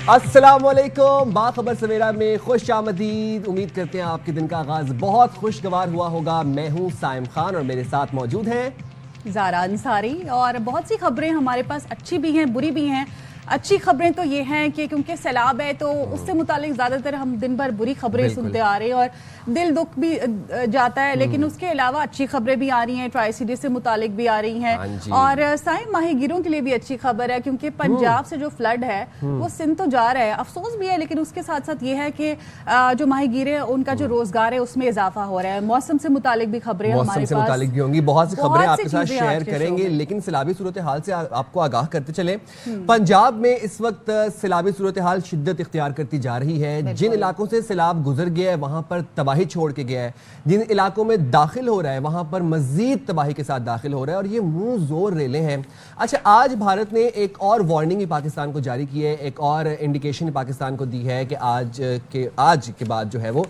अस्सलामुअलैकुम। बाखबर सवेरा में खुश आमदीद। उम्मीद करते हैं आपके दिन का आगाज बहुत खुशगवार हुआ होगा। मैं हूँ साइम खान और मेरे साथ मौजूद हैं ज़ारा अंसारी। और बहुत सी खबरें हमारे पास अच्छी भी हैं, बुरी भी हैं। अच्छी खबरें तो ये हैं कि क्योंकि सैलाब है तो उससे मुतालिक ज़्यादातर हम दिन भर बुरी खबरें सुनते आ रहे हैं और दिल दुख भी जाता है, लेकिन उसके अलावा अच्छी खबरें भी आ रही हैं। ट्राई सिटी से मुतालिक भी आ रही हैं और साइम माहीगीरों के लिए भी अच्छी खबर है क्योंकि पंजाब से जो फ्लड है वो सिंध तो जा रहा है। अफसोस भी है, लेकिन उसके साथ साथ ये है कि जो माहीगीर है उनका जो रोजगार है उसमें इजाफा हो रहा है। मौसम से मुतालिक भी खबरें हमारे पास मुतालिक भी होंगी, बहुत सी खबरें आपके साथ शेयर करेंगे, लेकिन सैलाबी सूरत हाल से आपको आगाह करते चले। पंजाब में इस वक्त सैलाबी सूरत हाल शिद्दत इख्तियार करती जा रही है। जिन इलाकों से सैलाब गुजर गया है वहां पर तबाही छोड़ के गया है, जिन इलाकों में दाखिल हो रहा है वहां पर मजीद तबाही के साथ दाखिल हो रहा है और ये मुंह जोर रेले हैं। अच्छा, आज भारत ने एक और वार्निंग भी पाकिस्तान को जारी की है, एक और इंडिकेशन पाकिस्तान को दी है कि आज के बाद जो है वो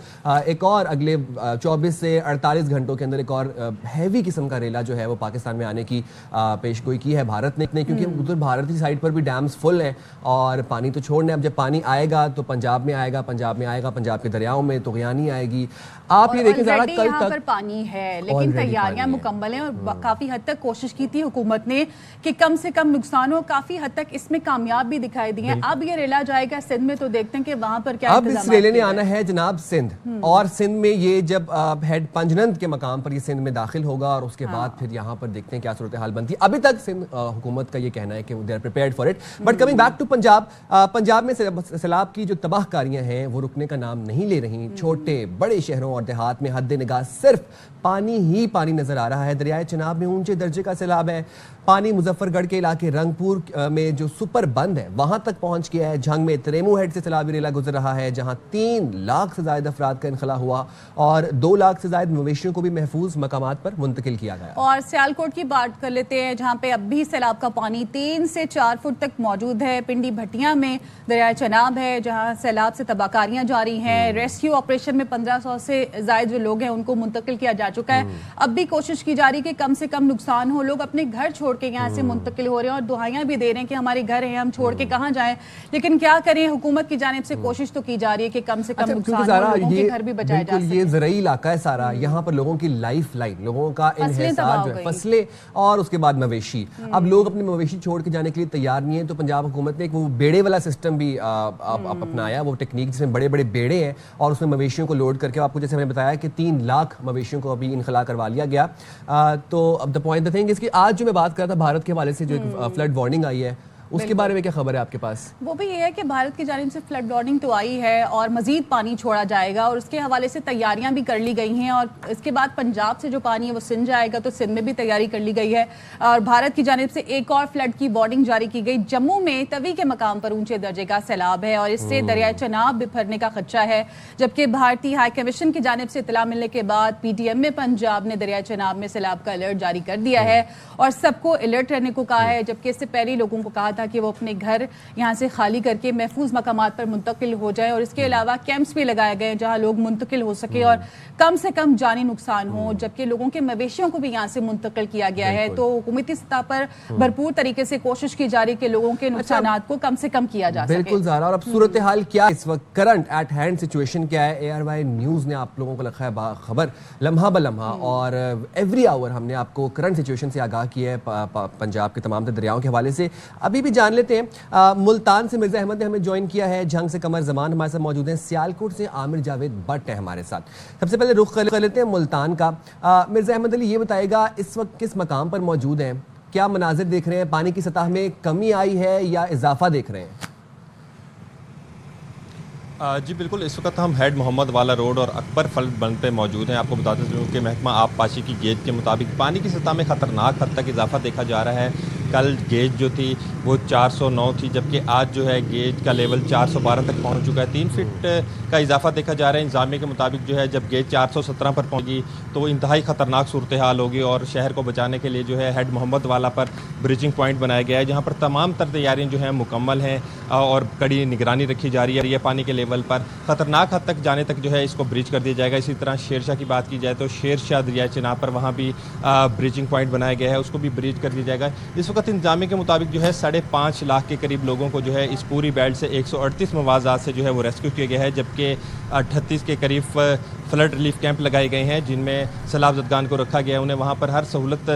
एक और अगले 24 से 48 घंटों के अंदर एक और हैवी किस्म का रेला जो है वो पाकिस्तान में आने की पेशगोई की है भारत ने, क्योंकि उधर भारत की साइड पर भी डैम्स फुल हैं और पानी तो छोड़ने। अब जब पानी आएगा तो पंजाब में आएगा, पंजाब के दरियाओं में तुग़यानी आएगी। आप ये देखें ज़रा, कल तक पर पानी है लेकिन तैयारियां मुकम्मल हैं और काफी हद तक कोशिश की थी हुकूमत ने कि कम से कम नुकसान हो। काफी हद तक इसमें कामयाब भी दिखाई दी है। अब ये रेला जाएगा सिंध में तो देखते हैं कि वहां पर क्या अब इस रेले ने आना है जनाब सिंध, और सिंध में ये जब हेड पंजनंद के मकाम पर ये सिंध में दाखिल होगा और उसके बाद फिर यहाँ पर देखते हैं क्या सूरत हाल बनती है। अभी तक सिंध हुकूमत का ये कहना है कि they are prepared for it. But coming back to Punjab, Punjab में सैलाब की जो तबाहकारियां हैं वो रुकने का नाम नहीं ले रही। छोटे बड़े शहरों और देहात में हद निगाह सिर्फ पानी ही पानी नजर आ रहा है। दरियाए चनाब में ऊंचे दर्जे का सैलाब है। पानी मुजफ्फरगढ़ के इलाके रंगपुर में जो सुपर बंद है वहां तक पहुंच गया है। झंग में त्रेमू हेड से सैलाबी रेला गुजर रहा है जहां 3 लाख से ज्यादा अफराद का इनखला हुआ और 2 लाख से ज्यादा मवेशियों को भी महफूज मकामात पर मुंतकिल किया गया। और सियालकोट की बात कर लेते हैं जहां पे अब भी सैलाब का पानी 3 से 4 फुट तक मौजूद है। पिंडी भटिया में दरिया चनाब है जहां सैलाब से तबाहकारियां जारी हैं। रेस्क्यू ऑपरेशन में 1500 से ज्यादा जो लोग हैं उनको मुंतकिल किया जा चुका है। अब भी कोशिश की जा रही है कि कम से कम नुकसान हो। लोग अपने घर छोड़ के यहाँ से मुंतकिल हो रहे हैं और दुआएं भी दे रहे हैं कि हमारे घर हैं, हम छोड़ के कहाँ जाएं। लेकिन क्या करें, हुकूमत की जानिब से कोशिश तो की जा रही है कि कम से कम नुकसान हो, लोगों के घर भी बचाए जा सके। ये ज़राई इलाका है सारा, यहाँ पर लोगों की लाइफ लाइन, लोगों का इन्हिसार जो है, फसलें और उसके बाद मवेशी। अब लोग अपने मवेशी छोड़ के जाने के लिए तैयार नहीं है, तो पंजाब हुकूमत ने एक वो बेड़े वाला सिस्टम भी अपनाया, वो टेक्निक जिसमें बड़े बड़े बेड़े हैं और उसमें मवेशियों को लोड करके, आपको जैसे मैंने बताया कि 3 लाख मवेशियों को अभी इनखला करवा लिया गया। तो अब द पॉइंट द थिंग इसकी आज जो मैं बात कर रहा था भारत के हवाले से जो एक फ्लड वार्निंग आई है उसके बारे में क्या खबर है आपके पास? वो भी ये है कि भारत की जानिब से फ्लड वार्निंग तो आई है और मजीद पानी छोड़ा जाएगा और उसके हवाले से तैयारियां भी कर ली गई हैं। और इसके बाद पंजाब से जो पानी है वो सिंध जाएगा, तो सिंध में भी तैयारी कर ली गई है। और भारत की जानिब से एक और फ्लड की वार्निंग जारी की गई। जम्मू में तवी के मकाम पर ऊंचे दर्जे का सैलाब है और इससे दरिया चनाब बिफरने का खदशा है। जबकि भारतीय हाई कमीशन की जानिब से इतला मिलने के बाद PTM में पंजाब ने दरिया चनाब में सैलाब का अलर्ट जारी कर दिया है और सबको अलर्ट रहने को कहा है। जबकि इससे पहले लोगों को कहा था कि वो अपने घर यहाँ से खाली करके महफूज मकामात पर मुंतकिल हो जाए और इसके अलावा कैंप्स भी लगाए गए जहाँ लोग मुंतकिल हो सके और कम से कम जानी नुकसान हो। जबकि लोगों के मवेशियों को भी यहाँ से मुंतकिल किया गया है। तो हुकूमती सतह पर भरपूर तरीके से कोशिश की जा रही है कि लोगों के नुकसान को कम से कम किया जा सके। बिल्कुल ज़ारा, और अब सूरत हाल क्या इस वक्त करंट एट हैंड सिचुएशन क्या है? ARY न्यूज़ ने आप लोगों को रखा है बाखबर लम्हा ब लम्हा और एवरी आवर हमने आपको करंट सिचुएशन से आगाह किया है पंजाब के तमाम दरियाओं के हवाले से। अभी भी जान लेते हैं, मुल्तान से मिर्जा अहमद ने हमें ज्वाइन किया है, झंग से कमर जमान हमारे साथ मौजूद हैं, सियालकोट से आमिर जावेद भट्ट है हमारे साथ। सबसे पहले रुख कर लेते हैं मुल्तान का। मिर्जा अहमद अली, ये बताएगा इस वक्त किस मकाम पर मौजूद हैं, क्या मनाजिर देख रहे हैं? पानी की सतह में कमी आई है या इजाफा देख रहे हैं? जी बिल्कुल, इस वक्त हम हेड मोहम्मद वाला रोड और अकबर फ्लड बंद पे मौजूद हैं। आपको बताते चलूँ कि महकमा आबपाशी की गेज के मुताबिक पानी की सतह में ख़तरनाक हद तक इजाफा देखा जा रहा है। कल गेज जो थी वो 409 थी, जबकि आज जो है गेज का लेवल 412 तक पहुंच चुका है। 3 फीट का इजाफा देखा जा रहा है। इंतजामिया के मुताबिक जो है जब गेज 417 पर पहुंचेगी तो वो इंतहाई ख़तरनाक सूरत हाल होगी और शहर को बचाने के लिए जो है हेड मोहम्मद वाला पर ब्रिजिंग पॉइंट बनाया गया है, जहाँ पर तमाम तर तैयारियाँ जो हैं मुकम्मल हैं और कड़ी निगरानी रखी जा रही है। ये पानी के लेवल पर ख़तरनाक हद तक जाने तक जो है इसको ब्रिज कर दिया जाएगा। इसी तरह शेरशाह की बात की जाए तो शेरशाह दरिया चिनाब पर वहाँ भी ब्रिजिंग पॉइंट बनाया गया है, उसको भी ब्रिज कर दिया जाएगा। इस वक्त इंतजामिया के मुताबिक जो है 5.5 लाख के करीब लोगों को जो है इस पूरी बेल्ट से 138 मवाज़ात से जो है वो रेस्क्यू किया गया है, जबकि 38 के करीब फ्लड रिलीफ कैंप लगाए गए हैं जिनमें सैलाब ज़दगान को रखा गया है। उन्हें वहाँ पर हर सहूलत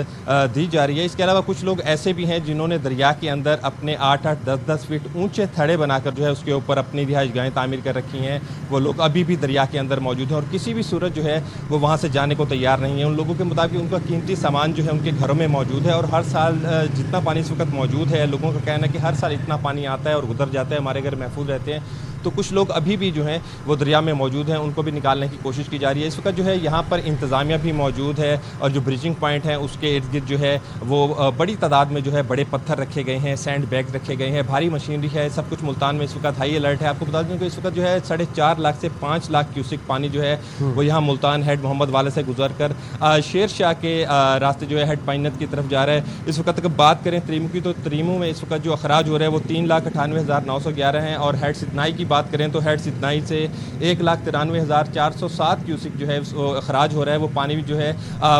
दी जा रही है। इसके अलावा कुछ लोग ऐसे भी हैं जिन्होंने दरिया के अंदर अपने 8-8, 10-10 फीट ऊंचे थड़े बनाकर जो है उसके ऊपर अपनी रिहाइशगाहें तामीर कर रखी हैं। वो लोग अभी भी दरिया के अंदर मौजूद हैं और किसी भी सूरत जो है वो वहाँ से जाने को तैयार नहीं है। उन लोगों के मुताबिक उनका कीमती सामान जो है उनके घरों में मौजूद है और हर साल जितना पानी इस वक्त मौजूद है, लोगों का कहना है कि हर साल इतना पानी आता है और गुजर जाता है, हमारे घर महफूज रहते हैं। तो कुछ लोग अभी भी जो हैं वो दरिया में मौजूद हैं, उनको भी निकालने की कोशिश की जा रही है। इस वक्त जो है यहाँ पर इंतज़ामिया भी मौजूद है और जो ब्रिजिंग पॉइंट है उसके इर्द गिर्द जो है वो बड़ी तादाद में जो है बड़े पत्थर रखे गए हैं, सैंड बैग रखे गए हैं, भारी मशीनरी है। सब कुछ मुल्तान में इस वक्त हाई अलर्ट है। आपको बता दूँ कि इस वक्त जो है 4.5 लाख से 5 लाख क्यूसिक पानी जो है वो यहाँ मुल्तान हेड मोहम्मद वाले से गुजर कर शेर शाह के रास्ते जो है हेड पाइनत की तरफ जा रहा है। इस वक्त अगर बात करें तरीमू की, तो तरीमू में इस वक्त जो अखराज हो रहा है वो 3,98,911 हैं और हेड सिदनाई की बात करें तो हेड सिदनाई से 1,93,407 क्यूसिक जो है अखराज हो रहा है। वो पानी भी जो है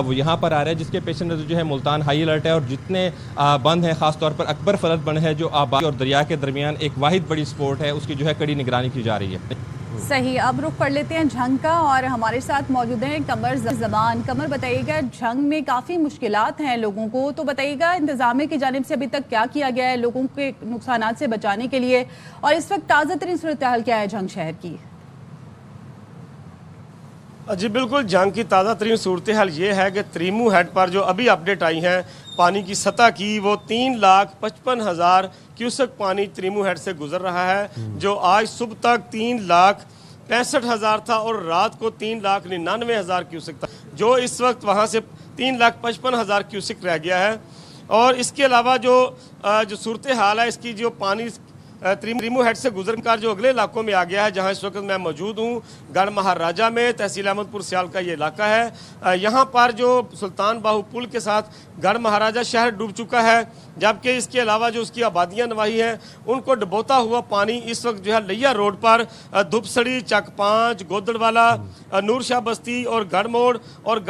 वो यहाँ पर आ रहा है, जिसके पेश नज़र जो है मुल्तान हाई अलर्ट है और जितने बंद हैं, खासतौर पर अकबर फलत बंद है जो आबादी और दरिया के दरमियान एक वाहिद बड़ी स्पोर्ट है, उसकी जो है कड़ी निगरानी की जा रही है। सही, अब रुख कर लेते हैं झंग का और हमारे साथ मौजूद हैं कमर जमान। कमर, बताइएगा झंग में काफ़ी मुश्किलात हैं लोगों को, तो बताइएगा इंतजामिया की जानिब से अभी तक क्या किया गया है लोगों के नुकसानात से बचाने के लिए, और इस वक्त ताज़ा तरीन सूरत हाल क्या है झंग शहर की? जी बिल्कुल, जंग की ताज़ा तरीन सूरत हाल ये है कि तरीमू हेड पर जो अभी अपडेट आई है पानी की सतह की, वो 3,55,000 क्यूसेक पानी तरीमू हेड से गुजर रहा है, जो आज सुबह तक 3,65,000 था और रात को 3,99,000 क्यूसेक था, जो इस वक्त वहाँ से 3,55,000 क्यूसेक रह गया है। और इसके अलावा जो सूरत हाल है इसकी, जो पानी तरीमू हेड से गुजर कर जो अगले इलाकों में आ गया है, जहां इस वक्त मैं मौजूद हूं, गढ़ महाराजा में, तहसील अहमदपुर सियाल का ये इलाका है। यहां पर जो सुल्तान बाहू पुल के साथ गढ़ महाराजा शहर डूब चुका है, जबकि इसके अलावा जो उसकी आबादियां नवाही हैं उनको डुबोता हुआ पानी इस वक्त जो है लिया रोड पर धुपसड़ी, चक 5, गोदड़वाला, नूर शाह बस्ती और गढ़ मोड़ और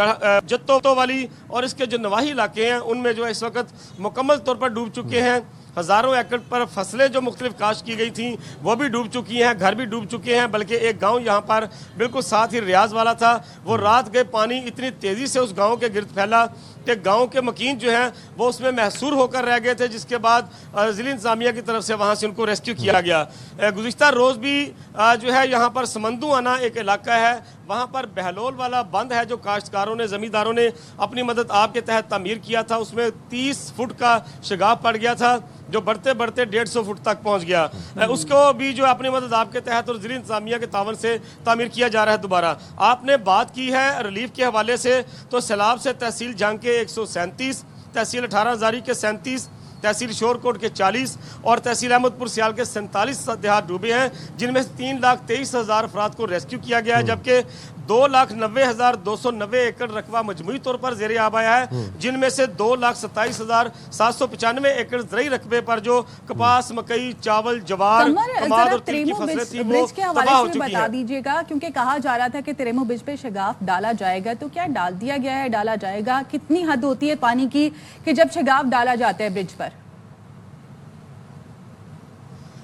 जत्तो वाली और इसके जो नवाही इलाके हैं उनमें जो है इस वक्त मुकम्मल तौर पर डूब चुके हैं। हज़ारों एकड़ पर फसलें जो मुख्तलिफ काश्त की गई थी वो भी डूब चुकी हैं, घर भी डूब चुके हैं, बल्कि एक गांव यहाँ पर बिल्कुल साथ ही रियाज वाला था, वो रात गए पानी इतनी तेज़ी से उस गांव के गिर्द फैला कि गांव के मकीन जो हैं वो उसमें महसूर होकर रह गए थे, जिसके बाद ज़िला इंतज़ामिया की तरफ से वहाँ से उनको रेस्क्यू किया गया। गुज़िश्ता रोज़ भी जो है यहाँ पर समंदू आना एक इलाका है, वहाँ पर बहलोल वाला बंद है जो काश्तकारों ने, ज़मींदारों ने अपनी मदद आपके तहत तामीर किया था, उसमें 30 फुट का शगाफ पड़ गया था जो बढ़ते बढ़ते 150 फुट तक पहुँच गया। उसको भी जो अपनी मदद आपके तहत और ज़िला इंतज़ामिया के तावन से तामीर किया जा रहा है। दोबारा आपने बात की है रिलीफ के हवाले से, तो सैलाब से तहसील जंग के 137, तहसील 18 हज़ारी के 37, तहसील शोरकोट के 40 और तहसील अहमदपुर सियाल के 47 देहात डूबे हैं, जिनमें से 3,23,000 अफराद को रेस्क्यू किया गया है, जबकि 2,90,290 एकड़ रकबा मजमूई तौर पर ज़ेरे आब आया है, जिनमें से 2,27,795 एकड़ ज़रई रकबे पर जो कपास, मकई, चावल, जवार, कमाद और तिल की फसलें थी वो तबाह हो चुकी बता दीजिएगा, क्योंकि कहा जा रहा था कि तरीमू ब्रिज पे शगाफ डाला जाएगा, तो क्या डाल दिया गया है, डाला जाएगा? कितनी हद होती है पानी की कि जब शगाफ डाला जाता है ब्रिज पर?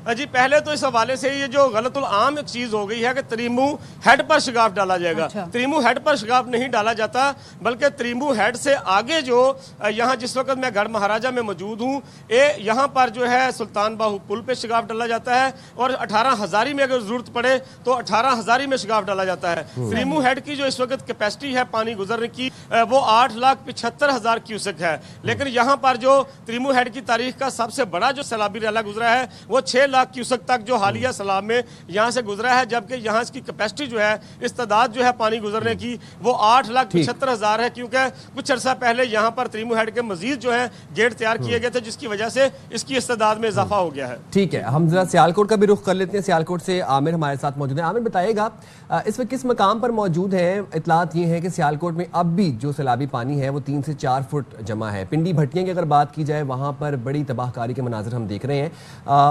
जी पहले तो इस हवाले से ये जो गलतुल आम एक चीज़ हो गई है कि तरीमू हेड पर शगाफ डाला जाएगा। अच्छा। तरीमू हेड पर शगाफ नहीं डाला जाता, बल्कि तरीमू हेड से आगे जो यहाँ जिस वक्त मैं गढ़ महाराजा में मौजूद हूँ, यहाँ पर जो है सुल्तान बाहू पुल पे शगाफ डाला जाता है और 18 हज़ारी में अगर जरूरत पड़े तो 18 हज़ारी में शगाफ डाला जाता है। तरीमू हेड की जो इस वक्त कैपेसिटी है पानी गुजरने की वो 8,75,000 क्यूसेक है, लेकिन यहाँ पर जो तरीमू हेड की तारीख का सबसे बड़ा जो सैलाबी रैला गुजरा है वो 6 लाख क्यूसेक तक जो हालिया सैलाब में यहाँ से गुजरा है, जबकि यहाँ इसकी कैपेसिटी जो है, इस्तेदाद जो है पानी गुजरने की वो 8,75,000 है, क्योंकि कुछ अर्सा पहले यहाँ पर तरीमू हेड के मजीद जो है गेट तैयार किए गए थे, जिसकी वजह से इसकी इस्तेदाद में इजाफा हो गया है। ठीक है, हम जरा सियालकोट का भी रुख कर लेते हैं। सियालकोट से आमिर हमारे साथ मौजूद है। आमिर, बताइएगा इस वक्त किस मकाम पर मौजूद है? इतलात ये है कि सियालकोट में अब भी जो सैलाबी पानी है वो 3 से 4 फुट जमा है। पिंडी भट्टियां की अगर बात की जाए, वहाँ पर बड़ी तबाहकारी के मनाजिर हम देख रहे हैं।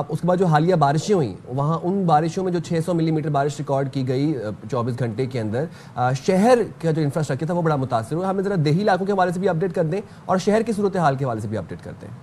उसके बाद जो हालिया बारिशें हुई, वहाँ उन बारिशों में जो 600 मिलीमीटर बारिश रिकॉर्ड की गई 24 घंटे के अंदर, शहर का जो इंफ्रास्ट्रक्चर था वो बड़ा मुतासर हुआ। हमें जरा देही इलाकों के हवाले से भी अपडेट कर दें और शहर की सूरत हाल के हवाले से भी अपडेट करते हैं।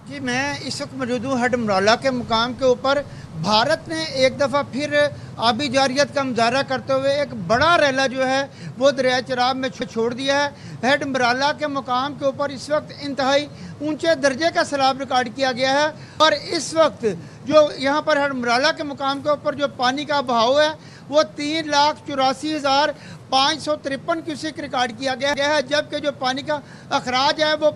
जी, मैं इस वक्त मौजूद हूँ हडमराला के मुकाम के ऊपर। भारत ने एक दफ़ा फिर आबी जारियत का मुजाहरा करते हुए एक बड़ा रैला जो है वो दरिया चराब में छोड़ दिया है। हडमराला के मुकाम के ऊपर इस वक्त इंतहाई ऊंचे दर्जे का सैलाब रिकॉर्ड किया गया है और इस वक्त जो यहाँ पर हडमराला के मुकाम के ऊपर जो पानी का बहाव है वो 3,84,553 क्यूसेक रिकॉर्ड किया गया है, जबकि जो पानी का अखराज है वो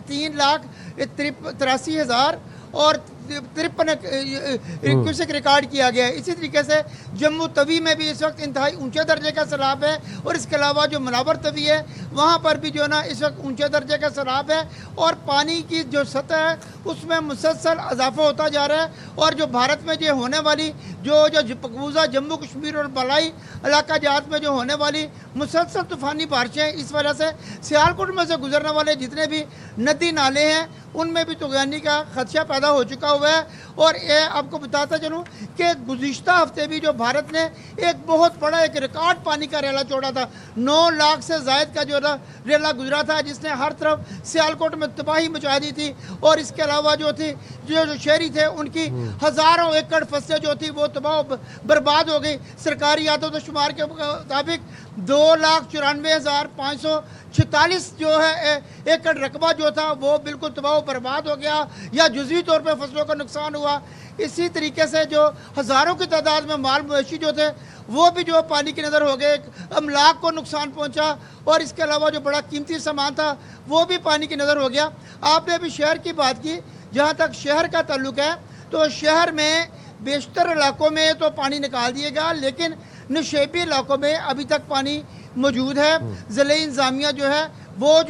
3,83,000 और 53 क्यूसेक रिकॉर्ड किया गया है। इसी तरीके से जम्मू तवी में भी इस वक्त इंतहाई ऊंचे दर्जे का सैलाब है और इसके अलावा जो मुनावर तवी है वहाँ पर भी जो है ना इस वक्त ऊंचे दर्जे का सैलाब है और पानी की जो सतह है उसमें मुसलसल इजाफा होता जा रहा है। और जो भारत में जो होने वाली जो मकबूजा जम्मू कश्मीर और बलाई इलाका जात में जो होने वाली मुसलसल तूफ़ानी बारिशें, इस वजह से सियालकोट में से गुजरने वाले जितने भी नदी नाले हैं उनमें भी तुगयानी का खदशा पैदा हो चुका हुआ है। और ये आपको बताता चलूँ कि गुज़िश्ता हफ्ते भी जो भारत ने एक बहुत बड़ा एक रिकॉर्ड पानी का रेला छोड़ा था, 9 लाख से ज़ायद का जो रेला गुजरा था जिसने हर तरफ सियालकोट में तबाही मचा दी थी। और इसके अलावा जो थी जो शहरी थे उनकी हज़ारों एकड़ फसलें जो थी वो तबाह बर्बाद हो गई। सरकारी आदो शुमार के मुताबिक 2,94,546 जो है एकड़ रकबा जो था वो बिल्कुल तबाह बर्बाद हो गया या जुज़वी तौर पे फसलों का नुकसान हुआ। इसी तरीके से जो हज़ारों की तादाद में माल मवेशी जो थे वो भी जो पानी की नज़र हो गए, अमलाक को नुकसान पहुंचा और इसके अलावा जो बड़ा कीमती सामान था वो भी पानी की नज़र हो गया। आपने अभी शहर की बात की, जहाँ तक शहर का ताल्लुक है तो शहर में बेशतर इलाकों में तो पानी निकाल दिएगा, लेकिन नशेबी इलाकों में अभी तक पानी मौजूद है। ज़िले इंतज़ामिया जो है वो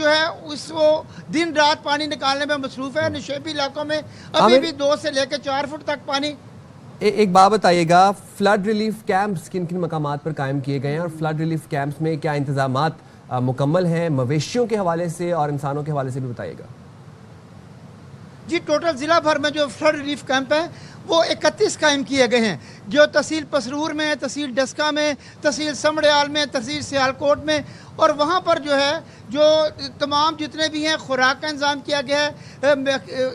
दिन रात पानी निकालने में मसरूफ़ है। नशेबी इलाकों में अभी भी 2 से लेकर 4 फुट तक पानी। एक बात बताइएगा, फ्लड रिलीफ कैंप्स किन किन मकामात पर कायम किए गए हैं और फ्लड रिलीफ कैंप्स में क्या इंतजामात मुकम्मल हैं मवेशियों के हवाले से और इंसानों के हवाले से भी बताइएगा। जी, टोटल ज़िला भर में जो फ्लड रिलीफ कैंप है वो 31 कायम किए गए हैं, जो तहसील पसरूर में, तहसील डस्का में, तहसील समड़याल में, तहसील सियालकोट में। और वहाँ पर जो है जो तमाम जितने भी हैं खुराक का इंतज़ाम किया गया है,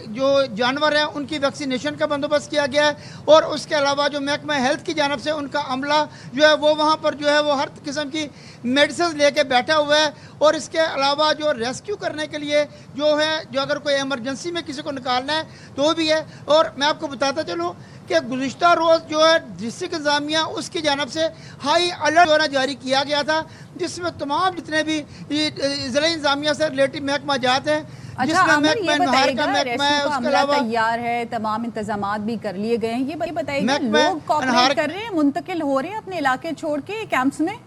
जो जानवर हैं उनकी वैक्सीनेशन का बंदोबस्त किया गया है और उसके अलावा जो महकमा हेल्थ की जानब से उनका अमला जो है वो वहाँ पर जो है वो हर किस्म की मेडिसिन लेके बैठा हुआ है। और इसके अलावा जो रेस्क्यू करने के लिए जो है जो अगर कोई एमरजेंसी में किसी को निकालना है तो भी है। और मैं आपको बताता चलूँ कि गुज़िश्ता रोज़ जो है डिस्ट्रिक्ट इंतज़ामिया उसकी जानब से हाई अलर्ट जो है जारी किया गया था, जिसमें तमाम जितने भी ज़िला इंतज़ामिया से रिलेटिव महकमा जात हैं। अच्छा आमिर, ये बताइएगा रेस्क्यू का अमला तैयार है, तमाम इंतजामात भी कर लिए गए हैं, ये बताइएगा लोग कोऑपरेट कर रहे हैं, मुंतकिल हो रहे हैं अपने इलाके छोड़ के कैंप्स में?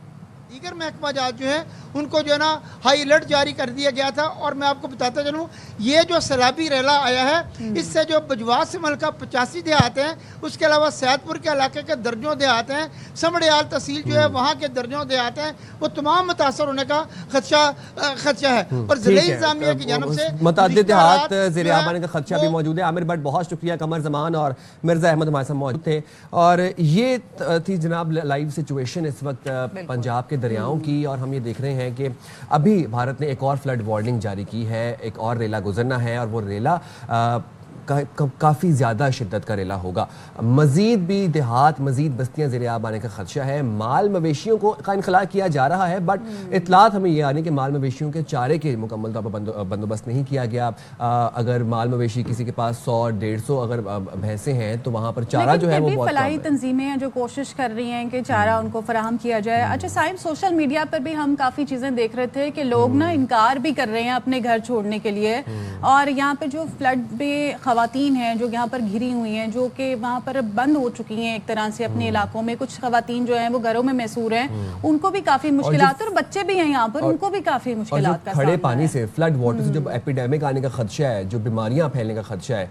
दीगर महकमा जात जो है उनको जो है ना हाई अलर्ट जारी कर दिया गया था। और मैं आपको बताता चलूँ ये जो सैलाबी रेला आया है इससे जो बजवास से मलका 85 देहात हैं, उसके अलावा सैदपुर के इलाके के दर्जों देहात हैं, समड़याल तहसील जो है वहाँ के दर्जों देहात हैं, वो तमाम मुतासर होने का खदशा है। और जिले इंतजामिया की जानब से मुतअद्दिद देहात ज़ेरे आब आने का खदशा भी मौजूद है। आमिर भट्ट, बहुत शुक्रिया। कमर जमान और मिर्ज़ा अहमद हमारे साथ मौजूद थे। और ये थी जनाब लाइव सिचुएशन इस वक्त पंजाब के दरियाओं की। और हम ये देख रहे हैं कि अभी भारत ने एक और फ्लड वार्निंग जारी की है, एक और रेला गुजरना है और वो रेला काफ़ी ज़्यादा शिद्दत का रेला होगा। मज़ीद भी देहात, मज़ीद बस्तियाँ ज़ेरे आब आने का खदशा है। माल मवेशियों को का इनखला किया जा रहा है, बट इतलात हमें ये आ रही कि माल मवेशियों के चारे के मुकम्मल तौर पर बंदोबस्त नहीं किया गया। अगर माल मवेशी किसी के पास 100-150 अगर भैंसें हैं तो वहाँ पर चारा जो है वो बहुत फलाही तंजीमें हैं जो कोशिश कर रही हैं कि चारा उनको फराहम किया जाए। अच्छा साहिब, सोशल मीडिया पर भी हम काफ़ी चीज़ें देख रहे थे कि लोग ना इनकार भी कर रहे हैं अपने घर छोड़ने के लिए। और यहाँ पे जो फ्लड में खवातीन हैं जो यहाँ पर घिरी हुई हैं, जो कि वहाँ पर बंद हो चुकी हैं एक तरह से अपने इलाकों में, कुछ खवातीन जो हैं वो घरों में महसूर हैं, उनको भी काफी मुश्किलात, और बच्चे भी हैं यहाँ पर, उनको भी काफी मुश्किलात का खड़े पानी से, फ्लड वाटर से जो एपिडेमिक आने का खदशा है, जो बीमारियां फैलने का खदशा है,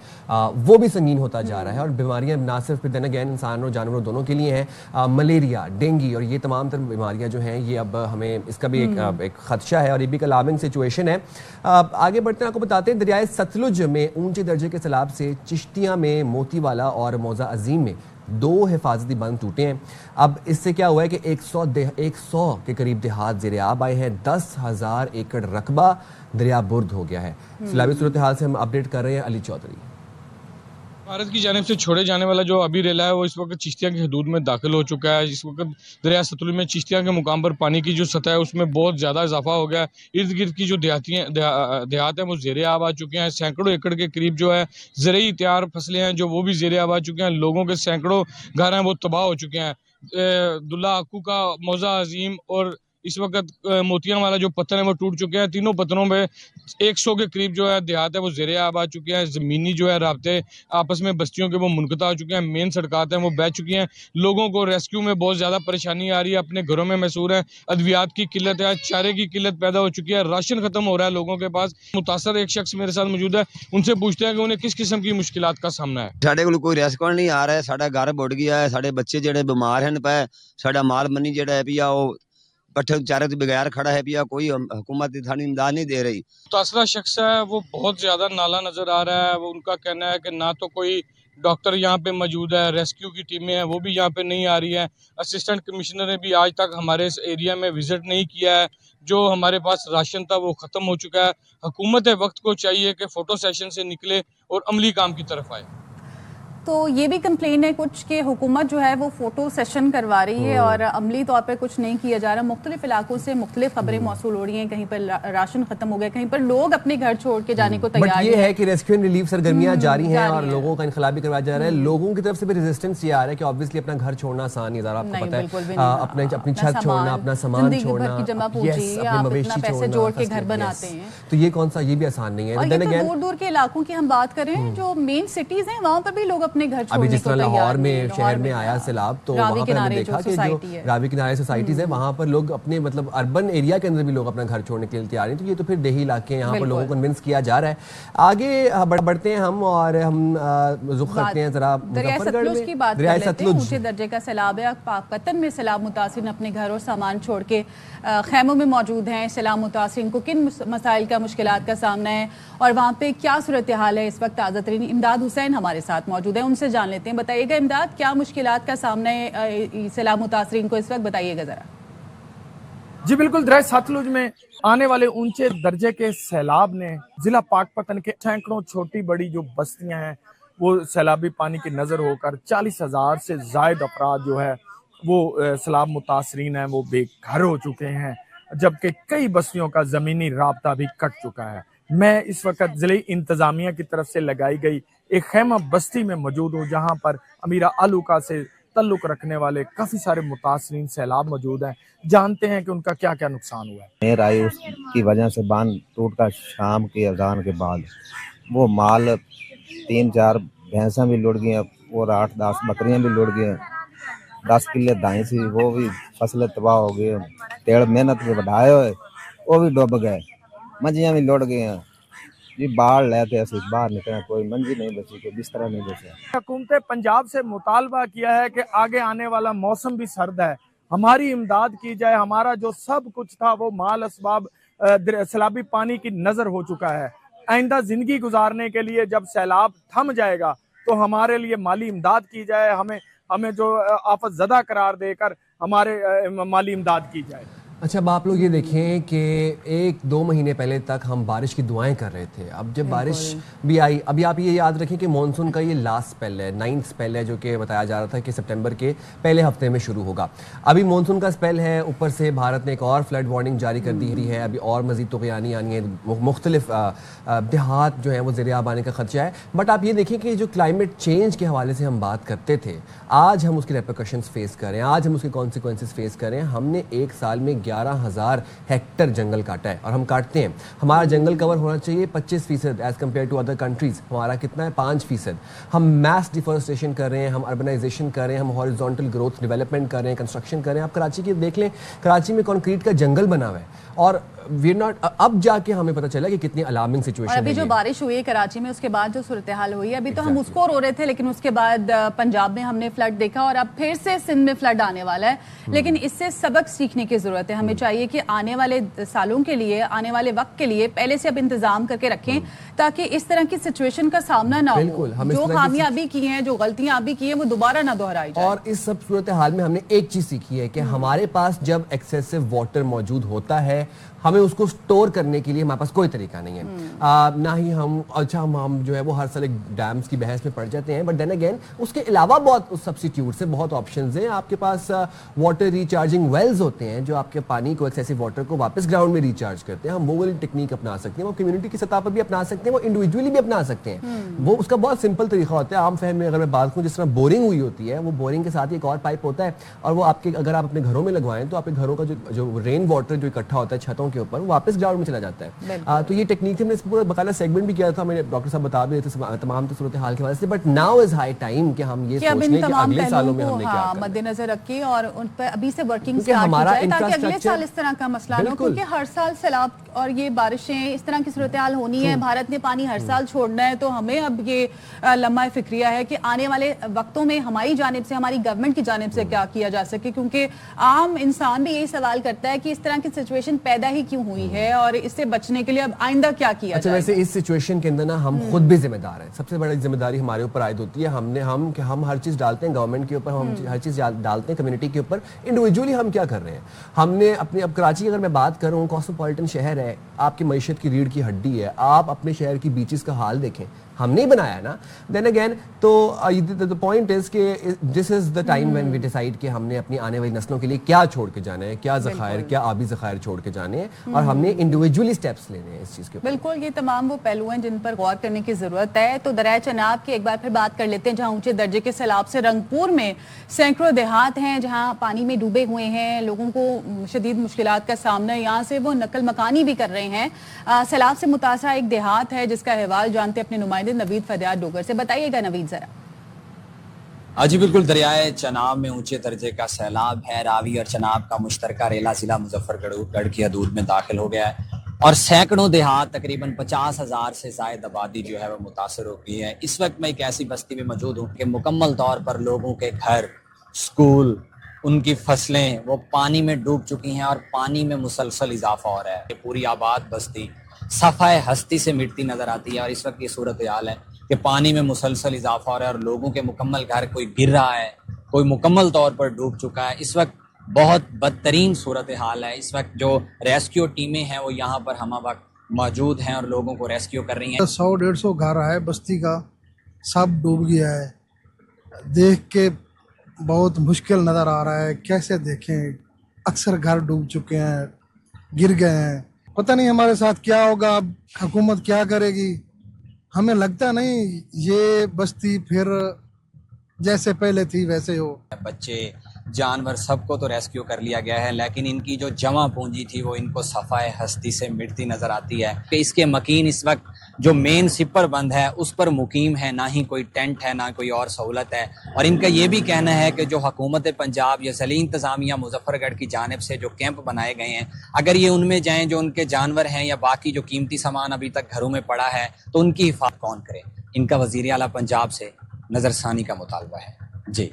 वो भी संगीन होता जा रहा है। और बीमारियां ना सिर्फ देन अगेन इंसान और जानवरों दोनों के लिए हैं। मलेरिया, डेंगू और ये तमाम तरह बीमारियां जो हैं ये अब हमें इसका भी एक खदशा है और ये भी एक अलार्मिंग सिचुएशन है। आगे बढ़ते हैं, आपको बताते हैं दरियाए सतलुज में ऊंचे दर्जे के सैलाब से चिश्तिया में, मोतीवाला और मौजा अजीम में 2 हिफाजती बंद टूटे हैं। अब इससे क्या हुआ है कि 100 के करीब देहात ज़ेरे आब आए हैं। 10,000 एकड़ रकबा दरिया बुर्द हो गया है। सैलाबी सूरत हाल से हम अपडेट कर रहे हैं अली चौधरी। भारत की जानिब से छोड़े जाने वाला जो अभी रेला है वो इस वक्त चिश्तिया की हदूद में दाखिल हो चुका है। इस वक्त दरिया सतलुज में चिश्तिया के मुकाम पर पानी की जो सतह है उसमें बहुत ज़्यादा इजाफा हो गया है। इर्द गिर्द की जो देहात हैं वो ज़ेरे आब आ चुके हैं। सैकड़ों एकड़ के करीब जो है ज़रूरी तैयार फसलें हैं जो वो भी ज़ेरे आब आ चुके हैं। लोगों के सैकड़ों घर हैं वो तबाह हो चुके हैं। दुल्ला आकू का मौजा अजीम और इस वक्त मोतियां वाला जो पत्थर है वो टूट चुके हैं। तीनों पत्थरों में 100 के करीब जो है देहात है वो ज़ेरे आब आ चुके हैं। ज़मीनी जो है राब्ते आपस में बस्तियों के वो मुनक़ता हो चुके हैं। मेन सड़कात हैं वो बह चुकी हैं। लोगों को रेस्क्यू में बहुत ज़्यादा परेशानी आ रही है। अपने घरों में महसूर है। अद्वियात की किल्लत है, चारे की किल्लत पैदा हो चुकी है। राशन ख़त्म हो रहा है लोगों के पास। मुतासर एक शख्स मेरे साथ मौजूद है, उनसे पूछते हैं कि उन्हें किस किस्म की मुश्किलात का सामना है। साढ़े को कोई रेस्क्यू नहीं आ रहा है। साढ़ा घर बुड़ गया है। साढ़े बच्चे जेडे बीमार हैं पे, साढ़ा माल मनी जेड़ा है पिया वो पट्ठे चारे के बगैर खड़ा है पिया। कोई हुकूमत थानी इमदाद नहीं दे रही। मुतासरा शख्स है वो बहुत ज़्यादा नाला नज़र आ रहा है। वो उनका कहना है कि ना तो कोई डॉक्टर यहाँ पे मौजूद है, रेस्क्यू की टीमें हैं वो भी यहाँ पे नहीं आ रही हैं। असिस्टेंट कमिश्नर ने भी आज तक हमारे इस एरिया में विजिट नहीं किया है। जो हमारे पास राशन था वो ख़त्म हो चुका है। हुकूमत वक्त को चाहिए कि फ़ोटो सेशन से निकले और अमली काम की तरफ आए। तो ये भी कंप्लेन है कुछ कि हुकूमत जो है वो फोटो सेशन करवा रही है और अमली तौर पर कुछ नहीं किया जा रहा। मुख्तलिफ इलाकों से मुख्तलिफ खबरें मौसूल हो रही हैं। कहीं पर राशन खत्म हो गया, कहीं पर लोग अपने घर छोड़ के जाने को तैयार ये है कि रेस्क्यू एंड रिलीफ सरगर्मियां जारी हैं और लोगों का इनखलाब भी करवाया जा रहा है। लोगों की तरफ से भी रेजिस्टेंस ये आ रहा है कि ऑब्वियसली अपना घर छोड़ना आसान नहीं, आपको पता है, अपनी छत छोड़ना, अपना सामान छोड़ना, पैसे जोड़ के घर बनाते हैं, तो ये कौन सा, ये भी आसान नहीं है। दूर दूर के इलाकों की हम बात करें, जो मेन सिटीज हैं वहाँ पर भी लोग अपने घर छोड़ने को लाहौर में शहर में आया सैलाब, तो वहाँ पर हमने देखा कि जो रावी किनारे सोसाइटीज है वहाँ पर लोग अपने मतलब अर्बन एरिया के अंदर भी लोग अपना घर छोड़ने के लिए तैयार हैं। तो ये तो फिर देही इलाके हैं, यहाँ पर लोगों को कन्विंस किया जा रहा है। आगे बढ़ते हैं हम और हम रुख करते हैं जरा मुजफ्फरगढ़ में। दरिया सतलुज ऊंचे दर्जे का सैलाब है। पाकपतन में सैलाब मुतासिर अपने घर और सामान छोड़ के खैमों में मौजूद हैं। सैलाब मुतासिर को किन मसाइल का मुश्किलात का सामना है और वहाँ पे क्या सूरत हाल है इस वक्त? ताज़ा तरीन इमदाद हुसैन हमारे साथ मौजूद है, उनसे जान लेते हैं। बताइएगा इमदाद, क्या मुश्किलात का सामना है सैलाब मुतासरीन को इस वक्त, बताइएगा जरा। जी बिल्कुल, दरिया सतलुज में आने वाले ऊंचे दर्जे के सैलाब ने जिला पाकपतन के सैकड़ों छोटी बड़ी जो बस्तियां हैं वो सैलाबी पानी की नजर होकर 40,000 से जायद अफराद जो है वो सैलाब मुतासरीन हैं वो बेघर हो चुके हैं, जबकि कई बस्तियों का जमीनी राब्ता भी कट चुका है। मैं इस वक्त जिले इंतजामिया की तरफ से लगाई गई एक खेमा बस्ती में मौजूद हूँ, जहाँ पर अमीरा आलूका से तल्लुक रखने वाले काफी सारे मुतासरीन सैलाब मौजूद हैं। जानते हैं कि उनका क्या क्या नुकसान हुआ है। मेर आई उसकी वजह से बांध टूट का शाम के अजान के बाद वो माल 3-4 भैंसा भी लुढ़ गई और 8-10 बकरियां भी लुढ़ गई, 10 किले दाई सी वो भी फसलें तबाह हो गई, तेड़ मेहनत के बढ़ाए हुए वो भी डूब गए, मंजियां भी लुढ़ गई हैं जी। बाढ़ लेते ऐसे बाहर निकले, कोई मंजी नहीं बची, कोई बिस्तरा नहीं बचा। हुकूमत पंजाब से मुतालबा किया है कि आगे आने वाला मौसम भी सर्द है, हमारी इमदाद की जाए। हमारा जो सब कुछ था वो माल असबाब सैलाबी पानी की नजर हो चुका है। आइंदा जिंदगी गुजारने के लिए जब सैलाब थम जाएगा तो हमारे लिए माली इमदाद की जाए। हमें जो आफत ज़दा करार देकर हमारे माली इमदाद की जाए। अच्छा, अब आप लोग ये देखें कि 1-2 महीने पहले तक हम बारिश की दुआएं कर रहे थे। अब जब बारिश भी आई, अभी आप ये याद रखें कि मॉनसून का ये लास्ट स्पेल है, 9th स्पेल है, जो कि बताया जा रहा था कि सितंबर के पहले हफ्ते में शुरू होगा। अभी मॉनसून का स्पेल है, ऊपर से भारत ने एक और फ्लड वार्निंग जारी कर दी है। अभी और मजीद तुग़यानी आनी है, मुख्तलिफ देहात जो हैं वो ज़ेरे आब आने का खदशा है। बट आप ये देखें कि जो क्लाइमेट चेंज के हवाले से हम बात करते थे, आज हम उसकी रेपरकशंस फेस कर रहे हैं, आज हम उसके कॉन्सिक्वेंसेस फेस कर रहे हैं। हमने एक साल में 11,000 हेक्टर जंगल काटा है और हम काटते हैं। हमारा जंगल कवर होना चाहिए 25% as compared to other countries. हमारा कितना है? 5%। हम मैस डिफॉरेस्टेशन कर रहे हैं, हम अर्बनाइजेशन कर रहे हैं, हम हॉरिजॉन्टल ग्रोथ डेवलपमेंट कर रहे हैं, कंस्ट्रक्शन कर रहे हैं। आप कराची की देख लें, कराची में कंक्रीट का जंगल बना हुआ है और वी नॉट, अब जाके हमें पता चला कि कितनी अलार्मिंग सिचुएशन है। अभी जो बारिश हुई है कराची में, उसके बाद जो सूरत हाल हुई है, अभी तो हम उसको रो रहे थे, लेकिन उसके बाद पंजाब में हमने फ्लड देखा और अब फिर से सिंध में फ्लड आने वाला है। लेकिन इससे सबक सीखने की जरूरत है। हमें चाहिए कि आने वाले सालों के लिए, आने वाले वक्त के लिए पहले से अब इंतजाम करके रखें ताकि इस तरह की सिचुएशन का सामना ना हो, जो खामियाबी की हैं, जो गलतियां अभी की हैं, वो दोबारा ना दोहराई जाए। और इस सब सूरत हाल में हमने एक चीज सीखी है कि हमारे पास जब एक्सेसिव वाटर मौजूद होता है, हमें उसको स्टोर करने के लिए हमारे पास कोई तरीका नहीं है। ना ही हम जो है वो हर साल एक डैम्स की बहस में पड़ जाते हैं, बट देन अगेन उसके अलावा बहुत सब्स्टिट्यूट से बहुत ऑप्शंस हैं। आपके पास वाटर रिचार्जिंग वेल्स होते हैं जो आपके पानी को, एक्सेसिव वाटर को वापस ग्राउंड में रिचार्ज करते हैं। हम वो वाली टेक्निक अपना सकते हैं, वो कम्युनिटी की सतह पर भी अपना सकते हैं, वो इंडिविजुअली भी अपना सकते हैं। वो उसका बहुत सिंपल तरीका होता है। आम फहम में अगर मैं बात करूँ, जिस तरह बोरिंग हुई होती है, वो बोरिंग के साथ ही एक और पाइप होता है, और वो आपके, अगर आप अपने घरों में लगवाएं तो आपके घरों का जो रेन वाटर जो इकट्ठा होता है छतों के ऊपर, वो वापस ग्राउंड में चला जाता है। तो ये टेक्निक हमने इस पूरा बकायदा सेगमेंट भी किया था, मैंने डॉक्टर साहब बता भी रहे थे तमाम सूरत हाल के वजह से। But now is high time कि हम ये सोच लें कि अगले सालों में हमने क्या मद्देनजर रखे और उन पर अभी से वर्किंग स्टार्ट हो जाए, ताकि अगले साल इस तरह का मसला ना हो, क्योंकि हर साल सैलाब और ये बारिशें इस तरह की सूरत हाल होनी है। भारत ने पानी हर साल छोड़ना है, तो हमें अब ये लम्हा फिक्रिया है कि आने वाले वक्तों में हमारी जानिब से, हमारी गवर्नमेंट की जानिब से क्या किया जा सके, क्योंकि आम इंसान भी यही सवाल करता है कि इस तरह की सिचुएशन पैदा ही क्यों हुई है और इससे बचने के लिए अब आइंदा क्या किया जाए। वैसे इस सिचुएशन के अंदर ना हम खुद भी जिम्मेदार हैं। सबसे बड़ी जिम्मेदारी हमारे ऊपर आयद होती है। हम हर चीज डालते हैं गवर्नमेंट के ऊपर, हम हर चीज डालते हैं कम्युनिटी के ऊपर। इंडिविजुअली हम क्या कर रहे हैं? हमने अपने, अब कराची की अगर मैं बात करूं, कॉस्मोपॉलिटन शहर है, आपकी मईशत की रीढ़ की हड्डी है। आप अपने शहर की बीचेस का हाल देखें, हमने ही बनाया है ना। देन अगेन तो द पॉइंट इज कि this is the time when we decide कि हमने अपनी आने वाली नस्लों के लिए क्या छोड़ के जाना है, क्या ज़खायर, क्या आबी ज़खायर छोड़ के जाने हैं, और हमने इंडिविजुअली स्टेप्स लेने हैं इस चीज़ के ऊपर। बिल्कुल, ये तमाम वो पहलू हैं जिन पर गौर करने की जरूरत है। तो दरिया चनाब की एक बार फिर बात कर लेते हैं, जहाँ ऊंचे दर्जे के सैलाब से रंगपुर में सैकड़ों देहात हैं जहाँ पानी में डूबे हुए हैं, लोगों को शदीद मुश्किलात का सामना है। यहाँ से वो नकल मकानी भी कर रहे हैं। सैलाब से मुतासरा एक देहात है जिसका अहवाल जानते अपने नुमाइंदे नवीद फदियाद डोगर से। बताइएगा नवीद जरा। जी बिल्कुल, दरियाए चनाब में ऊंचे दर्जे का सैलाब है। रावी और चनाब का मुश्तरका रेला जिला मुजफ्फरगढ़ की हदूद में दाखिल हो गया है और सैकड़ों देहात, तकरीबन 50,000 से ज़ायद आबादी जो है वो मुतासर हो गई है। इस वक्त मैं एक ऐसी बस्ती में मौजूद हूँ कि मुकम्मल तौर पर लोगों के घर, स्कूल, उनकी फसलें वो पानी में डूब चुकी हैं और पानी में मुसलसल इजाफा हो रहा है। ये पूरी आबाद बस्ती सफ़ाए हस्ती से मिटती नजर आती है और इस वक्त ये सूरत हाल है कि पानी में मुसलसल इजाफा हो रहा है और लोगों के मुकम्मल घर, कोई गिर रहा है, कोई मुकम्मल तौर पर डूब चुका है। इस वक्त बहुत बदतरीन सूरत हाल है। इस वक्त जो रेस्क्यू टीमें हैं वो यहाँ पर हम वक्त मौजूद हैं और लोगों को रेस्क्यू कर रही हैं। 100-150 घर है बस्ती का, सब डूब गया है। देख के बहुत मुश्किल नज़र आ रहा है, कैसे देखें। अक्सर घर डूब चुके हैं, गिर गए हैं। पता नहीं हमारे साथ क्या होगा, अब हुकूमत क्या करेगी। हमें लगता नहीं ये बस्ती फिर जैसे पहले थी वैसे हो। बच्चे, जानवर, सबको तो रेस्क्यू कर लिया गया है, लेकिन इनकी जो जमा पूंजी थी वो इनको सफ़ाए हस्ती से मिटती नजर आती है। कि इसके मकीन इस वक्त जो मेन सिपर बंद है उस पर मुकीम है, ना ही कोई टेंट है, ना कोई और सहूलत है। और इनका ये भी कहना है कि जो हुकूमत पंजाब या ज़िली इंतज़ामिया मुजफ्फरगढ़ की जानिब से जो कैंप बनाए गए हैं, अगर ये उनमें जाएँ, जो उनके जानवर हैं या बाकी जो कीमती सामान अभी तक घरों में पड़ा है, तो उनकी हिफाजत कौन करे। इनका वज़ीर आला पंजाब से नज़रसानी का मुतालबा है। जी,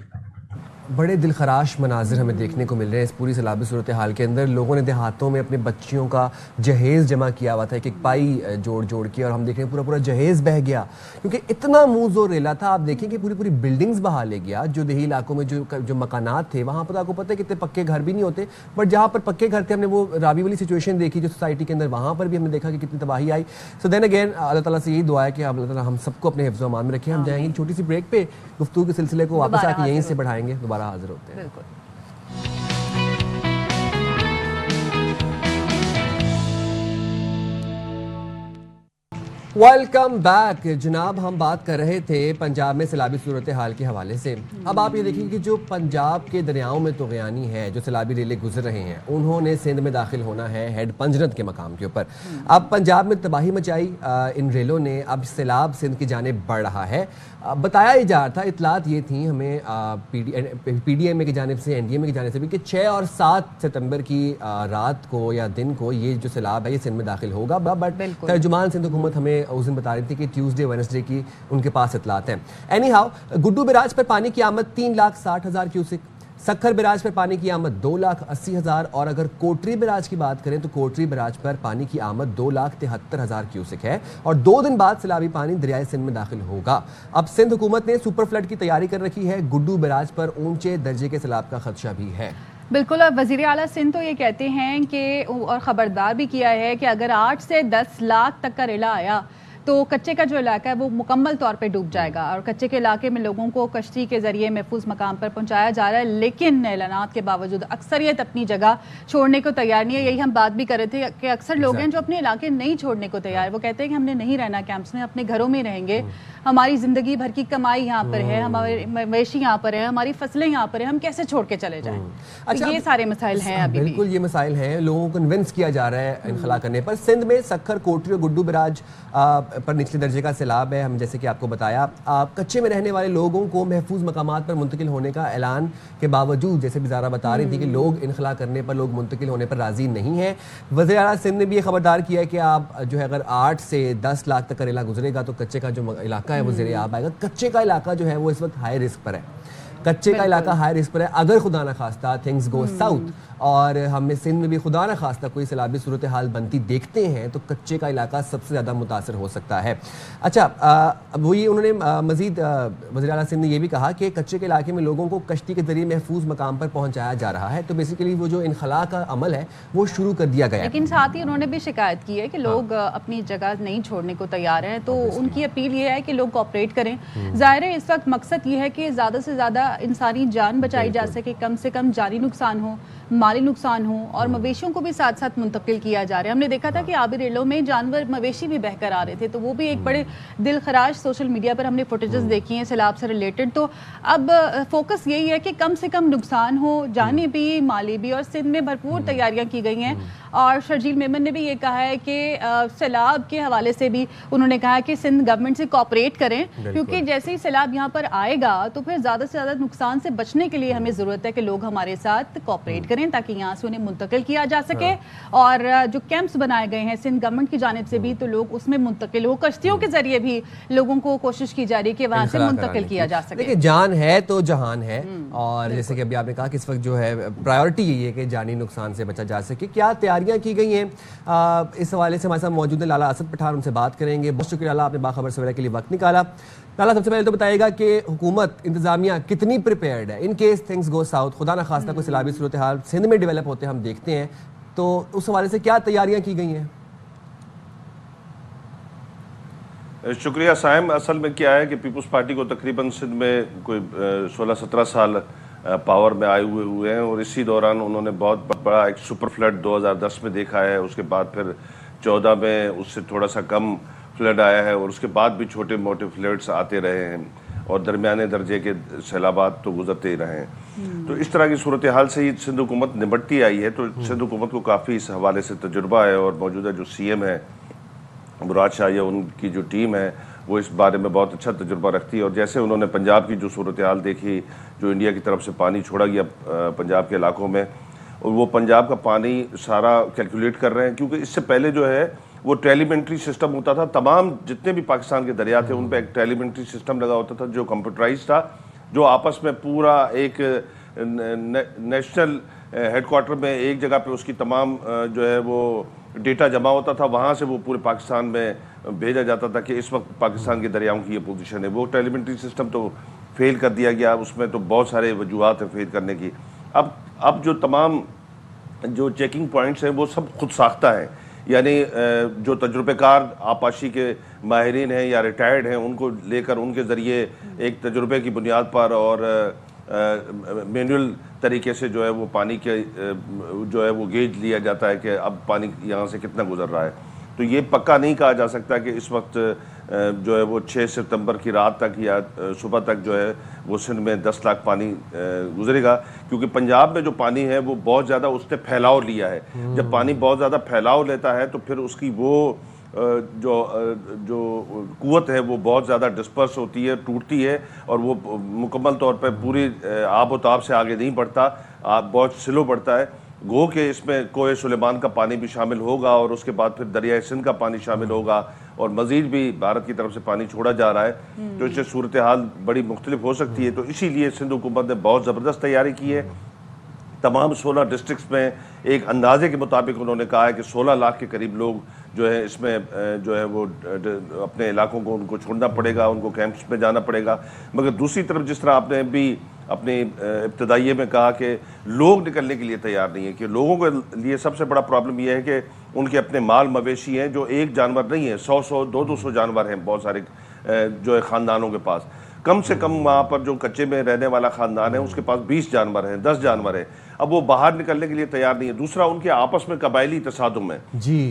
बड़े दिलखराश मनाजिर हमें देखने को मिल रहे हैं इस पूरी सैलाबी सूरत हाल के अंदर। लोगों ने देहातों में अपने बच्चियों का जहेज़ जमा किया हुआ था, एक पाई जोड़ के, और हम देख रहे हैं पूरा जहेज़ बह गया क्योंकि इतना मुँह जोर रेला था। आप देखें कि पूरी बिल्डिंग्स बहा ले गया। जो देही इलाकों में जो मकानात थे वहाँ पर आपको पता है कितने पक्के घर भी नहीं होते, बट जहाँ पर पक्के घर थे, हमने वो रावी वाली सिचुएशन देखी जो सोसाइटी के अंदर, वहाँ पर भी हमने देखा कि कितनी तबाही आई। सो देन अगेन अल्लाह ताला से यही दुआ है कि अल्लाह ताला हम सबको अपने हिफ्ज़ व अमान में रखें। हम जाएंगे छोटी सी ब्रेक पे, गुफ्तगू के सिलसिले को वापस आके यहीं से बढ़ाएंगे, दोबारा हाजिर होते हैं। वेलकम बैक जनाब। हम बात कर रहे थे पंजाब में सैलाबी सूरत हाल के हवाले से। अब आप ये देखिए कि जो पंजाब के दरियाओं में तुग़यानी है, जो सैलाबी रेलें गुजर रहे हैं, उन्होंने सिंध में दाखिल होना है हेड पंजरत के मकाम के ऊपर। अब पंजाब में तबाही मचाई इन रेलों ने, अब सैलाब सिंध की जानिब बढ़ रहा है। बताया ही जा रहा था, इतलात ये थी हमें PDMA की जानिब से, NDMA की जानिब से भी, कि 6 और 7 सितंबर की रात को या दिन को ये जो सैलाब है ये सिंध में दाखिल होगा। बट तर्जुमान सिंध हुकूमत हमें उस दिन बता रही थी कि ट्यूसडे वेडनेसडे की उनके पास इतलात हैं। एनी हाउ, गुड्डू बैराज पर पानी की आमद 3,60,000 क्यूसिक, सक्खर बैराज पर पानी की आमद 2,80,000 और अगर कोटरी बैराज की बात करें तो कोटरी बैराज पर पानी की आमद 2,73,000 क्यूसेक है और 2 दिन बाद सैलाबी पानी दरियाए सिंध में दाखिल होगा। अब सिंध हुकूमत ने सुपर फ्लड की तैयारी कर रखी है। गुड्डू बैराज पर ऊंचे दर्जे के सैलाब का खदशा भी है। बिल्कुल, और वज़ीर आला सिंध तो ये कहते हैं कि और ख़बरदार भी किया है कि अगर 8 से 10 लाख तक का रेला आया तो कच्चे का जो इलाका है वो मुकम्मल तौर पे डूब जाएगा और कच्चे के इलाके में लोगों को कश्ती के ज़रिए महफूज मकाम पर पहुंचाया जा रहा है। लेकिन ऐलानात के बावजूद अक्सरियत अपनी जगह छोड़ने को तैयार नहीं है। यही हम बात भी कर रहे थे कि अक्सर लोग हैं जो अपने इलाके नहीं छोड़ने को तैयार। वो कहते हैं कि हमने नहीं रहना कैंप्स में, अपने घरों में रहेंगे, हमारी ज़िंदगी भर की कमाई यहाँ पर है, हमारे मवेशी यहाँ पर है, हमारी फसलें यहाँ पर है, हम कैसे छोड़ के चले जाएं। अच्छा, तो ये सारे मसाइल हैं अभी बिल्कुल ये मसाइल हैं। लोगों को कन्विंस किया जा रहा है इनखला करने पर। सिंध में सक्खर, कोटरी और गुड्डू बैराज पर निचले दर्जे का सैलाब है। हम जैसे कि आपको बताया, कच्चे में रहने वाले लोगों को महफूज मकामात पर मुंतकिल होने का ऐलान के बावजूद, जैसे बिजारा बता रही थी कि लोग इनखला करने पर, लोग मुंतकिल होने पर राजी नहीं है। वज़ीर आला सिंध ने भी ये खबरदार किया है कि आप जो है अगर 8 से 10 लाख तक का रेला गुजरेगा तो कच्चे का जो इलाका है वो ज़ेरे आब आएगा। कच्चे का इलाका जो है वो इस वक्त हाई रिस्क पर है। कच्चे का इलाका हाई रिस्क पर है। अगर खुदा न खास्ता थिंग्स गो साउथ और हमें सिंध में भी खुदा न खास्ता कोई सैलाबी सूरत हाल बनती देखते हैं तो कच्चे का इलाका सबसे ज़्यादा मुतासर हो सकता है। अच्छा, वही उन्होंने मज़ीद वज़ीर आला सिंध ने यह भी कहा कि कच्चे के इलाके में लोगों को कश्ती के जरिए महफूज मकाम पर पहुँचाया जा रहा है। तो बेसिकली वो जो इनखला का अमल है वो शुरू कर दिया गया है। लेकिन साथ ही उन्होंने भी शिकायत की है कि लोग अपनी जगह नहीं छोड़ने को तैयार हैं। तो उनकी अपील ये है कि लोग कोऑपरेट करें। ज़ाहिर है इस वक्त मकसद ये है कि ज़्यादा से ज़्यादा इंसानी जान बचाई जा सके, कम से कम जानी नुकसान हो, माली नुकसान हो और मवेशियों को भी साथ साथ मुंतकिल किया जा रहा है। हमने देखा था कि आबी रेलों में जानवर, मवेशी भी बहकर आ रहे थे, तो वो भी एक बड़े दिल खराश सोशल मीडिया पर हमने फुटेजेस देखी हैं सैलाब से रिलेटेड। तो अब फोकस यही है कि कम से कम नुकसान हो, जानी भी, माली भी। और सिंध में भरपूर तैयारियां की गई हैं और शर्जील मेमन ने भी ये कहा है कि सैलाब के हवाले से भी उन्होंने कहा कि सिंध गवर्नमेंट से कोऑपरेट करें, क्योंकि जैसे ही सैलाब यहाँ पर आएगा तो फिर ज़्यादा से ज़्यादा नुकसान से बचने के लिए हमें ज़रूरत है कि लोग हमारे साथ कोऑपरेट करें ताकि यहाँ से उन्हें मुंतकिल किया जा सके। और जो कैंप्स बनाए गए हैं सिंध गवर्नमेंट की जानिब से भी, तो लोग उसमें मुंतकिल हो, कश्तियों के जरिए भी लोगों को कोशिश की जा रही है कि वहाँ से मुंतकिल किया जा सके। देखिए, जान है तो जहान है और जैसे कि अभी आपने कहा कि इस वक्त जो है प्रायोरिटी यही है कि जानी नुकसान से बचा जा सके। क्या तैयारियां की गई हैं इस हवाले से हमारे साथ मौजूद है लाला असद पठान, उनसे बात करेंगे। बहुत शुक्रिया लाला, आपने बाखबर सवेरा के लिए वक्त निकाला। लाला, सबसे पहले तो बताइएगा कि हुकूमत, इंतजामिया कितनी प्रिपेयर्ड है in case things go south, खुदा न खास्ता कोई सैलाबी सूरत हाल सिंध में डेवलप होते हम देखते हैं, तो उस हवाले से क्या तैयारियां की गई हैं? शुक्रिया साइम। असल में क्या है कि पीपल्स पार्टी को तकरीबन सिंध में कोई 16-17 साल पावर में आए हुए हैं और इसी दौरान उन्होंने बहुत बड़ा एक सुपर फ्लड 2010 में देखा है। उसके बाद फिर 14 में उससे थोड़ा सा कम फ्लड आया है और उसके बाद भी छोटे मोटे फ्लड्स आते रहे हैं और दरमियाने दर्जे के सैलाबात तो गुजरते ही रहे हैं। तो इस तरह की सूरत हाल से ही सिंध हुकूमत निपटती आई है। तो सिंध हुकूमत को काफ़ी इस हवाले से तजुर्बा है और मौजूदा जो CM है मुराद शाह या उनकी जो टीम है वो इस बारे में बहुत अच्छा तजुर्बा रखती है। और जैसे उन्होंने पंजाब की जो सूरत हाल देखी, जो इंडिया की तरफ से पानी छोड़ा गया पंजाब के इलाकों में, और वो पंजाब का पानी सारा कैलकुलेट कर रहे हैं, क्योंकि इससे पहले जो है वो टेलीमेंट्री सिस्टम होता था। तमाम जितने भी पाकिस्तान के दरिया थे उन पर एक टेलीमेंट्री सिस्टम लगा होता था जो कंप्यूटराइज था, जो आपस में पूरा एक नेशनल हेडक्वार्टर में एक जगह पे उसकी तमाम जो है वो डेटा जमा होता था, वहाँ से वो पूरे पाकिस्तान में भेजा जाता था कि इस वक्त पाकिस्तान के दरियाओं की ये पोजीशन है। वो टेलीमेंट्री सिस्टम तो फेल कर दिया गया, उसमें तो बहुत सारे वजूहात हैं फेल करने की। अब जो तमाम जो चेकिंग पॉइंट्स हैं वो सब खुद साख्ता हैं, यानी जो तजुर्बेकार आपाशी के माहिरीन हैं या रिटायर्ड हैं उनको लेकर उनके ज़रिए एक तजुर्बे की बुनियाद पर और मैनुअल तरीके से जो है वो पानी के जो है वो गेज लिया जाता है कि अब पानी यहाँ से कितना गुजर रहा है। तो ये पक्का नहीं कहा जा सकता कि इस वक्त जो है वो 6 सितंबर की रात तक या सुबह तक जो है वो सिंध में 10 लाख पानी गुजरेगा, क्योंकि पंजाब में जो पानी है वो बहुत ज़्यादा उसने फैलाव लिया है। जब पानी बहुत ज़्यादा फैलाव लेता है तो फिर उसकी वो जो कुव्वत है वो बहुत ज़्यादा डिस्पर्स होती है, टूटती है और वो मुकम्मल तौर पर पूरी आब व ताब से आगे नहीं बढ़ता, बहुत स्लो बढ़ता है। गो के इसमें कोए सुलेमान का पानी भी शामिल होगा और उसके बाद फिर दरियाए सिंध का पानी शामिल होगा और मज़ीद भी भारत की तरफ से पानी छोड़ा जा रहा है, तो इससे सूरत हाल बड़ी मुख्तलिफ हो सकती है। तो इसीलिए सिंध हुकूमत ने बहुत ज़बरदस्त तैयारी की है। तमाम 16 डिस्ट्रिक्ट्स में एक अंदाजे के मुताबिक उन्होंने कहा है कि 16 लाख के करीब लोग जो है इसमें जो है वो अपने इलाकों को उनको छोड़ना पड़ेगा, उनको कैंप्स में जाना पड़ेगा। मगर दूसरी तरफ जिस तरह आपने भी अपनी इब्तदाइये में कहा कि लोग निकलने के लिए तैयार नहीं है, कि लोगों के लिए सबसे बड़ा प्रॉब्लम यह है कि उनके अपने माल मवेशी हैं, जो एक जानवर नहीं है, 100-100 200-200 जानवर हैं बहुत सारे जो है ख़ानदानों के पास। कम से कम वहाँ पर जो कच्चे में रहने वाला ख़ानदान है उसके पास 20 जानवर हैं, 10 जानवर हैं। अब वो बाहर निकलने के लिए तैयार नहीं है। दूसरा, उनके आपस में कबायली तसादुम है जी।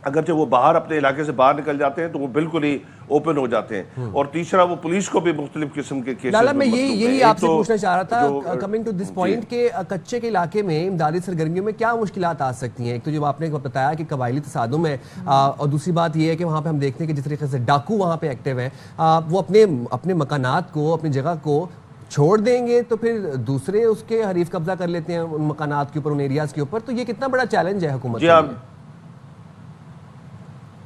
अगर जो वो बाहर अपने इलाके से बाहर निकल जाते हैं तो वो बिल्कुल ही ओपन हो जाते हैं। और तीसरा, वो पुलिस को भी मुख्तलिफ किस्म के केसेस लाला, मैं यही आपसे पूछना चाह रहा था, कमिंग टू दिस पॉइंट के कच्चे के इलाके में इमदादी सरगर्मियों में क्या मुश्किलात आ सकती हैं? एक तो जो आपने बताया कि कबायली तसादुम है, और दूसरी बात यह है कि वहाँ पे हम देखते हैं कि जिस तरीके से डाकू वहाँ पे एक्टिव है, वो अपने मकानात को, अपनी जगह को छोड़ देंगे तो फिर दूसरे उसके हरीफ कब्जा कर लेते हैं उन मकानात के ऊपर, उन एरियाज के ऊपर। तो ये कितना बड़ा चैलेंज है हुकूमत के लिए?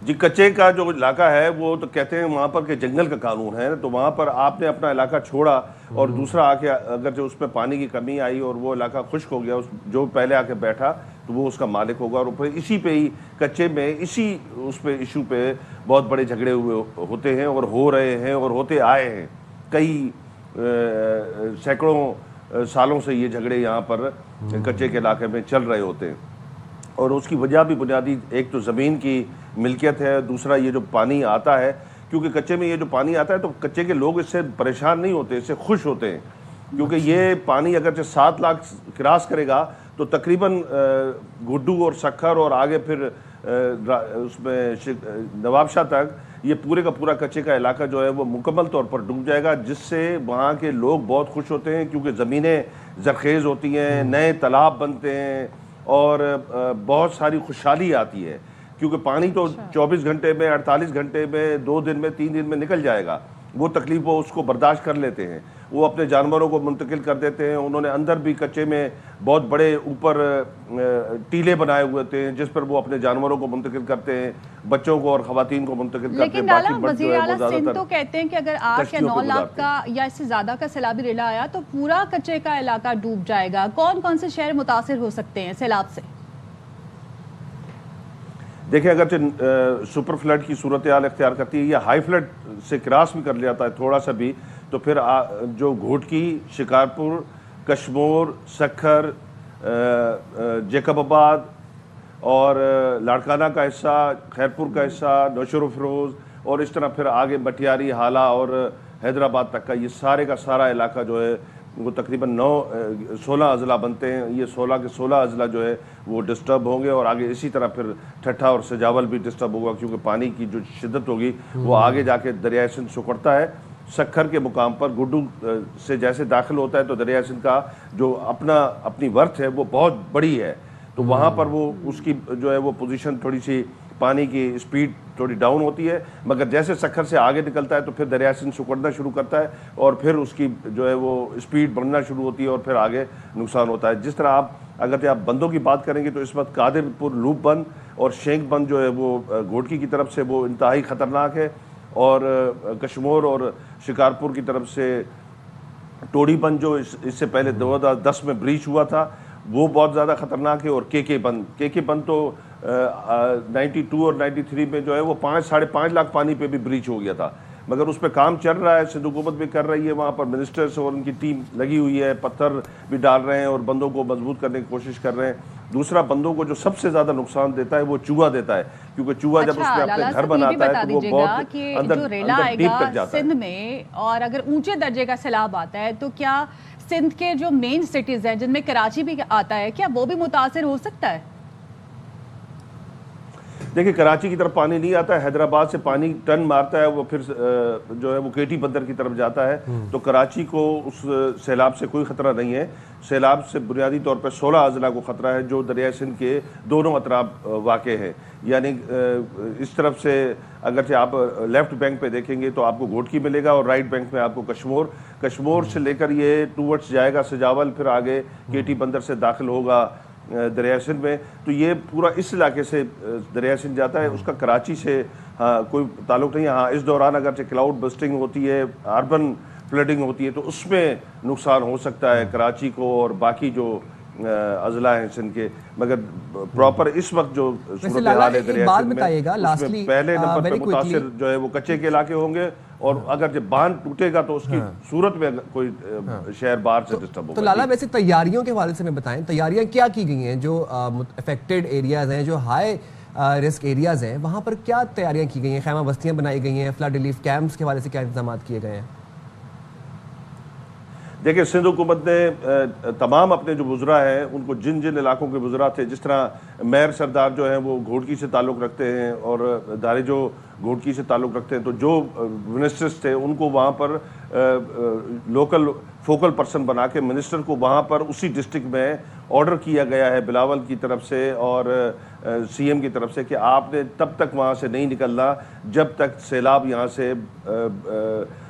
जी, कच्चे का जो इलाका है वो तो कहते हैं वहाँ पर के जंगल का कानून है, तो वहाँ पर आपने अपना इलाका छोड़ा और दूसरा आके अगर जो उसमें पानी की कमी आई और वो इलाका खुश्क हो गया, उस जो पहले आके बैठा तो वो उसका मालिक होगा। और फिर इसी पे ही कच्चे में इसी उस पे इशू पे बहुत बड़े झगड़े हुए होते हैं और हो रहे हैं और होते आए हैं। कई सैकड़ों सालों से ये झगड़े यहाँ पर कच्चे के इलाके में चल रहे होते हैं। और उसकी वजह भी बुनियादी, एक तो ज़मीन की मिल्कियत है, दूसरा ये जो पानी आता है, क्योंकि कच्चे में ये जो पानी आता है तो कच्चे के लोग इससे परेशान नहीं होते, इससे खुश होते हैं, क्योंकि ये पानी अगर 7 लाख क्रॉस करेगा तो तकरीबन गुड्डू और सखर और आगे फिर उसमें नवाबशाह तक ये पूरे का पूरा कच्चे का इलाका जो है वो मुकम्मल तौर पर डूब जाएगा, जिससे वहाँ के लोग बहुत खुश होते हैं, क्योंकि ज़मीनें ज़रखेज़ होती हैं, नए तालाब बनते हैं और बहुत सारी खुशहाली आती है, क्योंकि पानी तो 24 घंटे में, 48 घंटे में, 2 दिन में, 3 दिन में निकल जाएगा। वो तकलीफ वो उसको बर्दाश्त कर लेते हैं, वो अपने जानवरों को मुंतकिल कर देते हैं। उन्होंने अंदर भी कच्चे में बहुत बड़े ऊपर टीले बनाए हुए थे जिस पर वो अपने जानवरों को मुंतकिल करते हैं, बच्चों को और खवातीन को मुंतकिल करते हैं। लेकिन लाला, वज़ीर आला सिंध तो कहते हैं कि अगर 8 या 9 लाख का या इससे ज़्यादा का सैलाबी रेला आया तो पूरा कच्चे का इलाका डूब जाएगा। कौन कौन से शहर मुतासिर हो सकते हैं सैलाब से? देखिए, अगर सुपर फ्लड की सूरत हाल इख्तियार करती है या हाई फ्लड से क्रॉस भी कर जाता है थोड़ा सा भी, तो फिर जो घोटकी, शिकारपुर, कश्मोर, सखर, जैकबाबाद और लाड़काना का हिस्सा, खैरपुर का हिस्सा, नौशेर फिरोज और इस तरह फिर आगे मटियारी, हाला और हैदराबाद तक का ये सारे का सारा इलाका जो है वो तकरीबन 16 अजला बनते हैं। ये 16 के 16 अजला जो है वो डिस्टर्ब होंगे और आगे इसी तरह फिर ठट्ठा और सजावल भी डिस्टर्ब होगा, क्योंकि पानी की जो शिद्दत होगी वो आगे जाके दरियाए सिंध सुकड़ता है। सखर के मुकाम पर गुड्डू से जैसे दाखिल होता है तो दरिया सिंध का जो अपनी वर्थ है वो बहुत बड़ी है, तो वहाँ पर वो उसकी जो है वो पोजीशन थोड़ी सी पानी की स्पीड थोड़ी डाउन होती है, मगर जैसे सखर से आगे निकलता है तो फिर दरिया सिंध सुकड़ना शुरू करता है और फिर उसकी जो है वो स्पीड बढ़ना शुरू होती है और फिर आगे नुकसान होता है। जिस तरह अगर आप बंदों की बात करेंगे तो इस वक्त कादिरपुर लूप बंद और शेख बंद जो है वो घोटकी की तरफ से वो इंतहाई ख़तरनाक है, और कश्मोर और शिकारपुर की तरफ से टोड़ी बंद जो इससे पहले 2010 में ब्रीच हुआ था वो बहुत ज़्यादा ख़तरनाक है, और के बंद तो 92 और 93 में जो है वो 5-5.5 लाख पानी पे भी ब्रीच हो गया था, मगर उस पर काम चल रहा है। सिंध हुकूमत भी कर रही है, वहाँ पर मिनिस्टर्स और उनकी टीम लगी हुई है, पत्थर भी डाल रहे हैं और बंदों को मजबूत करने की कोशिश कर रहे हैं। दूसरा, बंदों को जो सबसे ज़्यादा नुकसान देता है वो चूहा देता है, क्योंकि चूहा जब उसमें अपने घर बनाता है तो वो बहुत अंदर डीप तक जाता है। सिंध में और अगर ऊंचे दर्जे का सैलाब आता है तो क्या सिंध के जो मेन सिटीज हैं जिनमें कराची भी आता है, क्या वो भी मुतासिर हो सकता है? देखिए, कराची की तरफ पानी नहीं आता है, हैदराबाद से पानी टन मारता है, वो फिर जो है वो केटी बंदर की तरफ जाता है, तो कराची को उस सैलाब से कोई ख़तरा नहीं है। सैलाब से बुनियादी तौर पर 16 अजला को ख़तरा है जो दरिया सिंध के दोनों अतराफ वाक़ है। यानी इस तरफ से अगर आप लेफ़्ट बैंक पे देखेंगे तो आपको घोटकी मिलेगा और राइट बैंक में आपको कश्मोर से लेकर ये टूवर्ड्स जाएगा सजावल, फिर आगे केटी बंदर से दाखिल होगा दरिया सिंध में, तो ये पूरा इस इलाके से दरिया सिंध जाता है। उसका कराची से हाँ कोई ताल्लुक नहीं है। हाँ इस दौरान अगर क्लाउड बस्टिंग होती है, अर्बन फ्लडिंग होती है, तो उसमें नुकसान हो सकता है कराची को और बाकी जो अजला हैं सिंध के, मगर प्रॉपर इस वक्त जो सूरत हाल है दरिया सिंध में, उसमें पहले नंबर पर मुतासिर जो है वो कच्चे के इलाके होंगे, और अगर जब बांध टूटेगा तो उसकी सूरत में कोई शहर बाहर से डिस्टर्ब होगा। तो लाला वैसे तैयारियों के हवाले से हमें बताएं, तैयारियां क्या की गई हैं? जो अफेक्टेड एरियाज हैं, जो हाई रिस्क एरियाज हैं, वहां पर क्या तैयारियां की गई हैं? खैमा बस्तियां बनाई गई हैं, फ्लड रिलीफ कैंप्स के हवाले से क्या इंतजाम किए गए हैं? देखिए सिंध हुकूमत ने तमाम अपने जो वुज़रा हैं उनको जिन जिन इलाकों के वुज़रा थे, जिस तरह मेयर सरदार जो हैं वो घोटकी से ताल्लुक़ रखते हैं और दारे जो घोटकी से ताल्लुक़ रखते हैं, तो जो मिनिस्टर्स थे उनको वहाँ पर लोकल फोकल पर्सन बना के मिनिस्टर को वहाँ पर उसी डिस्ट्रिक्ट में ऑर्डर किया गया है बिलावल की तरफ से और सीएम की तरफ से कि आपने तब तक वहाँ से नहीं निकलना जब तक सैलाब यहाँ से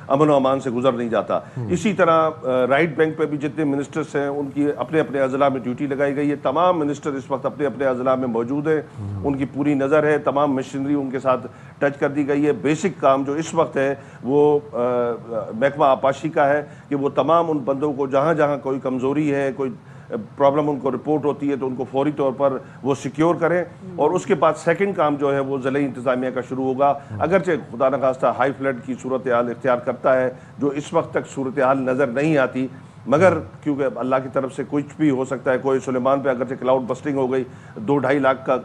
अमन अमान से गुजर नहीं जाता। इसी तरह राइट बैंक पे भी जितने मिनिस्टर्स हैं उनकी अपने अपने अजला में ड्यूटी लगाई गई है। तमाम मिनिस्टर इस वक्त अपने अपने अजला में मौजूद हैं, उनकी पूरी नज़र है, तमाम मशीनरी उनके साथ टच कर दी गई है। बेसिक काम जो इस वक्त है वो महकमा आपाशी का है कि वो तमाम उन बंदों को जहाँ जहाँ कोई कमज़ोरी है, कोई प्रॉब्लम उनको रिपोर्ट होती है तो उनको फौरी तौर पर वो सिक्योर करें, और उसके बाद सेकंड काम जो है वो ज़िले इंतज़ामिया का शुरू होगा। अगरचे खुदा न खास्ता हाई फ्लड की सूरत हाल इख्तियार करता है, जो इस वक्त तक सूरत हाल नज़र नहीं आती, मगर क्योंकि अल्लाह की तरफ से कुछ भी हो सकता है। कोई सुलेमान पे अगरचे क्लाउड बस्टिंग हो गई, 2-2.5 लाख का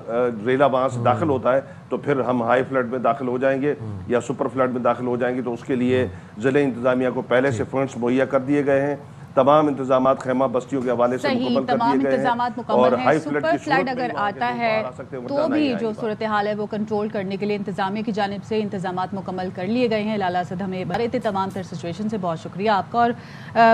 रेला वहाँ से दाखिल होता है, तो फिर हम हाई फ्लड में दाखिल हो जाएंगे या सुपर फ्लड में दाखिल हो जाएंगे। तो उसके लिए ज़िले इंतज़ामिया को पहले से फंड्स मुहैया कर दिए गए हैं। तमाम इंतजामात खैमा बस्तियों के हवाले से मुकम्मल कर दिए गए हैं, और हाई फ्लड की फ्लड अगर आता है तो भी जो सूरत हाल है वो कंट्रोल करने के लिए इंतजामिया की जानिब से इंतजामात मुकम्मल कर लिए गए हैं। लाला असद हमें बता रहे थे तमाम तर सिचुएशन से, बहुत शुक्रिया आपका। और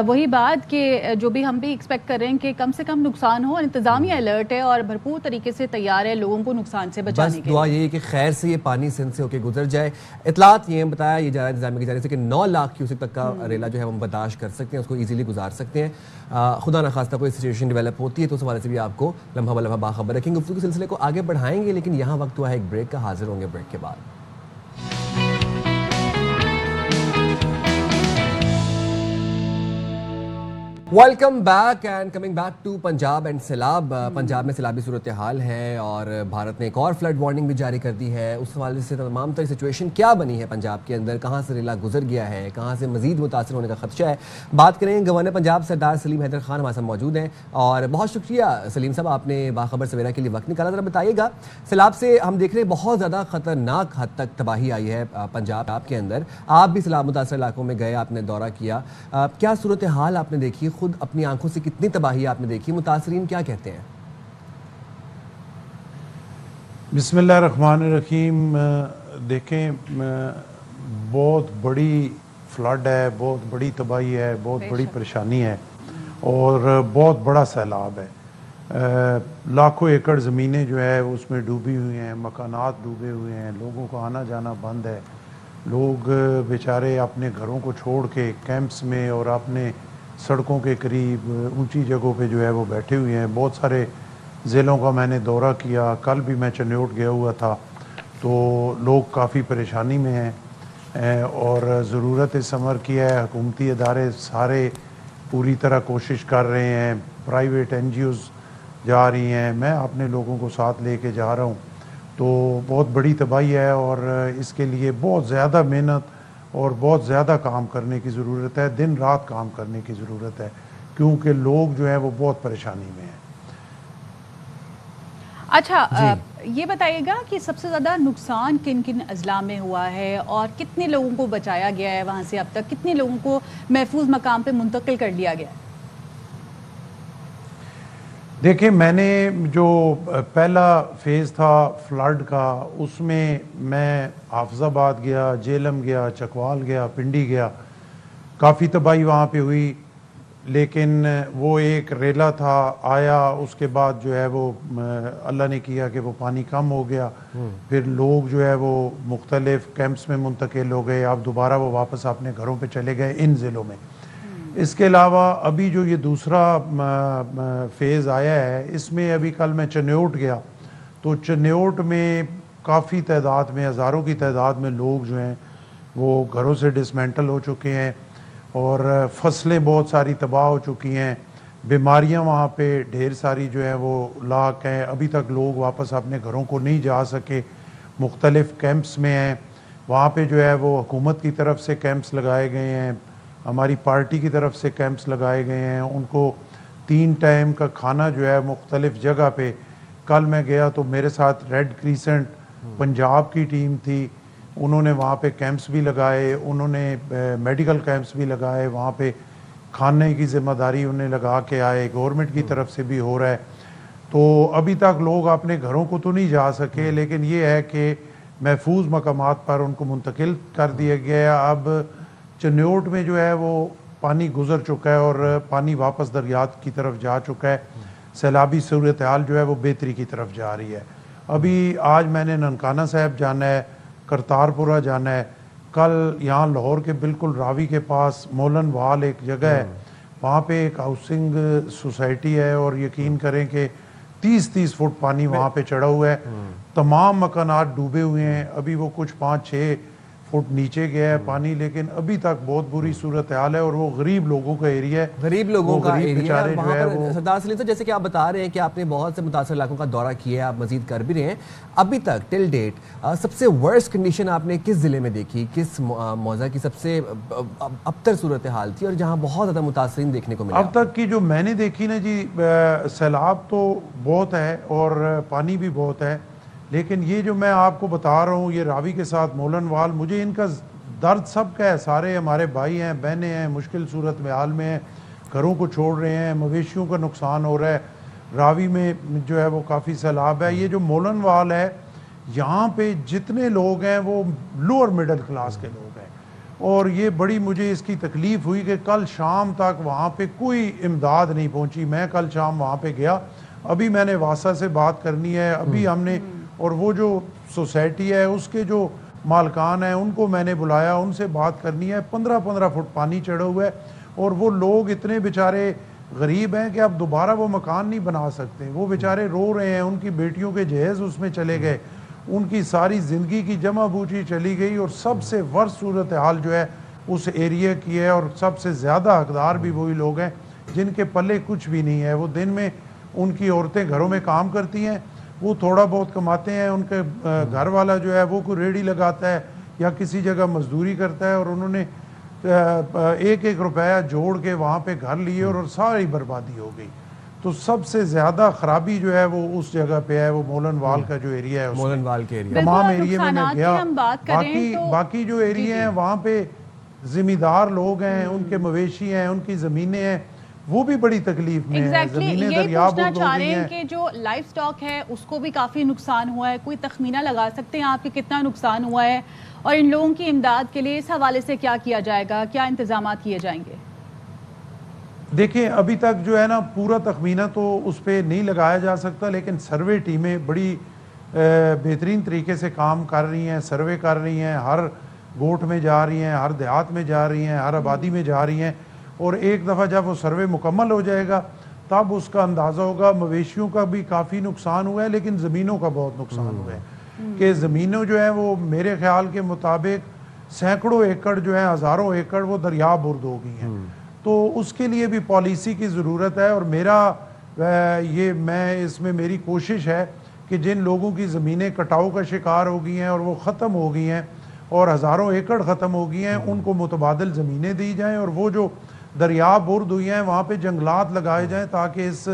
वही बात कि जो भी हम भी एक्सपेक्ट कर रहे हैं कि कम से कम नुकसान हो, और इंतजामिया अलर्ट है और भरपूर तरीके से तैयार है लोगों को नुकसान से बचाने के लिए। दुआ ये कि खैर से ये पानी सिंध से होकर गुजर जाए। इतलात ये बताया ये जा रहा है इंतजामिया की जानिब से कि 9 लाख क्यूसेक तक का रेला जो है हम बर्दाश्त कर सकते हैं, उसको ईजिली गुजार सकते हैं। खुदा न खास्ता कोई सिचुएशन डेवलप होती है तो उस हवाले से भी आपको लम्हा ब लम्हा बाखबर रखेंगे। गुफ्तगू के सिलसिले को आगे बढ़ाएंगे, लेकिन यहाँ वक्त हुआ है एक ब्रेक का। हाजिर होंगे ब्रेक के बाद। Welcome back and coming back to Punjab and sailab. Punjab में सैलाबी सूरत हाल है और भारत ने एक और फ्लड वार्निंग भी जारी कर दी है। उस हवाले से तमाम तरह सिचुएशन क्या बनी है पंजाब के अंदर, कहाँ से रेला गुजर गया है, कहाँ से मजीद मुतासर होने का खदशा है, बात करेंगे। गवर्नर पंजाब सरदार सलीम हैदर खान हमारे साथ मौजूद हैं, और बहुत शुक्रिया सलीम साहब आपने बाखबर सवेरा के लिए वक्त निकाला। ज़रा बताइएगा, सैलाब से हम देख रहे हैं बहुत ज़्यादा ख़तरनाक हद तक तबाही आई है पंजाब के अंदर। आप भी सैलाब मुतासर इलाकों में गए, आपने दौरा किया, क्या सूरत हाल आपने देखी? खुद अपनी आंखों से कितनी तबाही आपने देखी? मुतासरीन क्या कहते हैं? बिस्मिल्लाहिर्रहमानिर्रहीम। देखें, बहुत बड़ी फ्लड है, बहुत बड़ी तबाही है, बहुत बड़ी परेशानी है और बहुत बड़ा सैलाब है। लाखों एकड़ ज़मीनें जो है उसमें डूबी हुई हैं, मकानात डूबे हुए हैं, लोगों का आना जाना बंद है। लोग बेचारे अपने घरों को छोड़ के कैंप्स में और अपने सड़कों के करीब ऊंची जगहों पे जो है वो बैठे हुए हैं। बहुत सारे ज़िलों का मैंने दौरा किया, कल भी मैं चन्योट गया हुआ था, तो लोग काफ़ी परेशानी में हैं और ज़रूरत समर की है। हुकूमती इदारे सारे पूरी तरह कोशिश कर रहे हैं, प्राइवेट NGOs जा रही हैं, मैं अपने लोगों को साथ लेके जा रहा हूँ। तो बहुत बड़ी तबाही है और इसके लिए बहुत ज़्यादा मेहनत और बहुत ज़्यादा काम करने की ज़रूरत है, दिन रात काम करने की ज़रूरत है, क्योंकि लोग जो है वो बहुत परेशानी में हैं। अच्छा, ये बताइएगा कि सबसे ज़्यादा नुकसान किन किन अजला में हुआ है और कितने लोगों को बचाया गया है वहाँ से? अब तक कितने लोगों को महफूज मकाम पे मुंतकिल कर लिया गया है? देखिए, मैंने जो पहला फेज़ था फ्लड का, उसमें मैं हाफिज़ाबाद गया, जेलम गया, चकवाल गया, पिंडी गया। काफ़ी तबाही वहाँ पे हुई, लेकिन वो एक रेला था आया, उसके बाद जो है वो अल्लाह ने किया कि वो पानी कम हो गया। फिर लोग जो है वो मुख्तलिफ कैंप्स में मुंतकिल हो गए, अब दोबारा वो वापस अपने घरों पे चले गए इन ज़िलों में। इसके अलावा अभी जो ये दूसरा फेज़ आया है, इसमें अभी कल मैं चन्योट गया, तो चन्योट में काफ़ी तादाद में, हज़ारों की तादाद में लोग जो हैं वो घरों से डिसमेंटल हो चुके हैं और फसलें बहुत सारी तबाह हो चुकी हैं। बीमारियां वहाँ पे ढेर सारी जो है वो लाक हैं। अभी तक लोग वापस अपने घरों को नहीं जा सके, मुख्तलिफ कैंप्स में हैं। वहाँ पे जो है वो हुकूमत की तरफ से कैंप्स लगाए गए हैं, हमारी पार्टी की तरफ से कैंप्स लगाए गए हैं। उनको 3 टाइम का खाना जो है मुख्तलिफ जगह पे, कल मैं गया तो मेरे साथ रेड क्रीसेंट पंजाब की टीम थी, उन्होंने वहाँ पे कैंप्स भी लगाए, उन्होंने मेडिकल कैंप्स भी लगाए, वहाँ पे खाने की ज़िम्मेदारी उन्हें लगा के आए, गवर्नमेंट की तरफ से भी हो रहा है। तो अभी तक लोग अपने घरों को तो नहीं जा सके, लेकिन ये है कि महफूज मकामात पर उनको मुंतकिल कर दिया गया। अब चन्योट में जो है वो पानी गुजर चुका है और पानी वापस दरियात की तरफ जा चुका है। सैलाबी सूरत हाल जो है वो बेहतरी की तरफ जा रही है। अभी आज मैंने ननकाना साहब जाना है, करतारपुरा जाना है, कल यहाँ लाहौर के बिल्कुल रावी के पास मोलन वाल एक जगह है, वहाँ पे एक हाउसिंग सोसाइटी है और यकीन करें कि 30-30 फुट पानी वहाँ पे चढ़ा हुआ है। तमाम मकानात डूबे हुए हैं। अभी वो कुछ 5-6 फुट नीचे गया है पानी, लेकिन अभी तक बहुत बुरी सूरत हाल है और वो गरीब लोगों का एरिया है, गरीब लोगों का एरिया है। जो है वो सरदार सलीम साहब, जैसे कि आप बता रहे हैं कि आपने बहुत से मुतासर इलाकों का दौरा किया है, आप मजीद कर भी रहे हैं, अभी तक टिल डेट सबसे वर्स्ट कंडीशन आपने किस ज़िले में देखी, किस मौजा की सबसे अबतर सूरत हाल थी और जहाँ बहुत ज़्यादा मुतासरीन देखने को मिला? अब तक की जो मैंने देखी ना जी, सैलाब तो बहुत है और पानी भी बहुत है, लेकिन ये जो मैं आपको बता रहा हूँ, ये रावी के साथ मोलन वाल, मुझे इनका दर्द सबका है। सारे हमारे भाई हैं, बहनें हैं, मुश्किल सूरत में हाल में हैं, घरों को छोड़ रहे हैं, मवेशियों का नुकसान हो रहा है। रावी में जो है वो काफ़ी सैलाब है। ये जो मोलन वाल है, यहाँ पे जितने लोग हैं वो लोअर मिडिल क्लास के लोग हैं और ये बड़ी मुझे इसकी तकलीफ़ हुई कि कल शाम तक वहाँ पे कोई इमदाद नहीं पहुँची। मैं कल शाम वहाँ पे गया, अभी मैंने वासा से बात करनी है, अभी हमने, और वो जो सोसाइटी है उसके जो मालकान हैं उनको मैंने बुलाया, उनसे बात करनी है। 15-15 फुट पानी चढ़ा हुआ है और वो लोग इतने बेचारे गरीब हैं कि अब दोबारा वो मकान नहीं बना सकते। वो बेचारे रो रहे हैं, उनकी बेटियों के जहेज़ उसमें चले गए, उनकी सारी ज़िंदगी की जमा बूझी चली गई और सबसे वर्स्ट सूरत हाल जो है उस एरिया की है और सबसे ज़्यादा हकदार भी वही लोग हैं जिनके पल्ले कुछ भी नहीं है। वो दिन में उनकी औरतें घरों में काम करती हैं, वो थोड़ा बहुत कमाते हैं, उनके घर वाला जो है वो कोई रेडी लगाता है या किसी जगह मजदूरी करता है और उन्होंने 1-1 रुपया जोड़ के वहाँ पे घर लिए और सारी बर्बादी हो गई। तो सबसे ज़्यादा ख़राबी जो है वो उस जगह पे है, वो मोलन वाल का जो एरिया है, मोलन वाल के एरिया, तमाम एरिया में मैं गया। बाकी जो एरिया हैं वहाँ पे ज़िम्मेदार लोग हैं, उनके मवेशी हैं, उनकी ज़मीनें हैं, वो भी बड़ी तकलीफ में है। ज़मीनें दरियाब हो गई हैं कि जो लाइफ स्टॉक है उसको भी काफ़ी नुकसान हुआ है। कोई तखमीना लगा सकते हैं आपके कितना नुकसान हुआ है और इन लोगों की इमदाद के लिए इस हवाले से क्या किया जाएगा, क्या इंतजाम किए जाएंगे? देखिए, अभी तक जो है ना पूरा तखमीना तो उस पर नहीं लगाया जा सकता, लेकिन सर्वे टीमें बड़ी बेहतरीन तरीके से काम कर रही हैं, सर्वे कर रही हैं, हर गोठ में जा रही हैं, हर देहात में जा रही हैं, हर आबादी में जा रही हैं और एक दफ़ा जब वो सर्वे मुकम्मल हो जाएगा तब उसका अंदाज़ा होगा। मवेशियों का भी काफ़ी नुकसान हुआ है, लेकिन ज़मीनों का बहुत नुकसान हुआ है कि ज़मीनों जो है वो मेरे ख्याल के मुताबिक सैकड़ों एकड़ जो है, हज़ारों एकड़ वो दरिया बुर्द हो गई हैं। तो उसके लिए भी पॉलिसी की ज़रूरत है और मैं इसमें मेरी कोशिश है कि जिन लोगों की ज़मीनें कटाव का शिकार हो गई हैं और वो ख़त्म हो गई हैं और हज़ारों एकड़ ख़त्म हो गई हैं, उनको मुतबादिल ज़मीनें दी जाएँ और वो जो दरिया बुर्द हुई हैं वहाँ पे जंगलात लगाए जाएं ताकि इस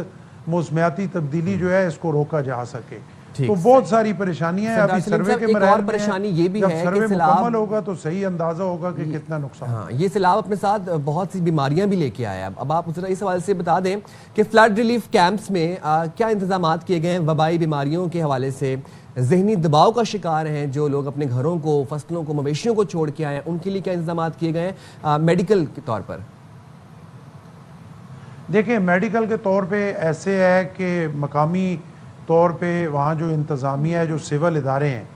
मौसमियाती तब्दीली जो है इसको रोका जा सके। तो बहुत सारी परेशानियां हैं अभी सर्वे के मराहल में। परेशानी ये भी है कि सर्वे मुकम्मल होगा तो सही अंदाजा होगा कि कितना नुकसान। हाँ, ये सैलाब अपने साथ बहुत सी बीमारियां भी लेके आया। अब आप मुझे इस हवाले से बता दें कि फ्लड रिलीफ कैंप्स में क्या इंतजाम किए गए हैं वबाई बीमारियों के हवाले से? जहनी दबाव का शिकार हैं जो लोग अपने घरों को, फसलों को, मवेशियों को छोड़ के आए हैं, उनके लिए क्या इंतजाम किए गए हैं मेडिकल के तौर पर? देखिए, मेडिकल के तौर पे ऐसे है कि मकामी तौर पे वहाँ जो इंतज़ामिया है, जो सिविल इदारे हैं,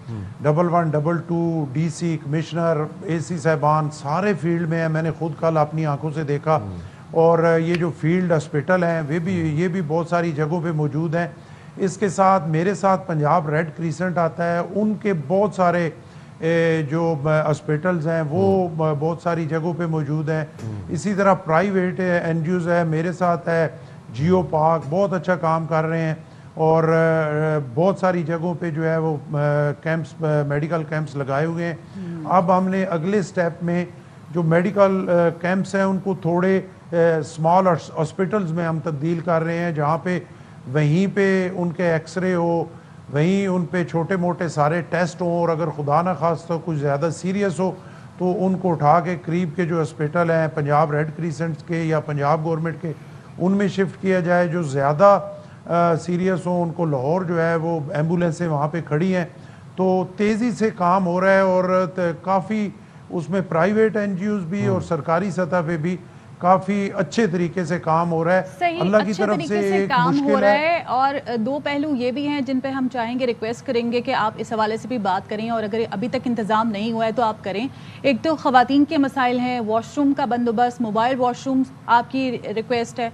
112, 122, DC, कमिश्नर, AC साहबान सारे फील्ड में हैं। मैंने खुद कल अपनी आंखों से देखा और ये जो फील्ड हॉस्पिटल हैं ये भी बहुत सारी जगहों पे मौजूद हैं। इसके साथ मेरे साथ पंजाब रेड क्रिसेंट आता है, उनके बहुत सारे जो हॉस्पिटल्स हैं वो बहुत सारी जगहों पे मौजूद हैं। इसी तरह प्राइवेट NGOs है, मेरे साथ है जियो पार्क, बहुत अच्छा काम कर रहे हैं और बहुत सारी जगहों पे जो है वो कैंप्स, मेडिकल कैंप्स लगाए हुए हैं। अब हमने अगले स्टेप में जो मेडिकल कैंप्स हैं उनको थोड़े स्मॉल हॉस्पिटल्स में हम तब्दील कर रहे हैं, जहाँ पे वहीं पे उनके एक्सरे हो, वहीं उन पे छोटे मोटे सारे टेस्ट हों और अगर खुदा न खास्ता कुछ ज़्यादा सीरियस हो तो उनको उठा के करीब के जो हॉस्पिटल हैं पंजाब रेड क्रिसेंट के या पंजाब गवर्नमेंट के, उनमें शिफ्ट किया जाए। जो ज़्यादा सीरियस हो उनको लाहौर जो है वो एम्बुलेंसें वहाँ पे खड़ी हैं। तो तेज़ी से काम हो रहा है और काफ़ी उसमें प्राइवेट NGOs भी और सरकारी सतह पे भी काफी अच्छे तरीके से काम हो रहा है। अल्लाह की तरफ से एक काम हो मुश्किल रहा है। और दो पहलू ये भी हैं जिन पे हम चाहेंगे, रिक्वेस्ट करेंगे कि आप इस हवाले से भी बात करें और अगर अभी तक इंतजाम नहीं हुआ है तो आप करें। एक तो ख़वातीन के मसाइल हैं, वॉशरूम का बंदोबस्त, मोबाइल वॉशरूम आपकी रिक्वेस्ट है,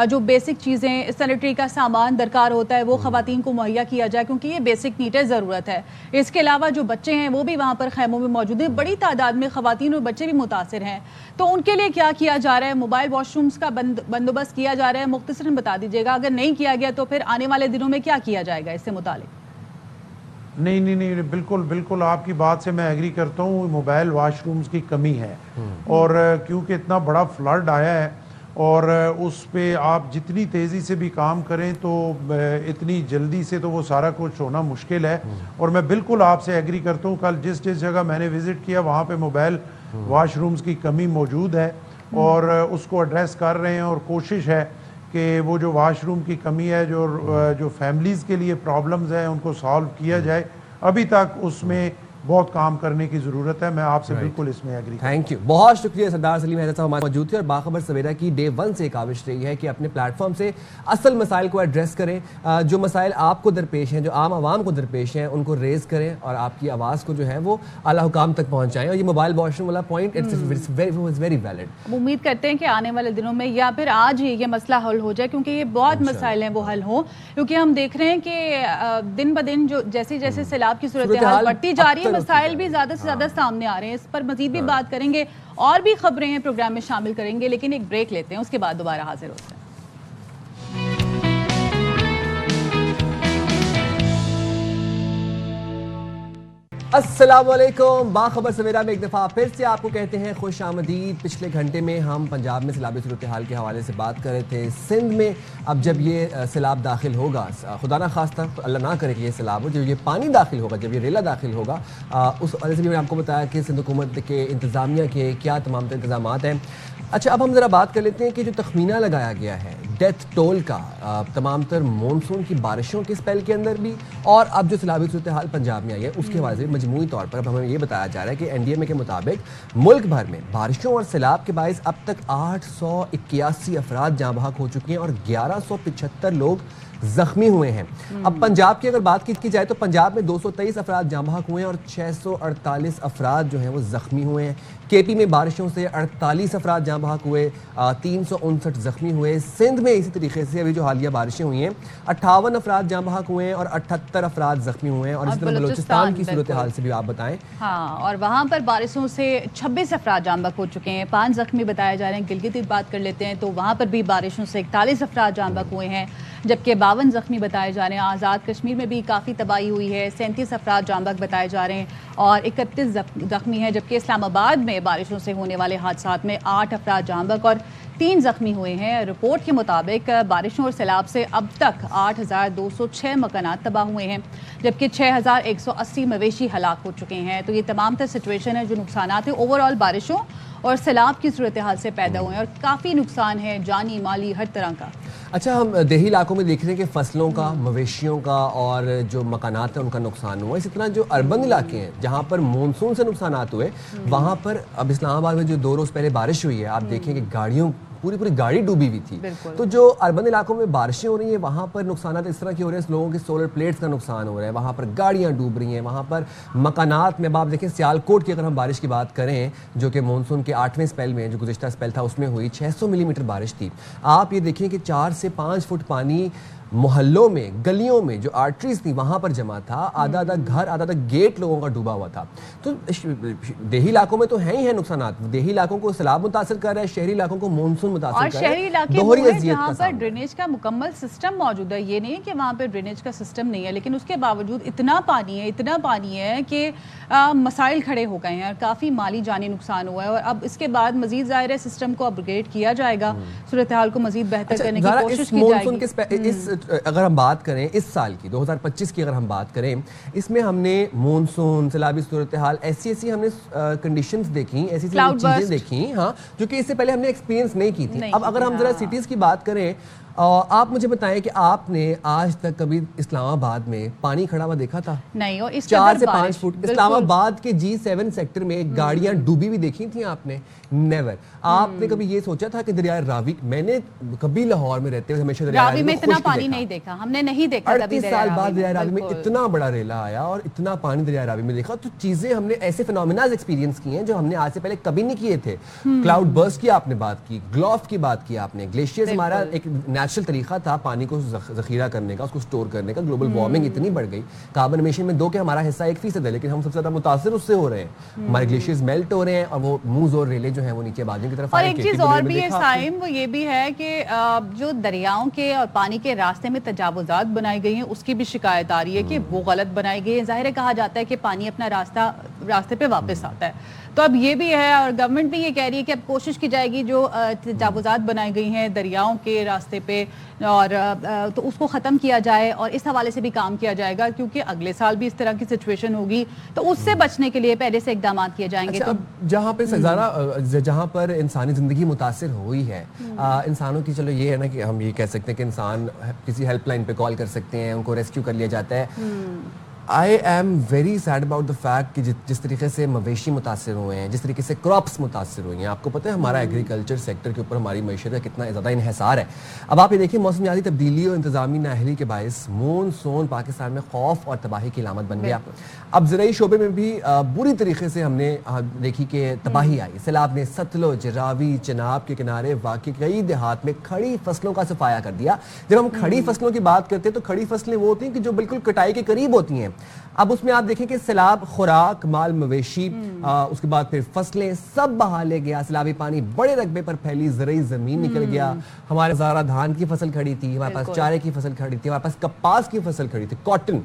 जो बेसिक चीज़ें सैनिटरी का सामान दरकार होता है वो ख़वातीन को मुहैया किया जाए क्योंकि ये बेसिक नीड है, ज़रूरत है। इसके अलावा जो बच्चे हैं वो भी वहाँ पर खैमों में मौजूद हैं, बड़ी तादाद में ख़वातीन और बच्चे भी मुतासिर हैं, तो उनके लिए क्या किया जा रहा है? मोबाइल वॉशरूम्स का बंदोबस्त किया जा रहा है? मुख्तसरन बता दीजिएगा, अगर नहीं किया गया तो फिर आने वाले दिनों में क्या किया जाएगा इससे मुतालिक? नहीं, बिल्कुल बिल्कुल आपकी बात से मैं एग्री करता हूँ। मोबाइल वॉशरूम्स की कमी है और क्योंकि इतना बड़ा फ्लड आया है और उस पे आप जितनी तेज़ी से भी काम करें तो इतनी जल्दी से तो वो सारा कुछ होना मुश्किल है। और मैं बिल्कुल आपसे एग्री करता हूँ, कल जिस जगह मैंने विज़िट किया वहाँ पे मोबाइल वॉशरूम्स की कमी मौजूद है और उसको एड्रेस कर रहे हैं और कोशिश है कि वो जो वॉशरूम की कमी है, जो फैमिलीज़ के लिए प्रॉब्लम्स हैं, उनको सॉल्व किया जाए। अभी तक उसमें बहुत काम करने की ज़रूरत है। मैं आपसे बिल्कुल इसमें एग्री। थैंक यू, बहुत शुक्रिया सरदार सलीम हैदर साहब हमारे मौजूद थे और बाखबर सवेरा की डे 1 से काविश रही है कि अपने प्लेटफॉर्म से असल मसाइल को एड्रेस करें, जो मसाइल आपको दरपेश हैं, जो आम आवाम को दरपेश हैं, उनको रेज करें और आपकी आवाज़ को जो है वो आला हुकाम तक पहुँचाएं। और ये मोबाइल वॉशरूम वाला पॉइंट इट्स वेरी वैलिड। उम्मीद करते हैं कि आने वाले दिनों में या फिर आज ही ये मसला हल हो जाए क्योंकि ये बहुत मसाइल हैं वो हल हो, क्योंकि हम देख रहे हैं कि दिन ब दिन जो जैसे जैसे सैलाब की सूरत हाल बढ़ती जा रही है, मसाइल भी ज़्यादा से ज़्यादा सामने आ रहे हैं। इस पर मजीद भी बात करेंगे और भी खबरें हैं प्रोग्राम में शामिल करेंगे, लेकिन एक ब्रेक लेते हैं, उसके बाद दोबारा हाजिर होते हैं। अस्सलामुअलैकुम, बाखबर सवेरा में एक दफ़ा फिर से आपको कहते हैं खुश आमदीद। पिछले घंटे में हम पंजाब में सैलाबी सूरत हाल के हवाले से बात कर रहे थे। सिंध में अब जब ये सैलाब दाखिल होगा, खुदा ना खास्ता अल्लाह ना करे कि ये सैलाब हो, जब ये पानी दाखिल होगा, जब ये रेला दाखिल होगा, उस वजह से भी मैंने आपको बताया कि सिंध हुकूमत के इंतज़ामिया के क्या तमाम इंतजाम हैं। अच्छा, अब हम ज़रा बात कर लेते हैं कि जो तखमीना लगाया गया है डेथ टोल का तमाम तर मानसून की बारिशों के स्पेल के अंदर भी और अब जो सैलाबी सूरत हाल पंजाब में आई है उसके हवाले से मजमूई तौर पर अब हमें ये बताया जा रहा है कि NDMA के मुताबिक मुल्क भर में बारिशों और सैलाब के बायस अब तक 881 अफराद जाँ बहक हो चुके हैं और 1175 लोग जख्मी हुए हैं। अब पंजाब की अगर बात की जाए तो पंजाब में 223 अफराद जाँ बहक हुए हैं और 648 अफराद जो हैं वो जख्मी हुए हैं। KP में बारिशों से 48 अफराद जाँ बहक हुए, 359 जख्मी हुए। सिंध में इसी तरीके से अभी जो हालिया बारिशें हुई हैं 58 अफराद जाँ बहक हुए हैं और 78 अफराद जख्मी हुए हैं। और इसी तरह बलूचिस्तान की सूरत हाल से भी आप बताएं। हाँ, और वहाँ पर बारिशों से 26 अफराद जाँ बहक हो चुके हैं, 5 जख्मी बताए जा रहे हैं। गिलगित की बात कर लेते हैं तो वहाँ पर भी बारिशों से 41 अफराद जाँ बहक हुए हैं, जबकि 52 जख्मी बताए जा रहे हैं। आज़ाद कश्मीर में भी काफ़ी तबाही हुई है, 37 अफराद जाँ बहक बताए जा रहे हैं और 31 जख्मी हैं, जबकि इस्लामाबाद में बारिशों से होने वाले हादसात में 8 अफराद जाँ बहक और 3 जख्मी हुए हैं। रिपोर्ट के मुताबिक बारिशों और सैलाब से अब तक 8206 मकानात तबाह हुए हैं, जबकि 6180 मवेशी हलाक हो चुके हैं। तो ये तमाम तर सिचुएशन है जो नुकसान है ओवरऑल बारिशों और सैलाब की सूरत हाल से पैदा हुए हैं और काफ़ी नुकसान है जानी माली हर तरह का। अच्छा, हम देही इलाकों में देख रहे हैं कि फसलों का, मवेशियों का और जो मकानात हैं उनका नुकसान हुआ। इसी तरह जो अर्बन इलाके हैं जहाँ पर मानसून से नुकसानात हुए, वहाँ पर अब इस्लामाबाद में जो 2 रोज़ पहले बारिश हुई है, आप देखें कि गाड़ियों पूरी गाड़ी डूबी हुई थी। तो जो अर्बन इलाकों में बारिशें हो रही हैं वहाँ पर नुकसान इस तरह के हो रहे हैं, लोगों के सोलर प्लेट्स का नुकसान हो रहा है, वहाँ पर गाड़ियाँ डूब रही हैं, वहाँ पर मकानात में। आप देखें सियालकोट की अगर हम बारिश की बात करें जो कि मानसून के 8वें स्पेल में, जो गुज़िश्ता स्पेल था उसमें हुई, 600 मिलीमीटर बारिश थी। आप ये देखें कि 4 से 5 फुट पानी मोहल्लों में, गलियों में जो आर्टरीज थी वहां पर जमा था, आधा आधा घर, आधा आधा गेट लोगों का डूबा हुआ था। तो देही इलाकों में तो है ही है नुकसानात। देही इलाकों को सैलाब मुतासर कर रहा है, शहरी इलाकों को मानसून मुतासर कर रहा है। शहरी इलाके वो है जहाँ पर ड्रेनेज का मुकम्मल सिस्टम मौजूद है। ये नहीं है कि वहाँ पे ड्रेनेज का सिस्टम नहीं है, लेकिन उसके बावजूद इतना पानी है कि मसाइल खड़े हो गए हैं और काफ़ी माली जानी नुकसान हुआ है। और अब इसके बाद मजीद ज़ाहिर है सिस्टम को अपग्रेड किया जाएगा, सूरत हाल को मजीद बेहतर करने की कोशिश की जाएगी। अगर हम बात करें इस साल की 2025 की, अगर हम बात करें, इसमें हमने मॉनसून, सैलाबी सूरत हाल, ऐसी हमने कंडीशंस देखी, ऐसी चीजें देखी, हाँ, जो कि इससे पहले हमने एक्सपीरियंस नहीं की थी। अब अगर हम जरा सिटीज की बात करें, आप मुझे बताएं कि आपने आज तक कभी इस्लामाबाद में पानी खड़ा हुआ देखा था? नहीं। और 4 से 5 फुट इस्लामाबाद के G7 सेक्टर में गाड़ियां डूबी हुई देखी थी आपने? नेवर। आपने कभी ये सोचा था कि दरिया रावी, मैंने कभी लाहौर में रहते हुए हमेशा दरिया रावी में इतना पानी नहीं देखा, हमने नहीं देखा। 38 साल बाद दरिया रावी में इतना बड़ा रेला आया और इतना पानी दरिया रावी में देखा। तो चीजें हमने ऐसे फिनोमिनाज एक्सपीरियंस किए हैं जो हमने आज से पहले कभी नहीं किए थे। क्लाउड बर्स्ट की आपने बात की, ग्लोफ की बात की आपने, ग्लेशियर्स हमारा एक नेचुरल तरीका था पानी को जखीरा करने का, उसको स्टोर करने का। ग्लोबल वार्मिंग इतनी बढ़ गई, कार्बन एमिशन में 2 के हमारा हिस्सा 1% है, लेकिन हम सबसे ज्यादा मुतासिर उससे हो रहे हैं। हमारे ग्लेशियर्स मेल्ट हो रहे हैं और वो मूज और रेले जो है वो नीचे बाजू की तरफ। और एक चीज और भी है साइम, वो ये भी है कि जो दरियाओं के और पानी के रास्ते में तजावुजात बनाई गई हैं उसकी भी शिकायत आ रही है कि वो गलत बनाई गई है। जाहिर है कहा जाता है कि पानी अपना रास्ते पे वापस आता है, तो अब ये भी है और गवर्नमेंट भी ये कह रही है कि अब कोशिश की जाएगी जो तजावुजात बनाई गई हैं दरियाओं के रास्ते पे और तो उसको ख़त्म किया जाए और इस हवाले से भी काम किया जाएगा, क्योंकि अगले साल भी इस तरह की सिचुएशन होगी तो उससे बचने के लिए पहले से इकदाम किए जाएंगे। अच्छा, तो जहाँ पर इंसानी ज़िंदगी मुतासिर हुई है, इंसानों की, चलो ये है ना कि हम ये कह सकते हैं कि इंसान किसी हेल्पलाइन पे कॉल कर सकते हैं, उनको रेस्क्यू कर लिया जाता है। I am very sad about the fact कि जिस तरीके से मवेशी मुतासर हुए हैं, जिस तरीके से क्रॉप्स मुतासर हुई हैं। आपको पता है हमारा एग्रीकल्चर सेक्टर के ऊपर हमारी मईशत का कितना ज़्यादा इन्हिसार है। अब आप ये देखिए, मौसमियाती तब्दीली और इंतजामी नाअहली के बायस मानसून पाकिस्तान में खौफ और तबाही की अलामत बन गया। अब ज़राई शोबे में भी बुरी तरीके से हमने देखी कि तबाही आई। सैलाब ने सतलुज, रावी, चनाब के किनारे वाक़ई कई देहात में खड़ी फसलों का सफाया कर दिया। जब हम खड़ी फसलों की बात करते हैं तो खड़ी फसलें वो होती हैं कि जो बिल्कुल कटाई के करीब होती हैं। अब उसमें आप देखें कि सैलाब, खुराक, माल मवेशी, उसके बाद फिर फसलें सब बहा ले गया। सैलाबी पानी बड़े रकबे पर फैली ज़राई ज़मीन निकल गया। हमारे ज़ारा धान की फसल खड़ी थी, हमारे पास चारे की फसल खड़ी थी, हमारे पास कपास की फसल खड़ी थी, कॉटन,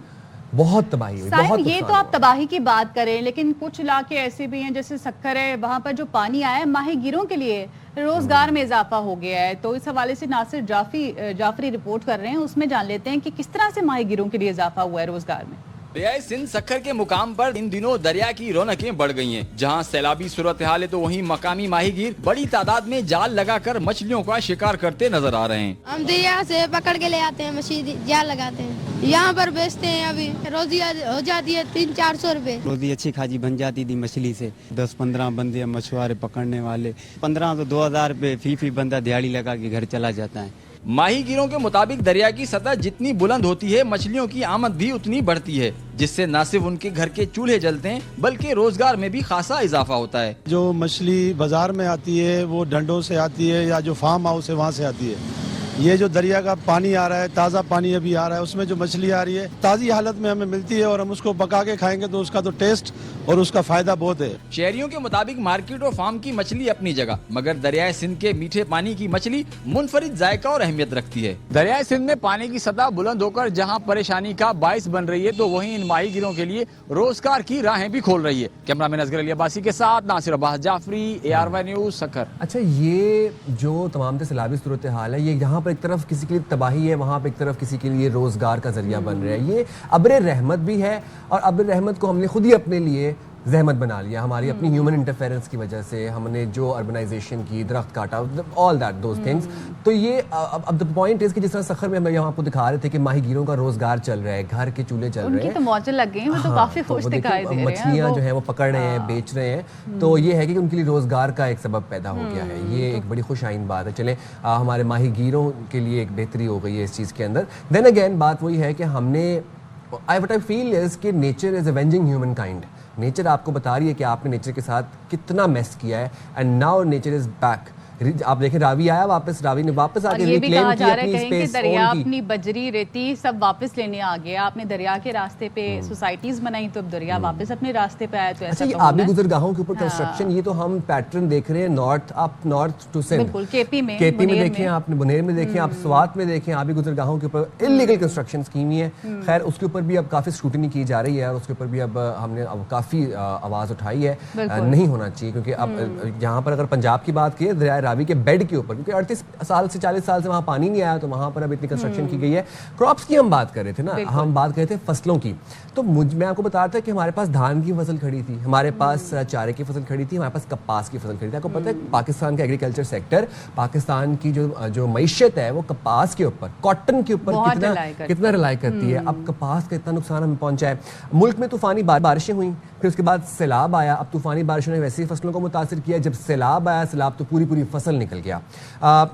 बहुत तबाही हुई, बहुत। ये तो आप तबाही की बात करें, लेकिन कुछ इलाके ऐसे भी हैं जैसे सक्कर है, वहाँ पर जो पानी आया है माहीगीरों के लिए रोजगार में इजाफा हो गया है। तो इस हवाले से नासिर जाफरी रिपोर्ट कर रहे हैं, उसमें जान लेते हैं कि किस तरह से माहीगीरों के लिए इजाफा हुआ है रोजगार में। दरियाए सिंध सक्खर के मुकाम पर इन दिनों दरिया की रौनकें बढ़ गई हैं। जहां सैलाबी सूरत हाल है तो वहीं मकामी माहीगीर बड़ी तादाद में जाल लगाकर मछलियों का शिकार करते नजर आ रहे हैं। हम दरिया से पकड़ के ले आते हैं, मछली जाल लगाते हैं, यहाँ पर बेचते हैं। अभी रोजी हो जाती है 300-400 रुपए। रोजी अच्छी खासी बन जाती थी मछली से। 10-15 बंदे मछुआरे पकड़ने वाले, 15 तो 2000 रुपए फी बंदा दिहाड़ी लगा के घर चला जाता है। माहीगीरों के मुताबिक दरिया की सतह जितनी बुलंद होती है मछलियों की आमद भी उतनी बढ़ती है, जिससे न सिर्फ उनके घर के चूल्हे जलते हैं बल्कि रोजगार में भी खासा इजाफा होता है। जो मछली बाजार में आती है वो डंडों से आती है या जो फार्म हाउस है वहाँ से आती है। ये जो दरिया का पानी आ रहा है, ताज़ा पानी अभी आ रहा है, उसमें जो मछली आ रही है ताज़ी हालत में हमें मिलती है और हम उसको पका के खाएंगे तो उसका तो टेस्ट और उसका फायदा बहुत है। शहरियों के मुताबिक मार्केट और फार्म की मछली अपनी जगह, मगर दरियाए सिंध के मीठे पानी की मछली मुनफरिद जायका और अहमियत रखती है। दरियाए सिंध में पानी की सतह बुलंद होकर जहाँ परेशानी का बाइस बन रही है तो वहीं इन माहीगीरों के लिए रोजगार की राहें भी खोल रही है। कैमरामैन असगर अली अब्बासी के साथ नासिर अब्बास जाफरी, ARY न्यूज, सक्खर। अच्छा, ये जो तमाम सैलाबी सूरत हाल है, ये यहाँ पर एक तरफ किसी के लिए तबाही है, वहाँ पर एक तरफ किसी के लिए रोजगार का जरिया बन रहा है। ये अब्र रहमत भी है और अब्र रहमत को हमने खुद ही अपने लिए जहमत बना लिया, हमारी अपनी ह्यूमन इंटरफेरेंस की वजह से। हमने जो अर्बनाइजेशन की, दरख्त काटा, ऑल दैट दोज थिंग्स। तो ये अब द पॉइंट इज कि जिस तरह सखर में हम यहाँ आपको दिखा रहे थे कि माहीगीरों का रोजगार चल रहा है, घर के चूल्हे चल रहे हैं, तो मौजे लग गए हैं, वो तो काफी खुश दिखाई दे रहे हैं। मछलियाँ जो है वो पकड़ रहे हैं, बेच रहे हैं, तो ये है कि उनके लिए रोजगार का एक सबब पैदा हो गया है। ये एक बड़ी खुश आइन बात है। चले, हमारे माहीगीरों के लिए एक बेहतरी हो गई है इस चीज़ के अंदर। देन अगेन बात वही है कि हमने, आई फील इज कि nature is avenging human kind. Nature आपको बता रही है कि आपने नेचर के साथ कितना मेस किया है, and now nature is back आप देखें रावी आया वापस, रावी ने वापस आके ये भी रिक्लेम कहा की जा रहा है अपनी कहीं कि स्पेस दरिया अपनी बजरी रेती सब वापस लेने आ गया। आपने दरिया के रास्ते पे सोसाइटीज बनाई तो अब दरिया वापस अपने रास्ते पे आया, तो ऐसा ये तो होना आबी है। गुजरगाहों के ऊपर कंस्ट्रक्शन, ये तो हम पैटर्न देख रहे हैं नॉर्थ टू सिंध, बिल्कुल केपी में देखें, आपने बुनेर में देखें, आप स्वात में देखें, आबी गुजरगाहों के ऊपर इलीगल कंस्ट्रक्शन स्कीम ही है। खैर उसके ऊपर भी अब काफी स्क्रूटनी की जा रही है और उसके ऊपर भी अब हमने काफी आवाज उठाई है, नहीं होना चाहिए क्योंकि अब यहाँ पर अगर पंजाब की बात की दरिया रावी के बेड के ऊपर, क्योंकि 38 साल से 40 साल से वहाँ पानी नहीं आया, तो वहाँ पर अब इतनी कंस्ट्रक्शन की गई है। क्रॉप्स की हम बात कर रहे थे ना, हम बात कर रहे थे फसलों की, तो मैं आपको बता रहा था कि हमारे पास धान की फसल खड़ी थी, हमारे पास चारे की फसल खड़ी थी, हमारे पास कपास की फसल खड़ी थी। आपको पता है पाकिस्तान का एग्रीकल्चर सेक्टर, पाकिस्तान की जो मईशत है वो कपास के ऊपर, कॉटन के ऊपर कितना रिलाई करती है। अब कपास का इतना नुकसान हमें पहुंचा है। मुल्क में तूफानी बारिशें हुई, फिर उसके बाद सैलाब आया। अब तूफानी बारिशों ने वैसे ही फसलों को मुतासिर किया, जब सैलाब आया, सैलाब तो पूरी फसल निकल गया।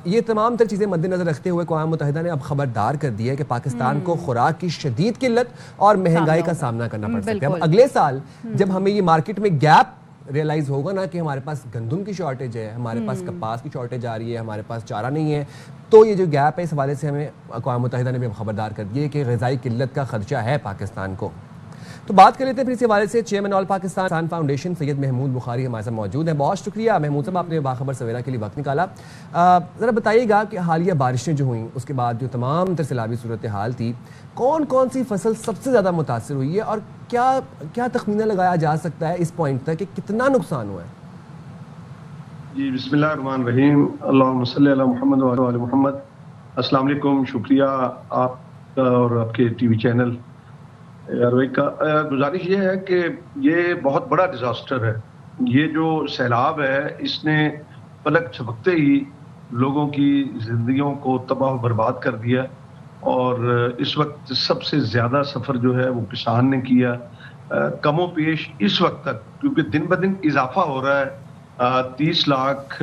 ये तमाम तर चीज़ें मद्देनजर रखते हुए अक़वाम मुत्तहिदा ने अब खबरदार कर दिया है कि पाकिस्तान को खुराक की शदीद किल्लत और महंगाई का सामना करना पड़ सकता है। अब अगले साल जब हमें ये मार्केट में गैप रियलाइज होगा ना कि हमारे पास गंदम की शॉर्टेज है, हमारे पास कपास की शॉर्टेज आ रही है, हमारे पास चारा नहीं है, तो ये जो गैप है इस हवाले से हमें अक़वाम मुत्तहिदा ने भी खबरदार कर दिया है कि ग़िज़ाई किल्लत का खदशा है पाकिस्तान को। तो बात कर लेते हैं फिर इस हवाले से chairman all Pakistan foundation Syed Mahmood Bukhari हमारे साथ मौजूद हैं। बहुत शुक्रिया महमूद साहब, आपने बाखबर सवेरा के लिए वक्त निकाला। ज़रा बताइएगा कि हालिया बारिशें जो हुई उसके बाद जो तमाम तर सैलाबी सूरत हाल थी, कौन कौन सी फसल सबसे ज़्यादा मुतासर हुई है और क्या तखमीना लगाया जा सकता है इस पॉइंट तक कि कितना नुकसान हुआ है? जी बिस्मिल्लाहिर्रहमानिर्रहीम, अल्लाहुम्मा सल्ली अला मुहम्मद व अला मुहम्मद। अस्सलाम वालेकुम, शुक्रिया आपका और आपके टीवी चैनल का। गुजारिश ये है कि ये बहुत बड़ा डिज़ास्टर है। ये जो सैलाब है इसने पलक झपकते ही लोगों की ज़िंदगियों को तबाह बर्बाद कर दिया और इस वक्त सबसे ज़्यादा सफ़र जो है वो किसान ने किया। कमो पेश इस वक्त तक, क्योंकि दिन ब दिन इजाफा हो रहा है, 30 लाख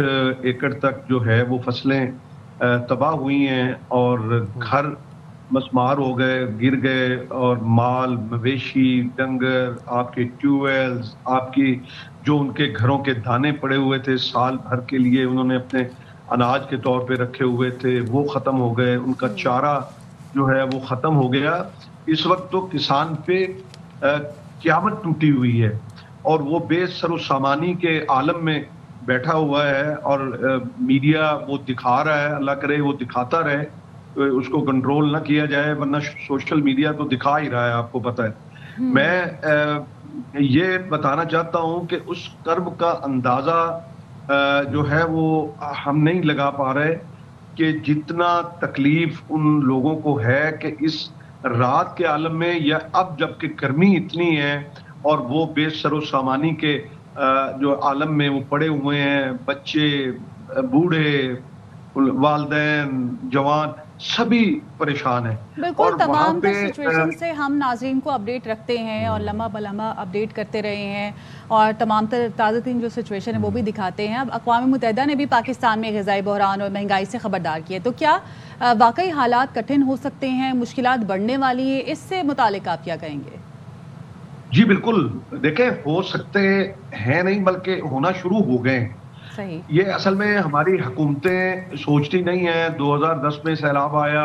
एकड़ तक जो है वो फसलें तबाह हुई हैं और घर मसमार हो गए, गिर गए और माल मवेशी डंगर, आपके ट्यूबवेल्स, आपकी जो उनके घरों के दाने पड़े हुए थे साल भर के लिए उन्होंने अपने अनाज के तौर पे रखे हुए थे, वो ख़त्म हो गए। उनका चारा जो है वो ख़त्म हो गया। इस वक्त तो किसान पे क़यामत टूटी हुई है और वो बेसरोसामानी के आलम में बैठा हुआ है और मीडिया वो दिखा रहा है, अल्लाह करे वो दिखाता रहे, उसको कंट्रोल ना किया जाए, वरना सोशल मीडिया तो दिखा ही रहा है, आपको पता है। मैं ये बताना चाहता हूँ कि उस कर्ब का अंदाज़ा जो है वो हम नहीं लगा पा रहे कि जितना तकलीफ उन लोगों को है कि इस रात के आलम में या अब जबकि गर्मी इतनी है और वो बेसरोसामानी के जो आलम में वो पड़े हुए हैं, बच्चे, बूढ़े, वालिदैन, जवान सभी परेशान हैं। बिल्कुल, तमाम सिचुएशन से हम नाज़रीन को अपडेट रखते हैं और लम्हा बलम्हा अपडेट करते रहे हैं और तमाम ताज़ा तीन जो सिचुएशन है वो भी दिखाते हैं। अब अक़वाम मुत्तहिदा ने भी पाकिस्तान में ग़िज़ाई बहरान और महंगाई से खबरदार किया, तो क्या वाकई हालात कठिन हो सकते हैं, मुश्किलात बढ़ने वाली है, इससे मुतालिक आप क्या कहेंगे? जी बिल्कुल, देखें हो सकते हैं नहीं बल्कि होना शुरू हो गए हैं। ये असल में हमारी हुकूमतें सोचती नहीं है। 2010 में सैलाब आया,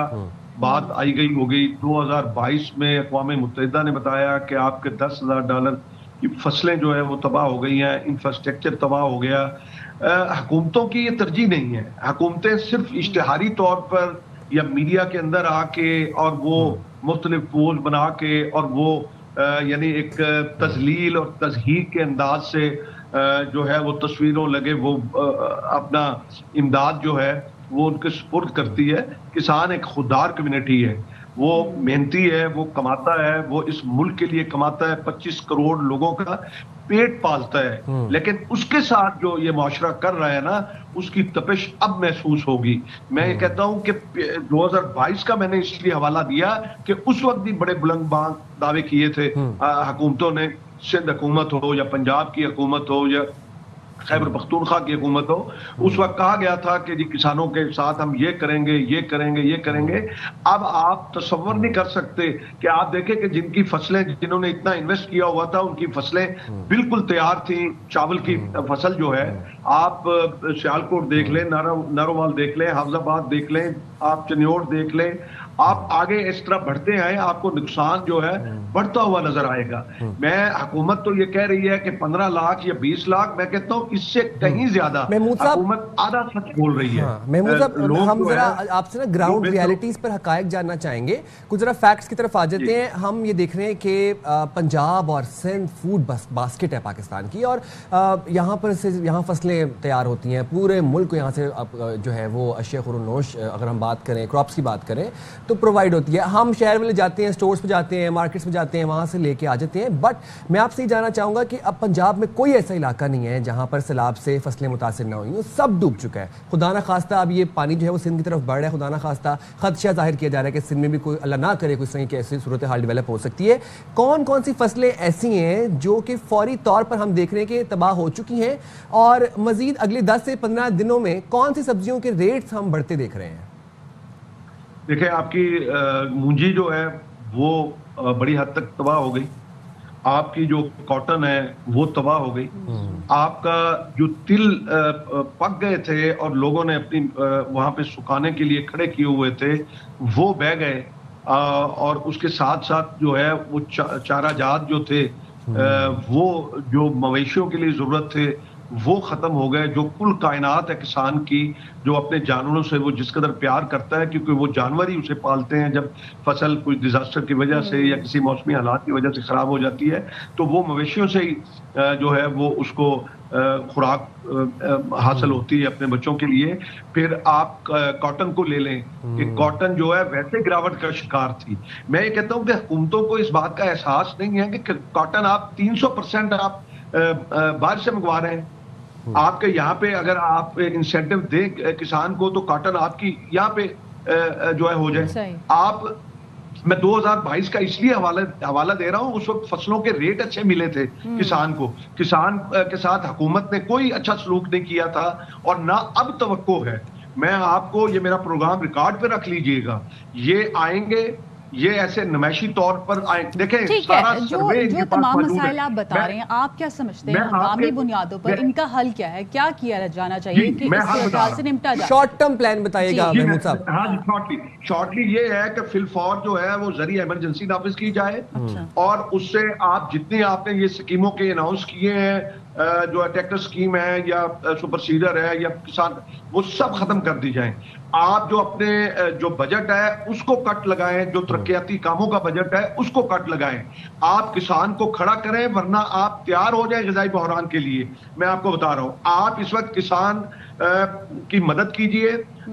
बात आई गई हो गई। 2022 में अक़वाम मुत्तहिदा ने बताया कि आपके $10,000 की फसलें जो है वो तबाह हो गई हैं, इंफ्रास्ट्रक्चर तबाह हो गया। हुकूमतों की ये तरजीह नहीं है। हुकूमतें सिर्फ इश्तिहारी तौर पर या मीडिया के अंदर आके और वो मुख्तलिफ पोज बना के और वो यानी एक तजलील और तज़हीक के अंदाज से जो है वो तस्वीरों लगे वो अपना इमदाद जो है वो उनके सुपुर्द करती है। किसान एक खुददार कम्युनिटी है, वो मेहनती है, वो कमाता है, वो इस मुल्क के लिए कमाता है, 25 करोड़ लोगों का पेट पालता है। लेकिन उसके साथ जो ये मुआशरा कर रहा है ना, उसकी तपिश अब महसूस होगी। मैं ये कहता हूँ कि 2022 का मैंने इसलिए हवाला दिया कि उस वक्त भी बड़े बुलंद बांग दावे किए थे हुकूमतों ने, सिंध हुकूमत हो या पंजाब की हुकूमत हो या खैबर पख्तूनख्वा की हुकूमत हो, उस वक्त कहा गया था कि जी किसानों के साथ हम ये करेंगे, ये करेंगे, ये करेंगे। अब आप तसव्वुर नहीं कर सकते कि आप देखें कि जिनकी फसलें, जिन्होंने इतना इन्वेस्ट किया हुआ था, उनकी फसलें बिल्कुल तैयार थी। चावल की फसल जो है, आप सियालकोट देख लें, नारोवाल देख लें, हाफजाबाद देख लें, आप चनियोड़ देख लें, आप आगे इस तरह बढ़ते आए, आपको नुकसान जो है बढ़ता हुआ नजर आएगा। मैं हुकूमत तो ये कह रही है कि 15 लाख या 20 लाख, मैं कहता हूँ इससे कहीं ज्यादा हुकूमत आधा सच बोल रही है। महमूद साहब, हम जरा आपसे ना ग्राउंड रियलिटीज पर हकायक जानना चाहेंगे। कुछ जरा फैक्ट्स की तरफ आ जाते हैं। हम ये देख रहे हैं कि पंजाब और सिंध फूड बास्केट है पाकिस्तान की, और यहाँ पर से यहाँ फसलें तैयार होती हैं, पूरे मुल्क को यहाँ से जो है वो अशिया खुरूनोश, अगर हम बात करें क्रॉप्स की बात करें तो प्रोवाइड होती है। हम शहर वाले जाते हैं, स्टोर्स पे जाते हैं, मार्केट्स में जाते हैं, वहाँ से लेके आ जाते हैं। बट मैं आपसे ये जानना चाहूँगा कि अब पंजाब में कोई ऐसा इलाका नहीं है जहाँ पर सैलाब से फसलें मुतासिर ना हुई हो, सब डूब चुका है। खुदा ना खास्ता अब ये पानी जो है वो सिंध की तरफ बढ़ रहा है, खुदा ना खास्ता खदशा जाहिर किया जा रहा है कि सिंध में भी कोई अल्लाह ना करे कोई तरह की ऐसी सूरत हाल डेवलप हो सकती है। कौन कौन सी फसलें ऐसी हैं जो कि फौरी तौर पर हम देख रहे हैं कि तबाह हो चुकी हैं, और मजीद अगले 10 से 15 दिनों में कौन सी सब्जियों के रेट्स हम बढ़ते देख रहे हैं? देखिए, आपकी मूंजी जो है वो बड़ी हद तक तबाह हो गई। आपकी जो कॉटन है वो तबाह हो गई। आपका जो तिल पक गए थे और लोगों ने अपनी वहां पे सुखाने के लिए खड़े किए हुए थे, वो बह गए। और उसके साथ साथ जो है वो चारा जात जो थे, वो जो मवेशियों के लिए जरूरत थे, वो खत्म हो गए। जो कुल कायनात है किसान की, जो अपने जानवरों से वो जिस कदर प्यार करता है, क्योंकि वो जानवर ही उसे पालते हैं। जब फसल कोई डिजास्टर की वजह से या किसी मौसमी हालात की वजह से खराब हो जाती है, तो वो मवेशियों से ही जो है वो उसको खुराक हासिल होती है अपने बच्चों के लिए। फिर आप कॉटन को ले लें कि कॉटन जो है वैसे गिरावट का शिकार थी। मैं ये कहता हूँ कि हुकूमतों को इस बात का एहसास नहीं है कि कॉटन आप 300% आप बाहर से मंगवा रहे हैं। आपके यहाँ पे अगर आप इंसेंटिव दें किसान को, तो कॉटन आपकी यहाँ पे जो है हो जाए। आप, मैं 2022 का इसलिए हवाला दे रहा हूँ, उस वक्त फसलों के रेट अच्छे मिले थे किसान को। किसान के साथ हुकूमत ने कोई अच्छा सलूक नहीं किया था, और ना अब तवक्को है। मैं आपको, ये मेरा प्रोग्राम रिकॉर्ड पे रख लीजिएगा, ये आएंगे, ये ऐसे नमैशी तौर पर आए। देखें, सारा सर्वे जो तमाम मसाइल आप बता रहे हैं, आप क्या समझते हैं हंगामी बुनियादों पर इनका हल क्या है? क्या किया जाना चाहिए कि इस से निपटा जाए? शॉर्ट टर्म प्लान बताइएगा महमूद साहब। हाँ, शॉर्टली ये है कि फिलफौर जो है वो जरिए इमरजेंसी नाफिज की जाए, और उससे आप जितनी आपने ये स्कीमों के अनाउंस किए हैं, जो ट्रैक्टर स्कीम है या सुपर सीडर है या किसान, वो सब खत्म कर दी जाए। आप जो अपने जो बजट है उसको कट लगाएं, जो तरक्याती कामों का बजट है उसको कट लगाएं। आप किसान को खड़ा करें, वरना आप तैयार हो जाए ग़िज़ाई बहरान के लिए। मैं आपको बता रहा हूं, आप इस वक्त किसान की मदद कीजिए।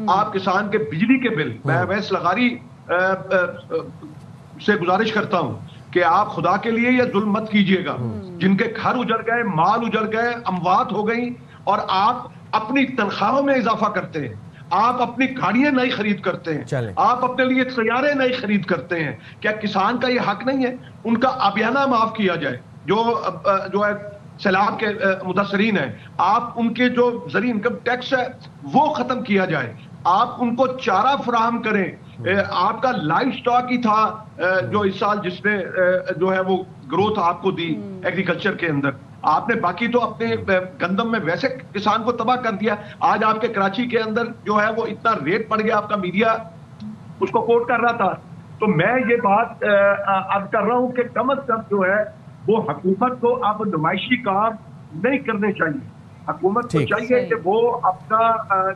आप किसान के बिजली के बिल, मैं वैस लगारी से गुजारिश करता हूं कि आप खुदा के लिए ये जुल्म मत कीजिएगा। जिनके घर उजड़ गए, माल उजड़ गए, अमवात हो गई, और आप अपनी तनख्वाहों में इजाफा करते हैं, आप अपनी गाड़ियां नई खरीद करते हैं, आप अपने लिए तैयारे नई खरीद करते हैं। क्या किसान का ये हक नहीं है उनका अबियाना माफ किया जाए? जो है सैलाब के मुतासरीन है, आप उनके जो जरी इनकम टैक्स है वो खत्म किया जाए। आप उनको चारा फराहम करें। आपका लाइफ स्टॉक ही था जो इस साल जिसने जो है वो ग्रोथ आपको दी एग्रीकल्चर के अंदर। आपने बाकी तो अपने गंदम में वैसे किसान को तबाह कर दिया। आज आपके कराची के अंदर जो है वो इतना रेट पड़ गया, आपका मीडिया उसको कोट कर रहा था। तो मैं ये बात अब कर रहा हूं कि कम अज कम जो है वो हुकूमत को अब नुमाइशी काम नहीं करने चाहिए। हुकूमत को चाहिए कि वो अपना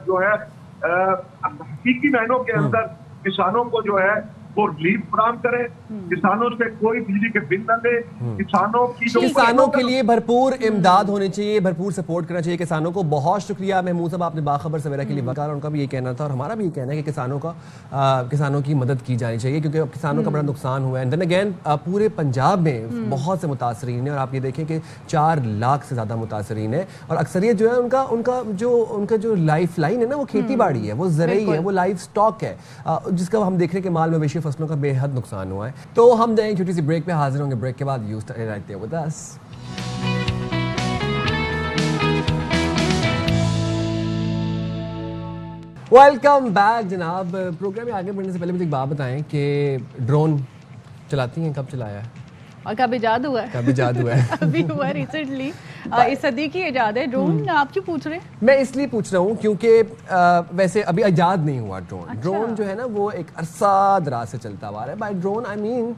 जो है हकीकी महीनों के अंदर किसानों को जो है वो रिलीफ फराहम करें, किसानों से कोई बिजली के बिल न ले, किसानों की जो किसानों के लिए भरपूर इमदाद होनी चाहिए, भरपूर सपोर्ट करना चाहिए किसानों को। बहुत शुक्रिया महमूद साहब, आपने बाखबर सवेरा के लिए वकार, उनका भी ये कहना था और हमारा भी ये कहना है कि किसानों की मदद की जानी चाहिए, क्योंकि अब किसानों का बड़ा नुकसान हुआ है। एंड देन अगेन पूरे पंजाब में बहुत से मुतासरीन है, और आप ये देखें कि 4 लाख से ज़्यादा मुतासरीन है, और अक्सरियत जो है उनका जो लाइफ लाइन है ना, वो खेती बाड़ी है, वो ज़रई है, वो लाइफ स्टॉक है, जिसका हम देख रहे हैं कि माल मवेशी फसलों का बेहद नुकसान हुआ है। तो हम जाएंगे छोटी सी ब्रेक पे, हाजिर होंगे ब्रेक के बाद। यूज़ रहते हैं विद अस। वेलकम बैक जनाब। प्रोग्राम में आगे बढ़ने से पहले मुझे एक बात बताएं कि ड्रोन चलाती हैं, कब चलाया है और कब इजाद हुआ है? कब इजाद हुआ है? अभी हुआ रिसेंटली, इस सदी की इजाद है ड्रोन। आप क्यों पूछ रहे हैं? मैं इसलिए पूछ रहा हूँ क्योंकि वैसे अभी इजाद नहीं हुआ ड्रोन। अच्छा। ड्रोन जो है ना वो एक अरसा दराज से चलता आ रहा है। By drone I mean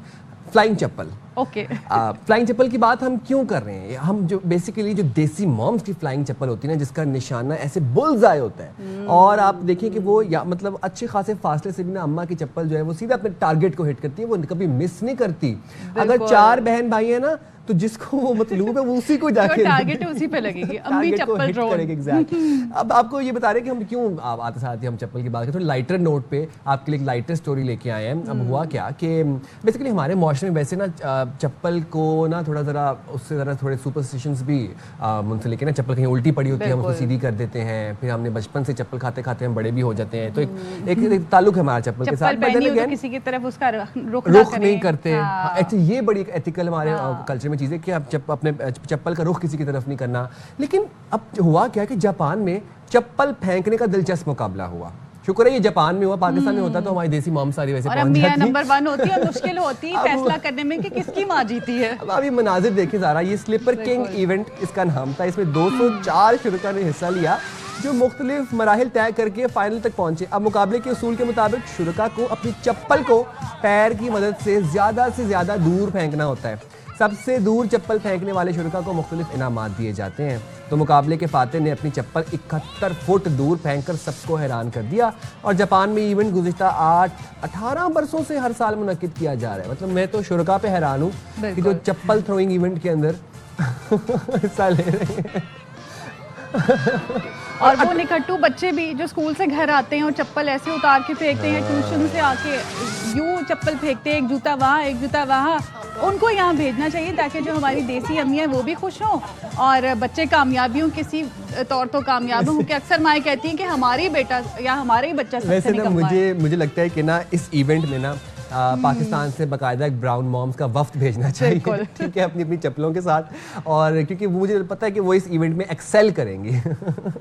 flying चप्पल। ओके। फ्लाइंग चप्पल की बात हम क्यों कर रहे हैं? हम जो बेसिकली जो देसी मॉम्स की फ्लाइंग चप्पल होती है ना, जिसका निशाना ऐसे बुल्सआई होता है और आप देखें कि वो या मतलब अच्छे खासे फासले से भी ना अम्मा की चप्पल जो है वो सीधा अपने टारगेट को हिट करती है, वो कभी मिस नहीं करती। अगर 4 बहन भाई है ना तो जिसको वो मतलूब है वो उसी को जाके टारगेट है उसी पे लगेगी। अम्मी चप्पल ड्रोन। एग्जैक्टली। अब आपको ये बता रहे हैं कि हम क्यों आते साथ ही हम चप्पल की बात करें, थोड़ी लाइटर नोट पे आपके लिए एक लाइटर स्टोरी लेके आए हैं। अब हुआ क्या कि बेसिकली हमारे मुआशरे में वैसे ना चप्पल को ना थोड़ा ज़रा उससे ज़रा थोड़े सुपरस्टिशंस भी मुंसलिक है ना। चप्पल कहीं उल्टी पड़ी होती है हम उसको सीधी कर देते हैं, फिर हमने बचपन से चप्पल खाते खाते हम बड़े भी हो जाते हैं, तो एक ताल्लुक है हमारा चप्पल के साथ। तो किसी की तरफ उसका रुख नहीं करते। ये बड़ी एथिकल हमारे कल्चर में चीज़ है कि आप अपने चप्पल का रुख किसी की तरफ नहीं करना। लेकिन अब हुआ क्या कि जापान में चप्पल फेंकने का दिलचस्प मुकाबला हुआ। शुक्र है ये जापान में हुआ, पाकिस्तान में होता तो हमारी देसी मॉम सारी वैसे पहुंच जाती। नंबर 1 होती है, मुश्किल होती है फैसला करने में कि किसकी माँ जीती है। अब अभी मनाजिर देखे ज़रा, ये स्लीपर किंग इवेंट इसका नाम था। इसमें 204 शुरका ने हिस्सा लिया जो मुख्तलिफ मराहिल तय करके फाइनल तक पहुंचे। अब मुकाबले के उसूल के मुताबिक शुरका को अपनी चप्पल को पैर की मदद से ज़्यादा दूर फेंकना होता है। सबसे दूर चप्पल फेंकने वाले शुरका को मुख्तलिफ इनामात दिए जाते हैं। तो मुकाबले के फातेह ने अपनी चप्पल 71 फुट दूर फेंककर सबको हैरान कर दिया। और जापान में इवेंट गुज़िश्ता 18 बरसों से हर साल मुनक्किद किया जा रहा है। मतलब मैं तो शुरका पे हैरान हूँ कि जो चप्पल थ्रोइंग इवेंट के अंदर हिस्सा ले रहे हैं। और वो निकट्टू बच्चे भी जो स्कूल से घर आते हैं और चप्पल ऐसे उतार के फेंकते हैं, ट्यूशन से आके यूं चप्पल फेंकते हैं, एक जूता वहाँ एक जूता वहाँ। उनको यहाँ भेजना चाहिए ताकि जो हमारी देसी अम्मी है वो भी खुश हों और बच्चे कामयाबी हों, किसी तौर तो कामयाब हों। कि अक्सर माएँ कहती हैं कि हमारी बेटा या हमारा ही बच्चा वैसे ना मुझे लगता है कि ना इस इवेंट में ना पाकिस्तान से बाकायदा एक ब्राउन मॉम्स का वफ्द भेजना चाहिए, ठीक है, अपनी अपनी चप्पलों के साथ। और क्योंकि मुझे पता है कि वो इस इवेंट में एक्सेल करेंगी।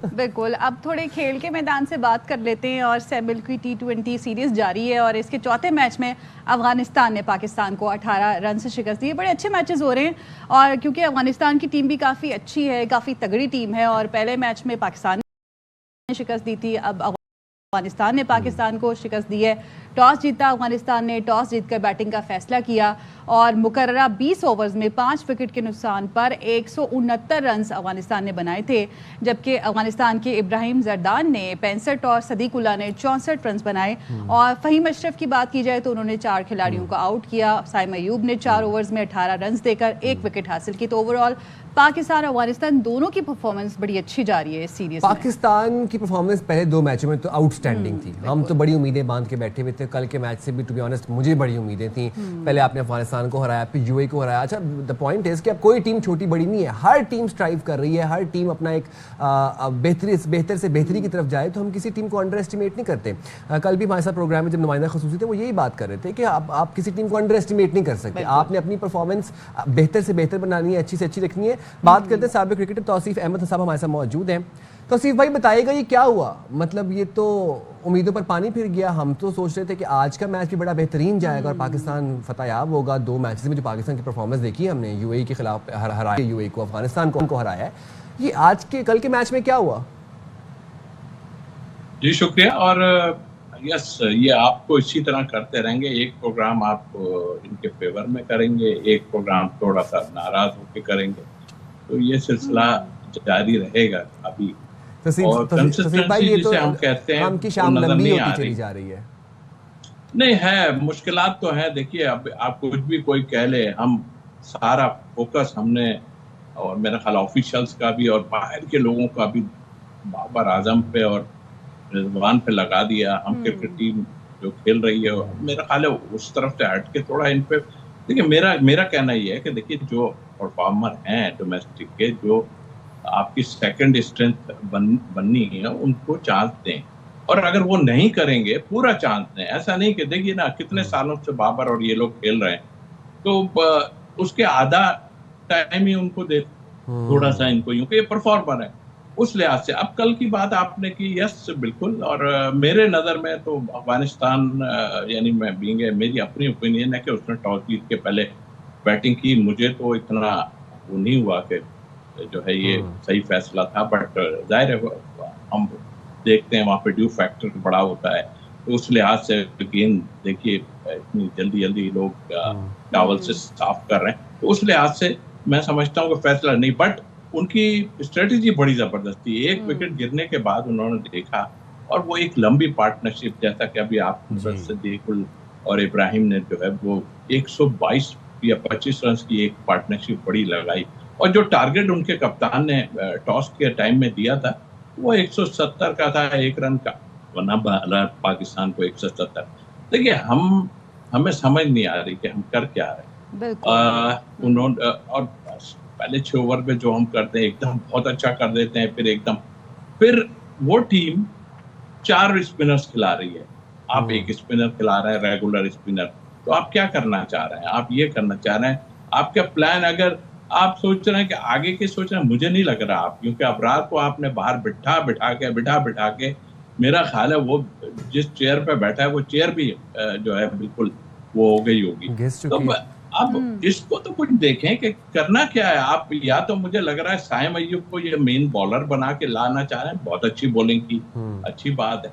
बिल्कुल। अब थोड़े खेल के मैदान से बात कर लेते हैं। और सेमिल की T20 सीरीज जारी है और इसके चौथे मैच में अफगानिस्तान ने पाकिस्तान को 18 रन से शिकस्त दी। बड़े अच्छे मैचेस हो रहे हैं और क्योंकि अफगानिस्तान की टीम भी काफ़ी अच्छी है, काफ़ी तगड़ी टीम है। और पहले मैच में पाकिस्तान ने शिकस्त दी थी, अब अफगानिस्तान ने पाकिस्तान को शिकस्त दी है। टॉस जीता अफगानिस्तान ने, टॉस जीतकर बैटिंग का फैसला किया और मुकर्ररा 20 ओवर्स में 5 विकेट के नुकसान पर 169 रन अफगानिस्तान ने बनाए थे। जबकि अफगानिस्तान के इब्राहिम जरदान ने 65 और सदीकुल्ला ने 64 रन बनाए। और फहीम अशरफ की बात की जाए तो उन्होंने 4 खिलाड़ियों को आउट किया। साइम अयूब ने 4 ओवर्स में 18 रन देकर 1 विकेट हासिल की। तो ओवरऑल पाकिस्तान अफगानिस्तान दोनों की परफॉर्मेंस बड़ी अच्छी जा रही है इस सीरीज में। पाकिस्तान की परफॉर्मेंस पहले 2 मैचों में तो आउटस्टैंडिंग थी। हम तो बड़ी उम्मीदें बांध के बैठे हुए थे। कल के मैच से भी टू बी ऑनेस्ट मुझे बड़ी उम्मीदें थी। पहले आपने अफगानिस्तान को हराया, फिर यूएई को हराया। अच्छा, द पॉइंट इज कि अब कोई टीम छोटी बड़ी नहीं है, हर टीम स्ट्राइव कर रही है, हर टीम अपना एक बेहतर से बेहतरी की तरफ जाए। तो हम किसी टीम को अंडर एस्टिमेट नहीं करते। कल भी हमारे साथ प्रोग्राम में जब नुमाइंदा खसूसी थे वो यही बात कर रहे थे कि आप किसी टीम को अंडर एस्टिमेट नहीं कर सकते। आपने अपनी परफॉर्मेंस बेहतर से बेहतर बनानी है, अच्छी से अच्छी रखनी है। बात करते हैं साबिक क्रिकेटर तौसीफ अहमद साहब हमारे साथ मौजूद हैं। तौसीफ भाई बताइएगा ये क्या हुआ? मतलब ये तो उम्मीदों पर पानी फिर गया। हम तो सोच रहे थे कि आज का मैच भी बड़ा बेहतरीन जाएगा और पाकिस्तान फतेहयाब होगा। 2 मैचेस में जो पाकिस्तान की परफॉर्मेंस देखी हमने, यूएई के खिलाफ हराया, यूएई को, अफगानिस्तान को हराया है। ये आज के कल के मैच में क्या हुआ? जी शुक्रिया। और यस, ये आपको इसी तरह करते रहेंगे। एक प्रोग्राम आप इनके फेवर में करेंगे, एक प्रोग्राम थोड़ा सा नाराज होकर करेंगे, तो ये सिलसिला जारी रहेगा। अभी और कंसिस्टेंसी जिसे हम कहते हैं वो नजर नहीं आ रही। जा रही है नहीं है, मुश्किलात तो है। देखिए, अब आप कुछ भी कोई कह ले, हम सारा फोकस हमने और मेरा ख्याल ऑफिशियल्स का भी और बाहर के लोगों का भी बाबर आजम पे और रिजवान पे लगा दिया। हम क्रिकेट टीम जो खेल रही है, मेरा ख्याल है उस तरफ से हट के थोड़ा इन पे देखिए। मेरा कहना ये है कि देखिए, जो परफॉर्मर हैं डोमेस्टिक के, जो आपकी सेकंड स्ट्रेंथ बननी है, उनको चांस दें। और अगर वो नहीं करेंगे, पूरा चांस दें। ऐसा नहीं कि देखिए ना, कितने सालों से बाबर और ये लोग खेल रहे हैं, तो उसके आधा टाइम ही उनको दे, थोड़ा सा इनको, क्योंकि ये परफॉर्मर है। उस लिहाज से अब कल की बात आपने की, यस बिल्कुल। और मेरे नज़र में तो अफगानिस्तान यानी मैं बीइंग मेरी अपनी ओपिनियन है कि उसने टॉस जीत के पहले बैटिंग की। मुझे तो इतना वो नहीं हुआ कि जो है ये सही फैसला था, बट जाहिर है हम देखते हैं वहाँ पे ड्यू फैक्टर बड़ा होता है, तो उस लिहाज से गेंद देखिए इतनी जल्दी जल्दी लोग टावल से साफ कर रहे हैं, तो उस लिहाज से मैं समझता हूँ कि फैसला नहीं, बट उनकी स्ट्रेटेजी बड़ी जबरदस्त थी। एक विकेट गिरने के बाद उन्होंने देखा, और वो एक लंबी पार्टनरशिप, जैसा कि अभी आप सदीकुल और इब्राहिम ने जो है वो 122 या 25 रन की एक पार्टनरशिप बड़ी लगाई, और जो टारगेट उनके कप्तान ने टॉस के टाइम में दिया था वो 170 का था, 1 रन का, वरना पाकिस्तान को 170। देखिए हमें समझ नहीं आ रही कि हम कर क्या रहे हैं। उन्होंने और पहले 6 ओवर में जो हम करते हैं एकदम बहुत अच्छा कर देते हैं, फिर वो टीम 4 स्पिनर्स खिला रही है, आप 1 स्पिनर खिला रहे हैं, रेगुलर स्पिनर, तो आप क्या करना चाह रहे हैं? आप ये करना चाह रहे हैं, आपका प्लान, अगर आप सोच रहे हैं कि आगे की सोच रहे हैं, मुझे नहीं लग रहा आप, क्योंकि अबरार को आपने बाहर बिठा के मेरा ख्याल है वो जिस चेयर पे बैठा है वो चेयर भी जो है बिल्कुल वो हो गई होगी। तो अब इसको तो कुछ देखें कि करना क्या है आप। या तो मुझे लग रहा है साइम अय्यूब को ये मेन बॉलर बना के लाना चाह रहे हैं, बहुत अच्छी बॉलिंग की, अच्छी बात है,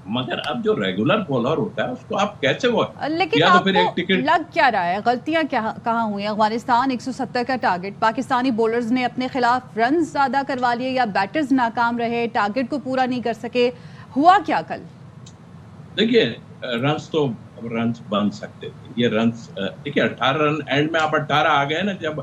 मगर अब जो रेगुलर बॉलर होता है उसको आप कैसे वो, लेकिन या तो फिर एक आपको टिकट लग क्या रहा है, गलतियां कहाँ हुई? अफगानिस्तान 170 का टारगेट, पाकिस्तानी बॉलर्स ने अपने खिलाफ रन ज्यादा करवा लिए या बैटर्स नाकाम रहे, टारगेट को पूरा नहीं कर सके, हुआ क्या कल? देखिए रन्स बन सकते थे, ये रन्स देखिए 18 रन एंड में, आप 18 आ गए ना, जब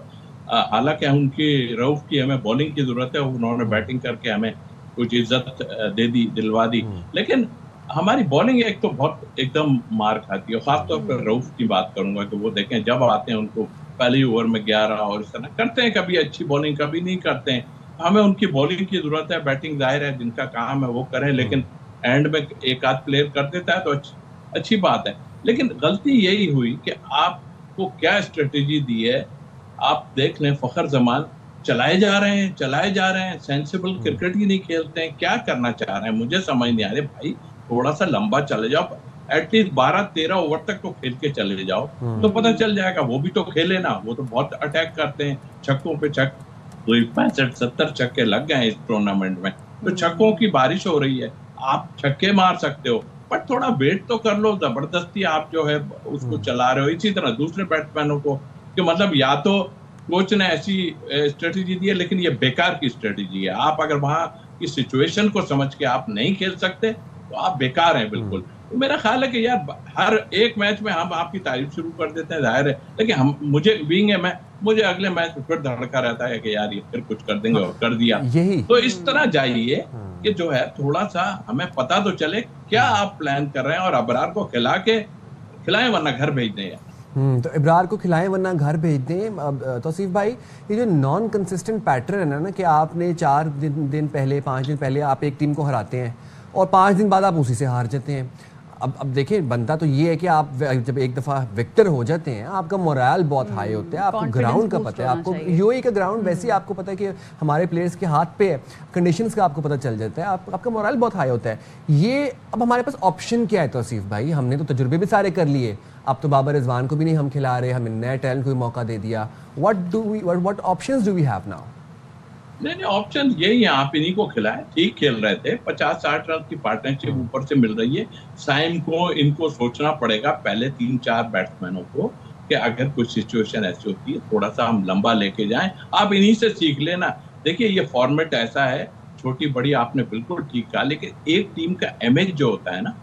हालांकि उनकी रऊफ की हमें बॉलिंग की जरूरत है, उन्होंने बैटिंग करके हमें कुछ इज्जत दिलवा दी, लेकिन हमारी बॉलिंग एक तो बहुत एकदम मार खाती है। खासतौर पर रऊफ की बात करूंगा कि वो देखें जब आते हैं उनको पहले ओवर में 11 और इस तरह करते हैं, कभी अच्छी बॉलिंग कभी नहीं करते हैं। हमें उनकी बॉलिंग की जरूरत है, बैटिंग जाहिर है जिनका काम है वो करें, लेकिन एंड में एक आध प्लेयर कर देता है तो अच्छी बात है। लेकिन गलती यही हुई कि आपको क्या स्ट्रेटेजी दी है, आप देख लें फखर जमान चलाए जा रहे हैं, सेंसिबल क्रिकेट ही नहीं खेलते हैं, क्या करना चाह रहे हैं मुझे समझ नहीं आ रही। भाई थोड़ा सा लंबा चले जाओ, एटलीस्ट 12-13 ओवर तक तो खेल के चले जाओ, तो पता चल जाएगा। वो भी तो खेले ना, वो तो बहुत अटैक करते हैं, छक्कों पे छक, 65-70 छक्के लग गए इस टूर्नामेंट में, तो छक्कों की बारिश हो रही है, आप छक्के मार सकते हो, बट थोड़ा वेट तो कर लो, जबरदस्ती आप जो है उसको चला रहे हो। इसी तरह दूसरे बैट्समैनों को कि मतलब या तो कोच ने ऐसी स्ट्रेटेजी दी है, लेकिन ये बेकार की स्ट्रेटेजी है। आप अगर वहां की सिचुएशन को समझ के आप नहीं खेल सकते तो आप बेकार हैं बिल्कुल। तो मेरा ख्याल है कि यार हर एक मैच में हम आपकी तारीफ शुरू कर देते हैं, जाहिर है, लेकिन मुझे अगले मैच में फिर धड़का रहता है कि यार ये फिर कुछ कर देंगे, और कर दिया। तो इस तरह जाइए कि जो है थोड़ा सा हमें पता तो चले क्या आप प्लान कर रहे हैं, और अबरार को खिलाएं वरना घर भेज दें। तो इब्रार को खिलाएं वरना घर भेज दें। तौसीफ भाई, ये जो नॉन कंसिस्टेंट पैटर्न है ना कि आपने 4 दिन पहले 5 दिन पहले आप एक टीम को हराते हैं और 5 दिन बाद आप उसी से हार जाते हैं। अब देखिए, बनता तो ये है कि आप जब एक दफ़ा विक्टर हो जाते हैं आपका मोरल बहुत हाई होता है, आपको ग्राउंड का पता है, आपको यूएई का ग्राउंड वैसे ही आपको पता है कि हमारे प्लेयर्स के हाथ पे है, कंडीशंस का आपको पता चल जाता है, आपका मोरल बहुत हाई होता है। ये अब हमारे पास ऑप्शन क्या है तौसीफ भाई? हमने तो तजुर्बे भी सारे कर लिए, अब तो बाबर रिजवान को भी नहीं हम खिला रहे, हमें नए टैलेंट को भी मौका दे दिया। What options do we have now? नहीं, ऑप्शन यही है, आप इन्हीं को खिलाएं। ठीक खेल रहे थे, 50-60 रन की पार्टनरशिप ऊपर से मिल रही है। साइम को इनको सोचना पड़ेगा पहले 3-4 बैट्समैनों को कि अगर कुछ सिचुएशन ऐसी होती है थोड़ा सा हम लंबा लेके जाएं, आप इन्हीं से सीख लेना। देखिए ये फॉर्मेट ऐसा है, छोटी बड़ी आपने बिल्कुल ठीक कहा, लेकिन एक टीम का इमेज जो होता है ना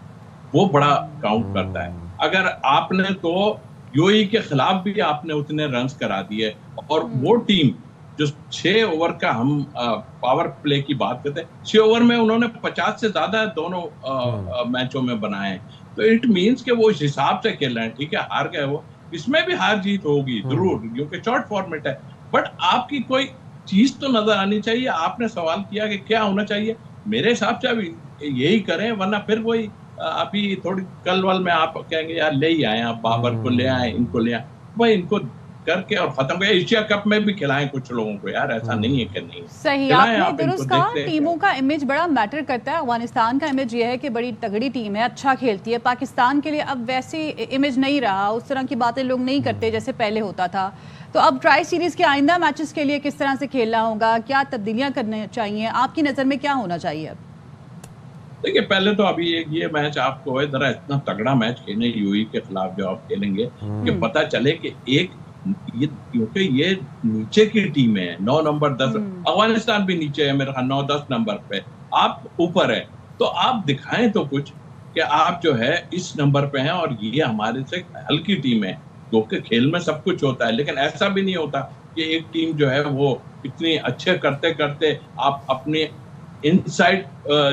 वो बड़ा काउंट करता है। अगर आपने तो यूएई के खिलाफ भी आपने उतने रन करा दिए, और वो टीम जो 6 ओवर का हम पावर प्ले की बात करते हैं, 6 ओवर में उन्होंने 50 से ज्यादा दोनों मैचों में बनाए हैं, तो इट मींस कि वो इस हिसाब से खेल रहे हैं। ठीक है, हार गए वो, इसमें भी हार जीत होगी जरूर, क्योंकि शॉर्ट फॉर्मेट है, बट आपकी कोई चीज तो नजर आनी चाहिए। आपने सवाल किया कि क्या होना चाहिए, मेरे हिसाब से अभी यही करें, वरना फिर वही अभी थोड़ी कल वाल में आप कहेंगे यार ले ही आए, आप बाबर को ले आए, इनको ले आए, भाई इनको करके और खत्म कर। एशिया कप में भी खिलाएं कुछ लोगों को यार, ऐसा नहीं है कि नहीं। सही, आपने दुरुस्त कहा, टीमों का इमेज बड़ा मैटर करता है। अफगानिस्तान का इमेज ये है कि बड़ी तगड़ी टीम है, अच्छा खेलती है। पाकिस्तान के लिए अब वैसे इमेज नहीं रहा, उस तरह की बातें लोग नहीं करते जैसे पहले होता था। तो अब ट्राई सीरीज के आइंदा मैचेस के लिए किस तरह से खेलना होगा, क्या तब्दीलियां करनी चाहिए, आपकी नज़र में क्या होना चाहिए? देखिए पहले तो अभी ये मैच आपको है जरा इतना तगड़ा मैच खेलने यूएई के खिलाफ जो आप खेलेंगे कि पता चले कि एक ये, क्योंकि ये नीचे की टीम है, 9 नंबर 10, अफगानिस्तान भी नीचे है मेरे ख्याल 9-10 नंबर पे, आप ऊपर है, तो आप दिखाएं तो कुछ कि आप जो है इस नंबर पे हैं और ये हमारे से हल्की टीम है। क्योंकि खेल में सब कुछ होता है, लेकिन ऐसा भी नहीं होता कि एक टीम जो है वो इतनी अच्छे करते करते आप अपने इनसाइड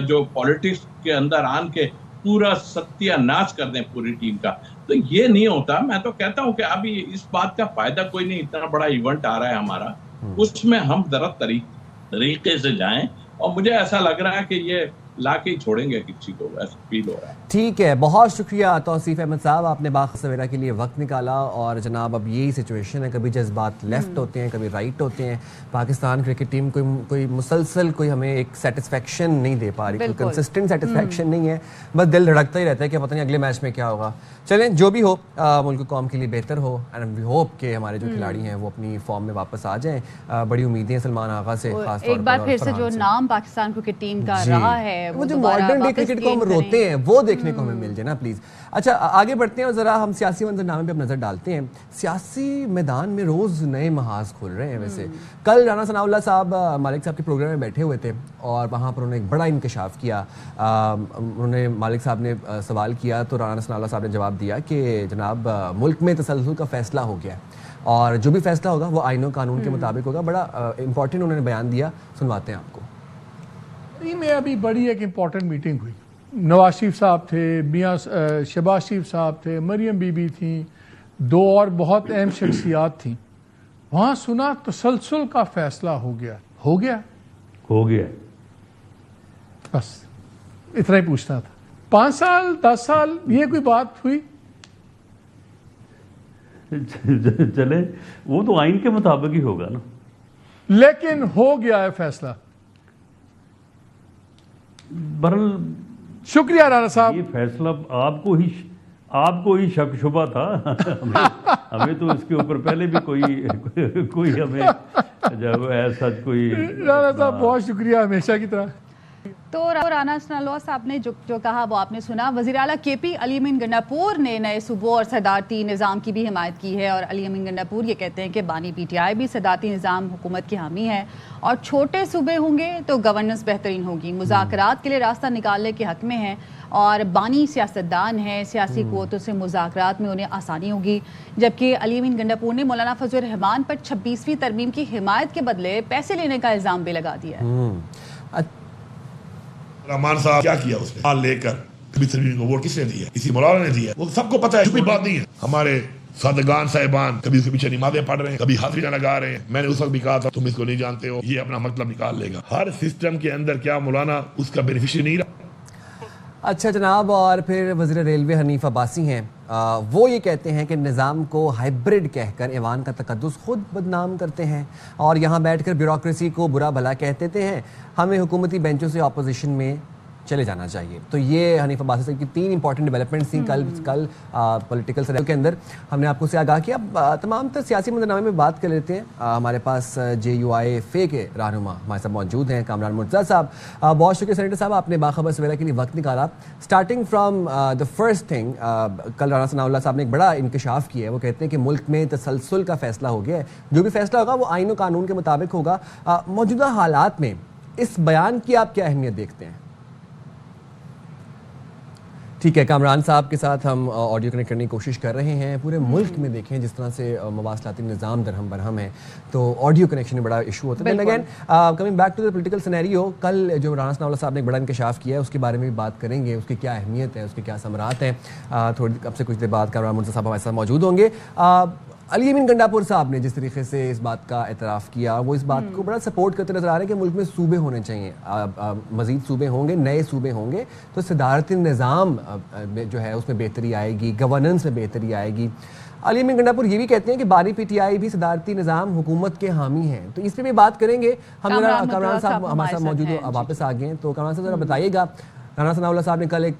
जो पॉलिटिक्स के अंदर आन के पूरा सत्यानाश कर दें पूरी टीम का, तो ये नहीं होता। मैं तो कहता हूं कि अभी इस बात का फायदा कोई नहीं, इतना बड़ा इवेंट आ रहा है हमारा, उसमें हम जरा तरीके से जाएं, और मुझे ऐसा लग रहा है कि ये लाके ही छोड़ेंगे किसी को, ऐसा फील हो रहा है। ठीक है, बहुत शुक्रिया तौसीफ अहमद साहब, आपने बाख सवेरा के लिए वक्त निकाला। और जनाब अब यही सिचुएशन है, कभी जज्बात लेफ्ट होते हैं, कभी राइट होते हैं। पाकिस्तान क्रिकेट टीम कोई मुसलसल कोई हमें एक सेटिस्फेक्शन नहीं दे पा रही, कोई कंसिस्टेंट सेटिस्फेक्शन नहीं है, बस दिल धड़कता ही रहता है कि पता नहीं अगले मैच में क्या होगा। चलें, जो भी हो मुल्क कौम के लिए बेहतर हो, एंड वी होप कि हमारे जो खिलाड़ी हैं वो अपनी फॉर्म में वापस आ जाएं। बड़ी उम्मीदें सलमान आगा से, खास तौर पर एक बार फिर से जो नाम पाकिस्तान क्रिकेट टीम का रहा है, वो जो मॉडर्न डे क्रिकेट को हम रोते हैं वो देखने को हमें मिल जाए ना प्लीज। अच्छा, आगे बढ़ते हैं और जरा हम सियासी मंजरनामे पे अब नजर डालते हैं। सियासी मैदान में रोज नए महाज खुल रहे हैं। वैसे कल राना सनाउल्लाह साहब मालिक साहब के प्रोग्राम में बैठे हुए थे और वहाँ पर उन्होंने एक बड़ा इंकशाफ किया। उन्होंने मालिक साहब ने सवाल किया तो राना सनाउल्लाह साहब ने जवाब दिया कि जनाब मुल्क में तसलसल का फैसला हो गया और जो भी फैसला होगा वो आईन और कानून के मुताबिक होगा। बड़ा इंपॉर्टेंट उन्होंने बयान दिया, सुनवाते हैं आपको। में अभी बड़ी एक इम्पॉर्टेंट मीटिंग हुई, नवाज शरीफ साहब थे, मियाँ शहबाज शरीफ साहब थे, मरियम बीबी थी, 2 और बहुत अहम शख्सियात थी। वहाँ सुना तसलसल का फैसला हो गया, बस इतना ही पूछना था। 5 साल 10 साल ये कोई बात हुई? चले, वो तो आइन के मुताबिक ही होगा ना, लेकिन हो गया है फैसला। बहरहाल शुक्रिया राणा साहब। ये फैसला आपको ही शक शुबा था हमें तो इसके ऊपर पहले भी कोई हमें जब ऐसा कोई। राणा साहब बहुत शुक्रिया, हमेशा की तरह। तो राना सनाउल्लाह साहब ने जो कहा वो आपने सुना। वज़ीर आला केपी अली अमीन गंडापुर ने नए सूबों और सदारती निज़ाम की भी हिमायत की है और अली अमीन गंडापुर ये कहते हैं कि बानी पीटीआई भी सदारती निज़ाम हुकूमत की हामी है और छोटे सूबे होंगे तो गवर्नेंस बेहतरीन होगी, मुज़ाकरात के लिए रास्ता निकालने के हक में है और बानी सियासतदान है, सियासी क़ुव्वतों से मुज़ाकरात में उन्हें आसानी होगी। जबकि अली अमीन गंडापुर ने मौलाना फजल रहमान पर 26वीं तरमीम की हिमायत के बदले पैसे लेने का इल्ज़ाम भी लगा दिया है। रहमान साहब क्या किया उसने, माल लेकर कभी तरमीम को वोट किसने दिया? इसी मौलाना ने दिया, वो सबको पता है, छुपी बात नहीं है। हमारे सादगान साहिबान कभी उसके पीछे नमाज़ें पढ़ रहे हैं, कभी हाजिरियां लगा रहे हैं। मैंने उस वक्त भी कहा था तुम इसको नहीं जानते हो, ये अपना मतलब निकाल लेगा। हर सिस्टम के अंदर क्या मौलाना उसका बेनिफिशियरी नहीं रहा? अच्छा जनाब, और फिर वज़ीर रेलवे हनीफ अब्बासी हैं, वो ये कहते हैं कि निज़ाम को हाइब्रिड कहकर ऐवान का तकद्दुस खुद बदनाम करते हैं और यहाँ बैठकर ब्यूरोक्रेसी को बुरा भला कह देते हैं। हमें हुकूमती बेंचों से अपोजिशन में चले जाना चाहिए। तो ये हनीफ अब्बासी साहब की 3 इंपॉर्टेंट डेवलपमेंट्स थी कल पॉलिटिकल सर्वे के अंदर। हमने आपको से आगाह किया। तमाम तर सियासी मंजरनामे में बात कर लेते हैं। हमारे पास JUI-FA के रहनुमा हमारे साथ मौजूद हैं, कामरान मुर्तज़ा साहब। बहुत शुक्रिया सेनेटर साहब, आपने बाखबर सवेरा के लिए वक्त निकाला। Starting from the first thing, कल राना सनाउल्लाह साहब ने एक बड़ा इंकशाफ किया है। वो कहते हैं कि मुल्क में तसलसल का फैसला हो गया है, जो भी फैसला होगा वो आइन और कानून के मुताबिक होगा। मौजूदा हालात में इस बयान की आप क्या अहमियत देखते हैं? ठीक है, कामरान साहब के साथ हम ऑडियो कनेक्ट करने की कोशिश कर रहे हैं। पूरे मुल्क में देखें जिस तरह से मवासलाती निज़ाम दरहम बरहम है, तो ऑडियो कनेक्शन में बड़ा इशू होता है। Again coming back to the political scenario, कल जो राना सनाउल्लाह साहब ने एक बड़ा इंकशाफ किया है उसके बारे में भी बात करेंगे, उसकी क्या अहमियत है, उसके क्या समरात हैं। थोड़ी अब से कुछ देर बाद कामरान मुर्तज़ा साहब हमारे साथ मौजूद होंगे। अली अमीन गंडापुर साहब ने जिस तरीके से इस बात का एतराफ़ किया, वो इस बात को बड़ा सपोर्ट करते नजर आ रहे हैं कि मुल्क में सूबे होने चाहिए, मज़ीद सूबे होंगे, नए सूबे होंगे तो सदारती निज़ाम जो है उसमें बेहतरी आएगी, गवर्नेंस में बेहतरी आएगी। अली अमीन गंडापुर ये भी कहते हैं कि बानी पीटीआई भी सदारती निज़ाम हुकूमत के हामी हैं, तो इस पर भी बात करेंगे। हम जरा कामरान साहब हमारे साथ मौजूद हो, वापस आ गए हैं, तो कामरान साहब जरा बताइएगा, राना सनाउल्लाह साहब ने कल एक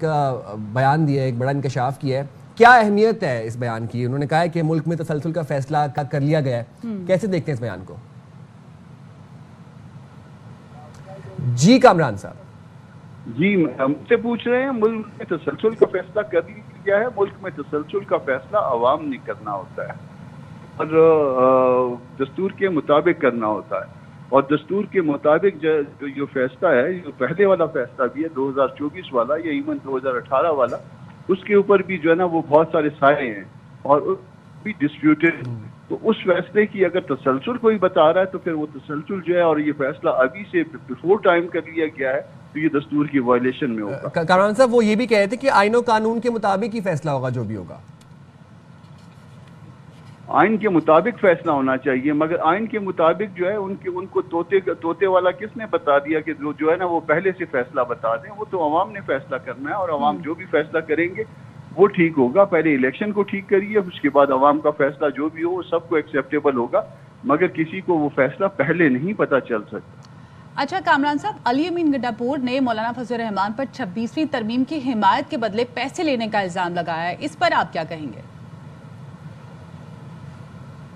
बयान दिया है, एक बड़ा इंकशाफ किया है, क्या अहमियत है इस बयान की? उन्होंने कहा है कि मुल्क में तसलसल का फैसला कर लिया गया है, कैसे देखते हैं इस बयान को? जी कामरान साहब। जी हमसे पूछ रहे हैं, मुल्क में तसलसल का फैसला कर लिया है। मुल्क में तसलसल का फैसला अवाम ने करना होता है और दस्तूर के मुताबिक करना होता है, और दस्तूर के मुताबिक जो फैसला है, जो पहले वाला फैसला भी है 2024 वाला या इवन 2018 वाला, उसके ऊपर भी जो है ना वो बहुत सारे साए हैं और भी डिस्प्यूटेड। तो उस फैसले की अगर तसलसल कोई बता रहा है तो फिर वो तसलसल जो है, और ये फैसला अभी से बिफोर टाइम कर लिया गया है, तो ये दस्तूर की वायलेशन में होगा। कामरान साहब वो ये भी कह रहे थे कि आईन और कानून के मुताबिक ही फैसला होगा जो भी होगा। आइन के मुताबिक फैसला होना चाहिए, मगर आइन के मुताबिक जो है उनको तोते वाला किसने बता दिया कि जो है ना वो पहले से फैसला बता दें? वो तो अवाम ने फैसला करना है, और अवाम जो भी फैसला करेंगे वो ठीक होगा। पहले इलेक्शन को ठीक करिए, उसके बाद अवाम का फैसला जो भी हो वो सबको एक्सेप्टेबल होगा, मगर किसी को वो फैसला पहले नहीं पता चल सकता। अच्छा कामरान साहब, अली अमीन गंडापुर ने मौलाना फजल रहमान पर 26वीं तरमीम की हिमायत के बदले पैसे लेने का इल्जाम लगाया है, इस पर आप क्या कहेंगे?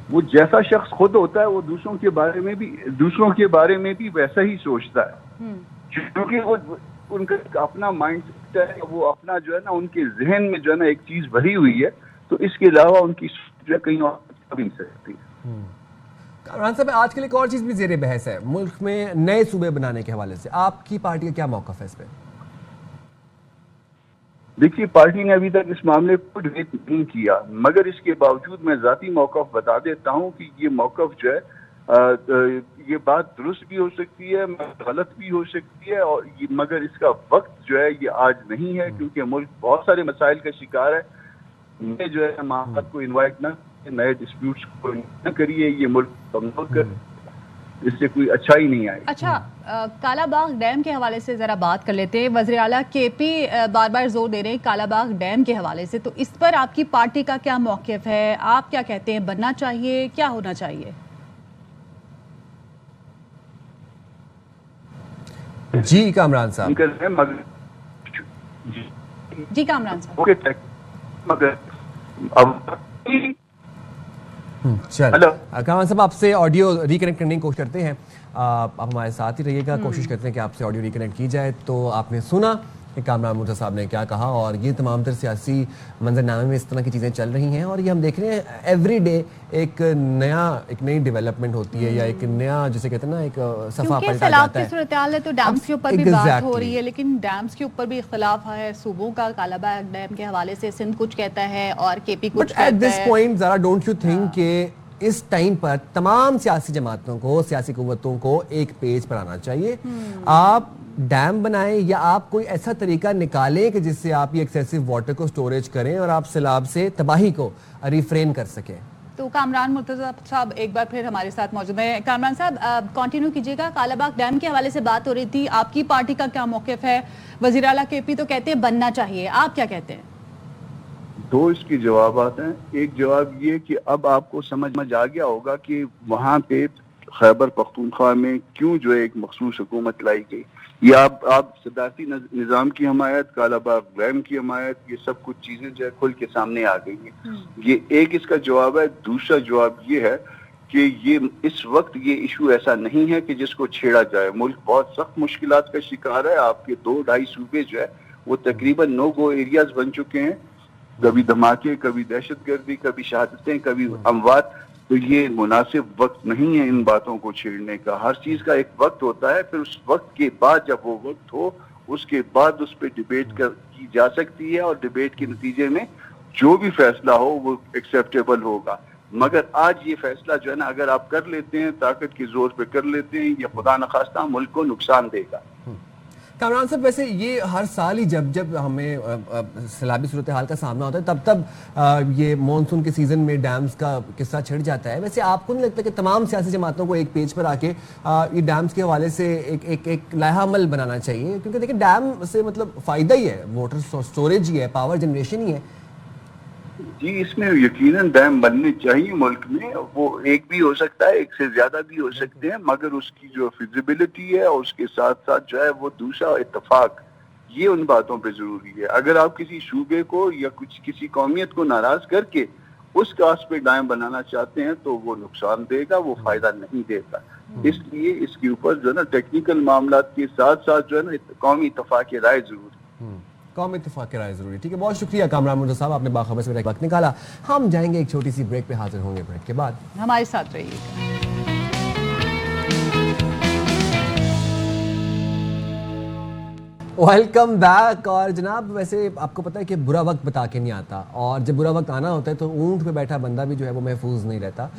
वो जैसा शख्स खुद होता है वो दूसरों के बारे में भी वैसा ही सोचता है, क्योंकि वो उनका अपना माइंड है, वो अपना जो है ना उनके जहन में जो है ना एक चीज भरी हुई है, तो इसके अलावा उनकी सोच कहीं और भी नहीं सकती। कामरान साहब आजकल एक और चीज भी जेरे बहस है, मुल्क में नए सूबे बनाने के हवाले से आपकी पार्टी का क्या मौक़िफ़ है इस पे? देखिए, पार्टी ने अभी तक इस मामले को डिबेट नहीं किया, मगर इसके बावजूद मैं ज़ाती मौक़िफ़ बता देता हूँ कि ये मौक़िफ़ जो है ये बात दुरुस्त भी हो सकती है, गलत भी हो सकती है, और मगर इसका वक्त जो है ये आज नहीं है, क्योंकि मुल्क बहुत सारे मसाइल का शिकार है। मैं जो है मामला को इन्वाइट न, नए डिस्प्यूट्स को न करिए, ये मुल्क कमजोर कर, इससे कोई अच्छा ही नहीं आएगा। अच्छा, कालाबाग डैम के हवाले से जरा बात कर लेते हैं। वज़ीर आला केपी बार बार जोर दे रहे हैं कालाबाग डैम के हवाले से, तो इस पर आपकी पार्टी का क्या मौक़िफ़ है? आप क्या कहते हैं, बनना चाहिए, क्या होना चाहिए? जी कामरान साहब। जी कामरान साहब। मगर अब चल कामरान साहब आपसे ऑडियो रिकनेक्ट करने की कोशिश करते हैं, आप हमारे साथ ही रहिएगा, कोशिश करते हैं कि आपसे ऑडियो रिकनेक्ट की जाए। तो आपने सुना कि कामरान मुर्तज़ा साहब ने क्या कहा, और ये तमाम तर सियासी मंजरनामे में इस तरह की चीज़ें चल रही हैं, और ये हम देख रहे हैं एवरी डे एक नई डेवलपमेंट होती है, या एक नया जिसे कहते हैं ना एक सफ़ा पलटा जाता है। सूरत हाल है तो डैम्स के ऊपर भी बात हो रही है, लेकिन डैम्स के ऊपर भी इख्तिलाफ है सूबों का। कालाबाग डैम के हवाले से सिंध कुछ कहता है और केपी कुछ कहता है। एट दिस पॉइंट ज़रा डोंट यू थिंक कि इस टाइम पर तमाम सियासी जमातों को, सियासी कुव्वतों को एक पेज पर आना चाहिए? आप डैम बनाएं या आप कोई ऐसा तरीका निकालें कि जिससे आप ये एक्सेसिव वाटर को स्टोरेज करें और आप सैलाब से तबाही को रिफ्रेन कर सकें। तो कामरान मुर्तज़ा साहब एक बार फिर हमारे साथ मौजूद हैं। कामरान साहब कंटिन्यू कीजिएगा। कालाबाग डैम के हवाले से बात हो रही थी, आपकी पार्टी का क्या मौक़िफ़ है? वज़ीर आला केपी तो कहते हैं बनना चाहिए, आप क्या कहते हैं? दो इसके जवाब आते हैं। एक जवाब ये कि अब आपको समझ आ गया होगा कि वहाँ पे खैबर पख्तूनख्वा में क्यों जो है एक मखसूस हुकूमत लाई गई। ये आप सदारती निज़ाम की हमायत, कालाबाग डैम की हमायत, ये सब कुछ चीजें जो है खुल के सामने आ गई हैं। ये एक इसका जवाब है। दूसरा जवाब ये है कि ये इस वक्त ये इशू ऐसा नहीं है कि जिसको छेड़ा जाए। मुल्क बहुत सख्त मुश्किलात का शिकार है। आपके 2-2.5 सूबे जो है वो तकरीबन नो गो एरियाज बन चुके हैं। कभी धमाके, कभी दहशतगर्दी, कभी शहादतें, कभी अमवात। तो ये मुनासिब वक्त नहीं है इन बातों को छेड़ने का। हर चीज का एक वक्त होता है, फिर उस वक्त के बाद जब वो वक्त हो उसके बाद उस पर डिबेट की जा सकती है, और डिबेट के नतीजे में जो भी फैसला हो वो एक्सेप्टेबल होगा। मगर आज ये फैसला जो है ना अगर आप कर लेते हैं, ताकत के जोर पे कर लेते हैं, या खुदा न खास्ता मुल्क को नुकसान देगा। कामरान साहब, वैसे ये हर साल ही जब जब हमें सैलाबी सूरत हाल का सामना होता है तब तब ये मानसून के सीजन में डैम्स का किस्सा छिड़ जाता है। वैसे आपको नहीं लगता कि तमाम सियासी जमातों को एक पेज पर आके ये डैम्स के हवाले से एक लाहा अमल बनाना चाहिए? क्योंकि देखिए डैम से मतलब फ़ायदा ही है, वाटर स्टोरेज ही है, पावर जनरेशन ही है। जी, इसमें यकीनन डैम बनने चाहिए मुल्क में। वो एक भी हो सकता है, एक से ज्यादा भी हो सकते हैं, मगर उसकी जो फिजिबिलिटी है और उसके साथ साथ जो है वो दूसरा इत्तेफाक, ये उन बातों पे जरूरी है। अगर आप किसी सूबे को या कुछ किसी कौमियत को नाराज करके उस कास्ट पे डैम बनाना चाहते हैं तो वो नुकसान देगा, वो फायदा नहीं देगा। इसलिए इसके ऊपर जो है ना टेक्निकल मामला के साथ साथ जो है ना कौमी इत्तेफाक राय जरूरी, कौम इत्तेफाक राय जरूरी। ठीक है, बहुत शुक्रिया कामरान मुर्तज़ा साहब, आपने बाखबर से वक्त निकाला। हम जाएंगे एक छोटी सी ब्रेक पे, हाजिर होंगे ब्रेक के बाद। हमारे साथ रहिएगा। Welcome back. और जनाब, वैसे आपको पता है कि बुरा वक्त बता के नहीं आता, और जब बुरा वक्त आना होता है तो ऊंट पे बैठा बंदा भी जो है वो महफूज नहीं रहता।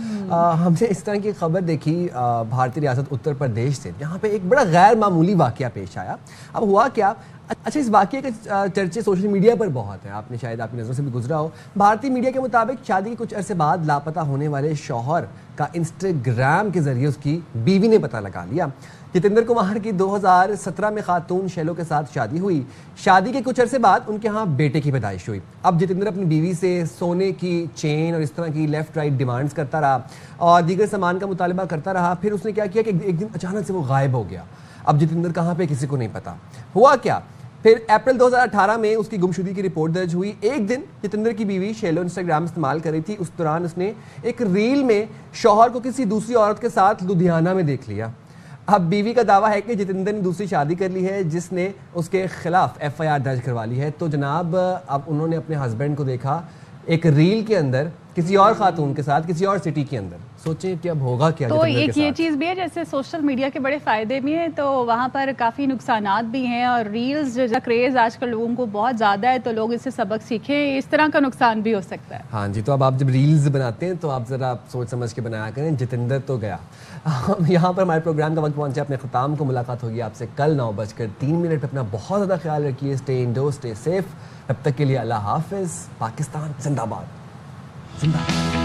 हमने इस तरह की खबर देखी भारतीय रियासत उत्तर प्रदेश से, जहाँ पे एक बड़ा गैर मामूली वाकया पेश आया। अब हुआ क्या, अच्छा, इस वाकये के चर्चे सोशल मीडिया पर बहुत हैं, आपने शायद आपकी नज़रों से भी गुजरा हो। भारतीय मीडिया के मुताबिक शादी के कुछ अरसे बाद लापता होने वाले शौहर का इंस्टाग्राम के जरिए उसकी बीवी ने पता लगा लिया। जितेंद्र कुमार की 2017 में खातून शैलो के साथ शादी हुई। शादी के कुछ अरसे बाद उनके यहाँ बेटे की पैदाइश हुई। अब जितेंद्र अपनी बीवी से सोने की चेन और इस तरह की लेफ्ट राइट डिमांड्स करता रहा और दीगर सामान का मुतालबा करता रहा। फिर उसने क्या किया कि एक दिन अचानक से वो गायब हो गया। अब जितेंद्र कहाँ पे किसी को नहीं पता। हुआ क्या, फिर अप्रैल 2018 में उसकी गुमशुदगी की रिपोर्ट दर्ज हुई। एक दिन जितेंद्र की बीवी शैलो इंस्टाग्राम इस्तेमाल कर रही थी। उस दौरान उसने एक रील में शौहर को किसी दूसरी औरत के साथ लुधियाना में देख लिया। अब बीवी का दावा है कि जितेंद्र ने दूसरी शादी कर ली है, जिसने उसके खिलाफ FIR दर्ज करवा ली है। तो जनाब, अब उन्होंने अपने हस्बैंड को देखा एक रील के अंदर किसी और खातून के साथ किसी और सिटी के अंदर। सोचें कि अब होगा क्या। तो एक ये चीज़ भी है, जैसे सोशल मीडिया के बड़े फ़ायदे भी हैं तो वहाँ पर काफ़ी नुकसानात भी हैं, और रील्स जो क्रेज़ आजकल लोगों को बहुत ज़्यादा है तो लोग इससे सबक सीखें, इस तरह का नुकसान भी हो सकता है। हाँ जी, तो अब आप जब रील्स बनाते हैं तो आप ज़रा सोच समझ के बनाया करें। जितेंद्र तो गया। यहाँ पर हमारे प्रोग्राम का वक्त पहुँचा अपने ख़ुताम को। मुलाकात होगी आपसे कल 9:03 पर। अपना बहुत ज़्यादा ख्याल रखिए। Stay indoor, stay safe. तब तक के लिए अल्लाह हाफिज़। पाकिस्तान जिंदाबाद। जिंदाबाद।